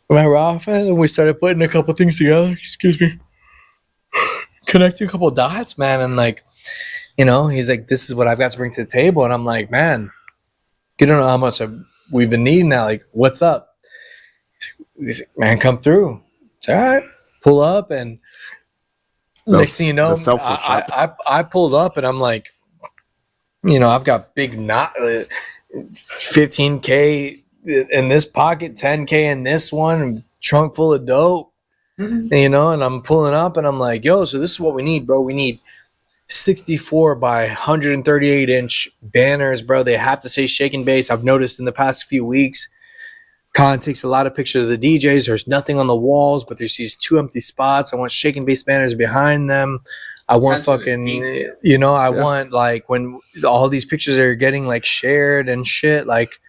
met Ralph and we started putting a couple things together, excuse me, connecting a couple dots, man, and like, you know, he's like, this is what I've got to bring to the table, and I'm like, man, you don't know how much we've been needing now. Like, what's up? He's like, man, come through. It's all right. Pull up, and next thing you know, I pulled up, and I'm like, you know, I've got big 15K in this pocket, 10K in this one, trunk full of dope, you know, and I'm pulling up and I'm like, yo, so this is what we need, bro. We need 64 by 138 inch banners, bro. They have to say Shake and Bass. I've noticed in the past few weeks, Colin takes a lot of pictures of the DJs. There's nothing on the walls, but there's these 2 empty spots. I want Shake and Bass banners behind them. I want fucking, you know, I want like when all these pictures are getting like shared and shit, like,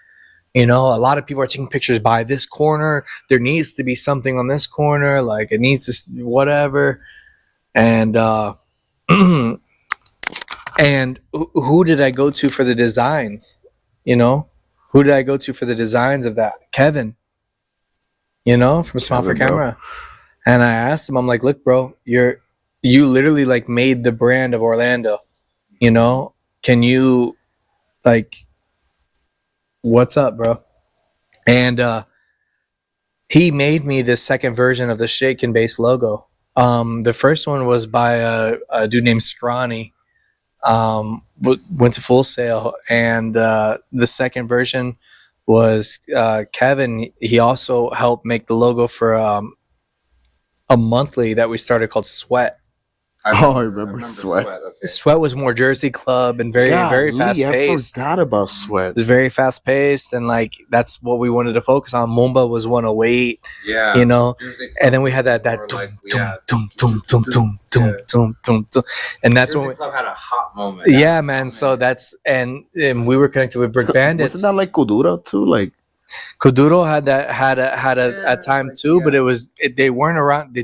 you know, a lot of people are taking pictures by this corner. There needs to be something on this corner. Like it needs to, whatever. And, and who did I go to for the designs? You know, who did I go to for the designs of that? Kevin, you know, from Smile for Camera. And I asked him, I'm like, look, bro, you literally like made the brand of Orlando, you know, can you like, what's up, bro? And he made me the second version of the Shake and Bass logo. The first one was by a dude named Scrawny, went to Full Sail, and the second version was Kevin. He also helped make the logo for a monthly that we started called Sweat. I remember Sweat. Okay. Sweat was more Jersey Club and very fast paced. I forgot about Sweat. It was very fast paced, and like that's what we wanted to focus on. Mumba was 108, Yeah. you know, Jersey Club and then we had that more like, yeah. And that's Jersey when we, Club had a hot moment. yeah, man. So that's and we were connected with Brick Bandits. Wasn't that like Kudura too? Like Kuduro had a time too, but they weren't around.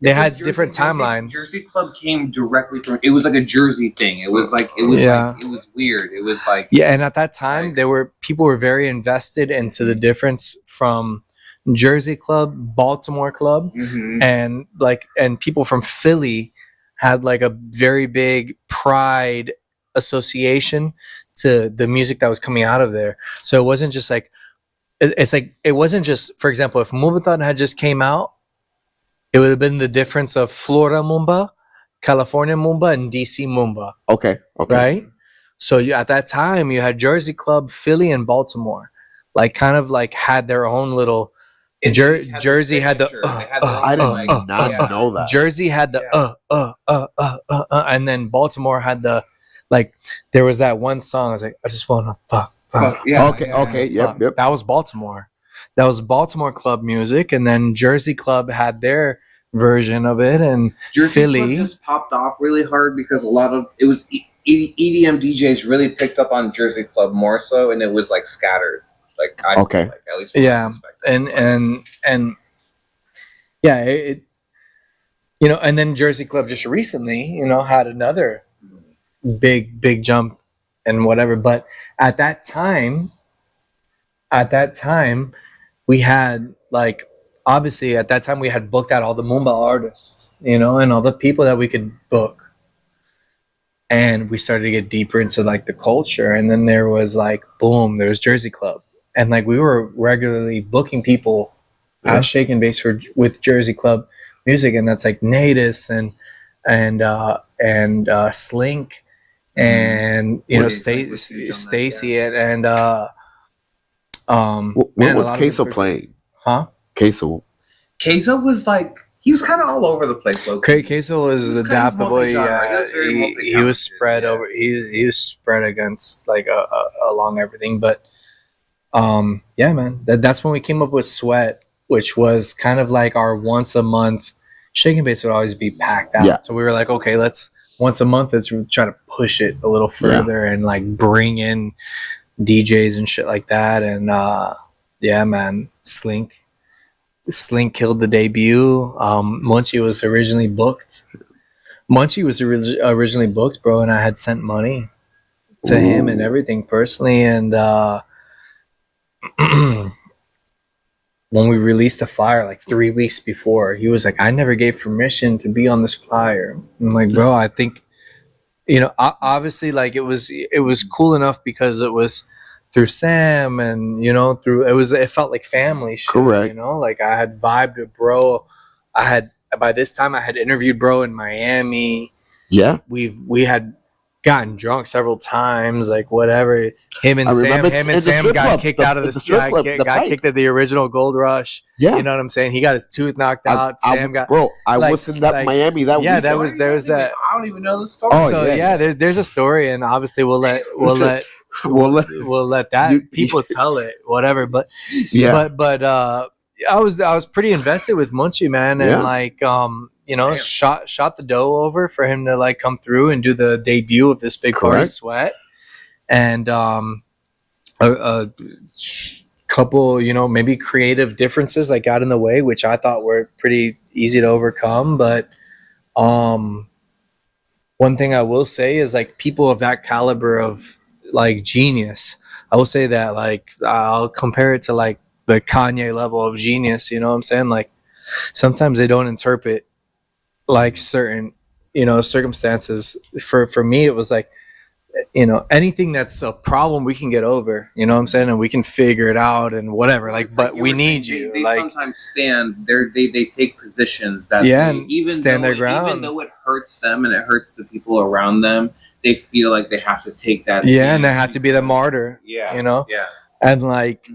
They had different timelines. Jersey Club came directly from. It was like a Jersey thing. It was like it was weird. It was like and at that time people were very invested into the difference from Jersey Club, Baltimore Club, and people from Philly had like a very big pride association to the music that was coming out of there. So it wasn't just like it wasn't just, for example, if Mumbaton had just came out, it would have been the difference of Florida Mumba, California Mumba, and DC Mumba. okay. Right? So at that time, you had Jersey Club, Philly, and Baltimore, like kind of like had their own little. Jersey had the. I did not know that. Jersey had the and then Baltimore had the, like, there was that one song. I was like, I just wanna fuck. Yep. That was Baltimore. That was Baltimore club music, and then Jersey Club had their version of it, and Jersey Philly Club just popped off really hard because a lot of it was EDM DJs really picked up on Jersey Club more so, and it was like scattered. Like I feel like, at least from my perspective. and yeah, it you know, and then Jersey Club just recently, you know, had another big jump and whatever. But at that time, we had like, obviously at that time we had booked out all the Mumba artists, you know, and all the people that we could book. And we started to get deeper into like the culture. And then there was like, boom, there was Jersey Club. And like we were regularly booking people at Shake and Bass with Jersey Club music. And that's like Natus and and Slink, and you know, Stacy, and What man, a was lot of Queso good- playing? huh? Queso. Queso was like, he was kind of all over the place. Queso was He was kind of adaptable. multi-genre. He was very He was multi-talented, spread yeah. over. He was spread against like along everything. But yeah, man, that's when we came up with Sweat, which was kind of like our once a month. Shake and Bass would always be packed out, Yeah. so we were like, okay, let's once a month. Let's try to push it a little further and like bring in DJs and shit like that. And yeah, man, Slink killed the debut. Munchie was originally booked. Bro, and I had sent money to him and everything personally. And when we released the flyer like 3 weeks before, he was like, I never gave permission to be on this flyer. I'm like, bro, I think, you know, obviously, like it was cool enough because it was through Sam, and you know, it felt like family shit. Correct. You know, like I had vibed with bro. By this time I had interviewed bro in Miami. Yeah. We had gotten drunk several times, like whatever. Him and I Sam remember in the strip got club, kicked the- out of the the strip club, the got fight. kicked at the original Gold Rush. Yeah. You know what I'm saying? He got his tooth knocked out. Sam got bro. I like- was in that like- Miami that yeah, weekend. that was there was that. I don't even know the story. Oh, So yeah. there's a story, and obviously we'll let We'll let- that You- people tell it, whatever. But Yeah. but I was pretty invested with Munchie, man, and Yeah. like you know, Damn. shot the dough over for him to like come through and do the debut of this big party Correct. Sweat, and a couple, you know, maybe creative differences like got in the way, which I thought were pretty easy to overcome. But one thing I will say is like people of that caliber of like genius, I will say that like I'll compare it to like the Kanye level of genius, you know what I'm saying? Like sometimes they don't interpret like certain, you know, circumstances. For me it was like, you know, anything that's a problem we can get over, you know what I'm saying, and we can figure it out and whatever, like, It's but you we were need saying, you, They like, sometimes stand. They take positions that Yeah, they, and even stand though their ground. Even though it hurts them and it hurts the people around them, they feel like they have to take that. yeah, stand and they have to be the because- martyr, Yeah, you know, yeah. and like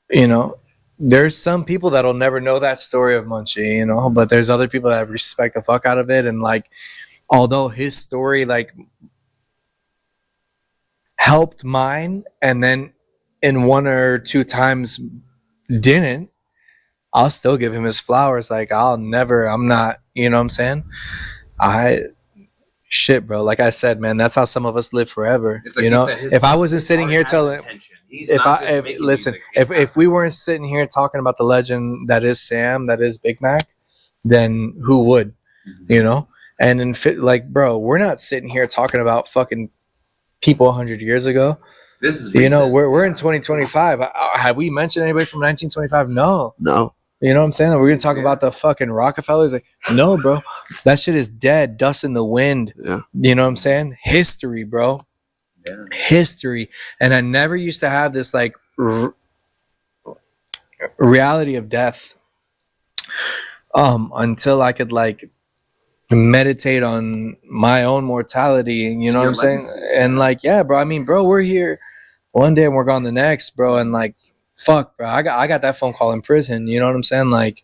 you know, there's some people that'll never know that story of Munchie, you know, but there's other people that respect the fuck out of it. And like, although his story like helped mine, and then in one or two times didn't, I'll still give him his flowers. Like I'm not, you know what I'm saying? Shit, bro. Like I said, man, that's how some of us live forever. It's like you know, said, his if I heart- wasn't his sitting heart here has telling, intention. He's if not I just making listen, music, if we weren't sitting here talking about the legend that is Sam, that is Big Mac, then who would? You know? And in like, bro, we're not sitting here talking about fucking people 100 years ago. This is You know, recent. we're in 2025. Have we mentioned anybody from 1925? No. No. You know what I'm saying? We're gonna talk about the fucking Rockefellers. Like, no, bro, that shit is dead, dust in the wind. Yeah. You know what I'm saying? History, bro. Yeah. History. And I never used to have this like reality of death until I could like meditate on my own mortality. You know Your what I'm legacy, saying? And like, yeah, bro. I mean, bro, we're here one day and we're gone the next, bro. And like, fuck, bro, I got that phone call in prison. You know what I'm saying? Like,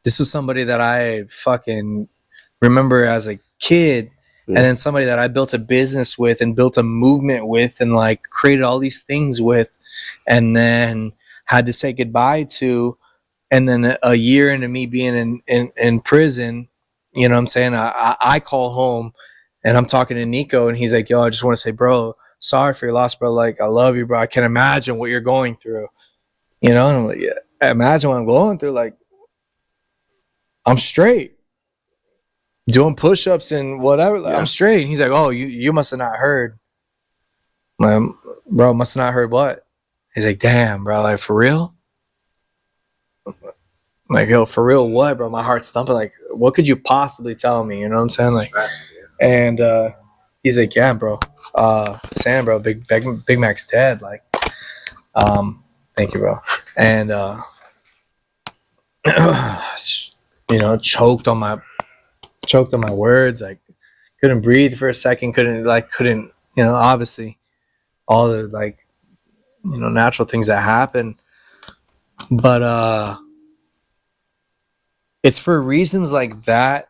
this was somebody that I fucking remember as a kid, Yeah. and then somebody that I built a business with and built a movement with and like created all these things with, and then had to say goodbye to. And then a year into me being in prison, you know what I'm saying? I call home and I'm talking to Nico, and he's like, yo, I just want to say, bro, sorry for your loss, bro. Like, I love you, bro. I can't imagine what you're going through. You know, and I'm like, yeah, imagine what I'm going through. Like, I'm straight, doing push-ups and whatever. Like, Yeah. I'm straight. And he's like, oh, you must have not heard. I'm like, bro, must have not heard what? He's like, damn, bro, like for real? I'm like, yo, for real, what, bro? My heart's thumping. Like, what could you possibly tell me? You know what I'm saying? Like, Stress, yeah. and he's like, yeah, bro, Sam, bro, Big Mac's dead. Like, thank you, bro. And choked on my words, like couldn't breathe for a second, couldn't obviously all the natural things that happen. But it's for reasons like that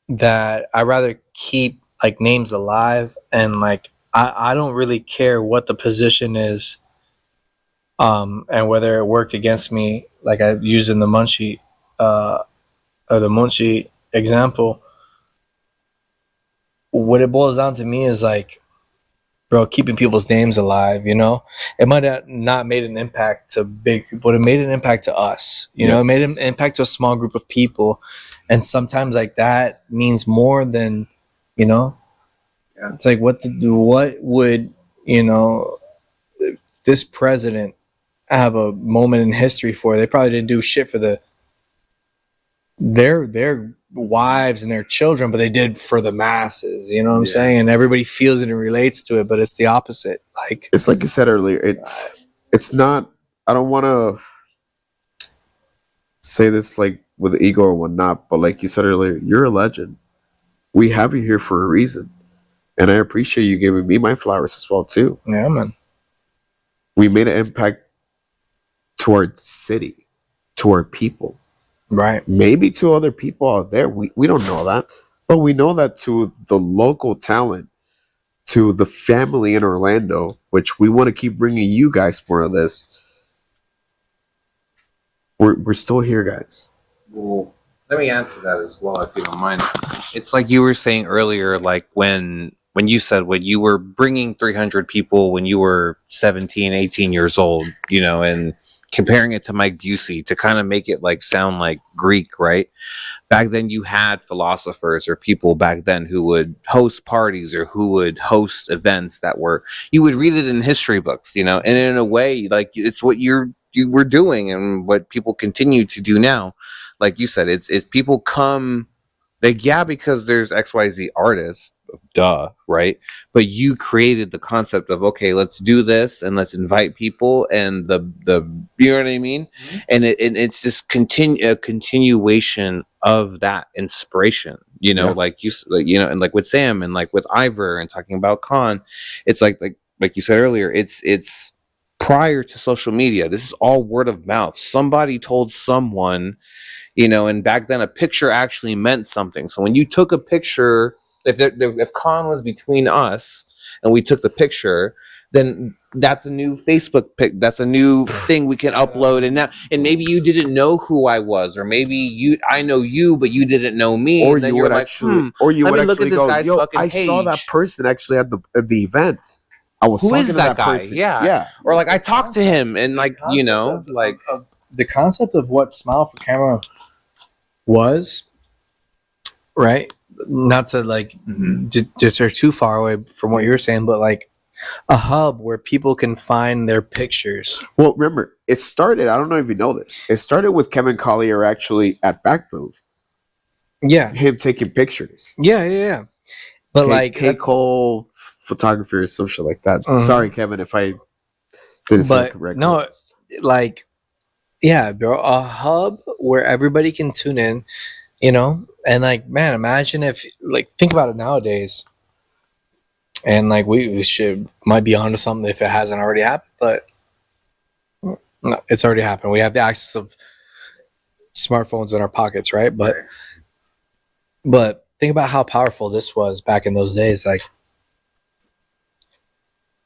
I rather keep like names alive, and like I don't really care what the position is, and whether it worked against me, like I used in the Munchie or the Munchie example. What it boils down to me is like, bro, keeping people's names alive, it might have not made an impact to big people, but it made an impact to us, Yes. It made an impact to a small group of people. And sometimes like that means more than, it's like, what would, this president have a moment in history for? They probably didn't do shit for their wives and their children, but they did for the masses, you know what I'm saying? And everybody feels it and relates to it, but it's the opposite. Like, it's like you said earlier, it's not, I don't want to say this like with ego or whatnot, but like you said earlier, you're a legend. We have you here for a reason, and I appreciate you giving me my flowers as well too. yeah, man. We made an impact to our city, to our people, Right. maybe to other people out there. We don't know that, but we know that to the local talent, to the family in Orlando, which we want to keep bringing you guys more of this. We're still here, guys. Well, let me add to that as well, if you don't mind. It's like you were saying earlier, like when you said when you were bringing 300 people when you were 17, 18 years old, and comparing it to Mike Busey to kind of make it like sound like Greek, right? Back then you had philosophers or people back then who would host parties or who would host events that you would read it in history books, and in a way, like it's what you were doing and what people continue to do now. Like you said, it's people come, like, yeah, because there's XYZ artists, duh, right? But you created the concept of, okay, let's do this and let's invite people, and the you know what I mean? Mm-hmm. And it's this continuation of that inspiration, like you and like with Sam and like with Ivor and talking about Khan, it's like you said earlier, it's prior to social media. This is all word of mouth. Somebody told someone, and back then a picture actually meant something. So when you took a picture, if Khan was between us and we took the picture, then that's a new Facebook pic. That's a new thing we can upload. And maybe you didn't know who I was, or maybe I know you, but you didn't know me. Or and then you would actually, or you would actually go, yo, I saw that person actually at the event. I was who talking is to that guy? person. Yeah. Or like I talked to him, and like the concept of what Smile for Camera was, right? Not to like deter too far away from what you were saying, but like a hub where people can find their pictures. Well, remember, it started, I don't know if you know this, it started with Kevin Collier actually at BackBooth. Yeah. Him taking pictures. Yeah. But K. Cole photography or some shit like that. Sorry, Kevin, if I didn't say it correctly. No, like, yeah, bro, a hub where everybody can tune in, and like, man, imagine if, like, think about it nowadays, and like we might be onto something if it hasn't already happened, but no, it's already happened. We have the access of smartphones in our pockets, right? But think about how powerful this was back in those days, like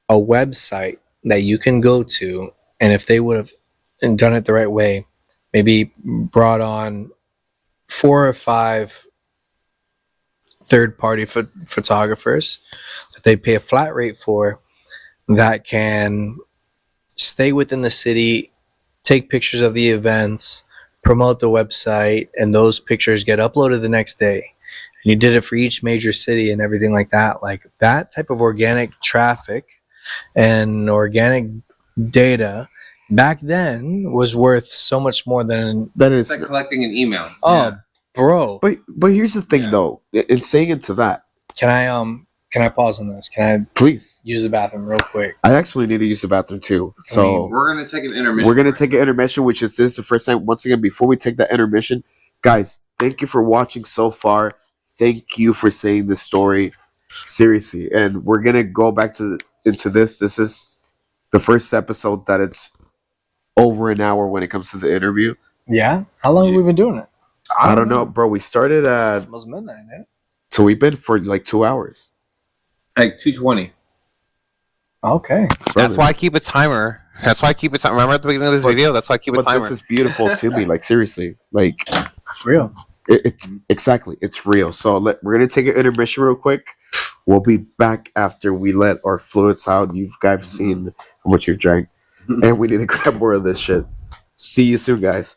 a website that you can go to, and if they would have done it the right way, maybe brought on 4 or 5 third-party photographers that they pay a flat rate for, that can stay within the city, take pictures of the events, promote the website, and those pictures get uploaded the next day. And you did it for each major city and everything like that. Like that type of organic traffic and organic data back then was worth so much more than that is like collecting an email. Oh, bro. But here's the thing though, in saying into that. Can I pause on this? Can I please use the bathroom real quick? I actually need to use the bathroom too. So we're gonna take an intermission. We're gonna take an intermission, which is the first time. Once again, before we take that intermission, guys, thank you for watching so far. Thank you for saying this story. Seriously. And we're going to go back to into this. This is the first episode that it's over an hour when it comes to the interview. Yeah. How long have we been doing it? I don't know, bro. We started at, Almost midnight, man. so we've been for like 2 hours. Like 2:20. Okay. That's why I keep a timer. That's why I keep a timer. Remember at the beginning of this video? That's why I keep a But timer. this is beautiful to me. Like, seriously. Like, Real. it's exactly, it's real. So we're gonna take an intermission real quick. We'll be back after we let our fluids out. You guys seen how much you've drank, and we need to grab more of this shit. See you soon, guys.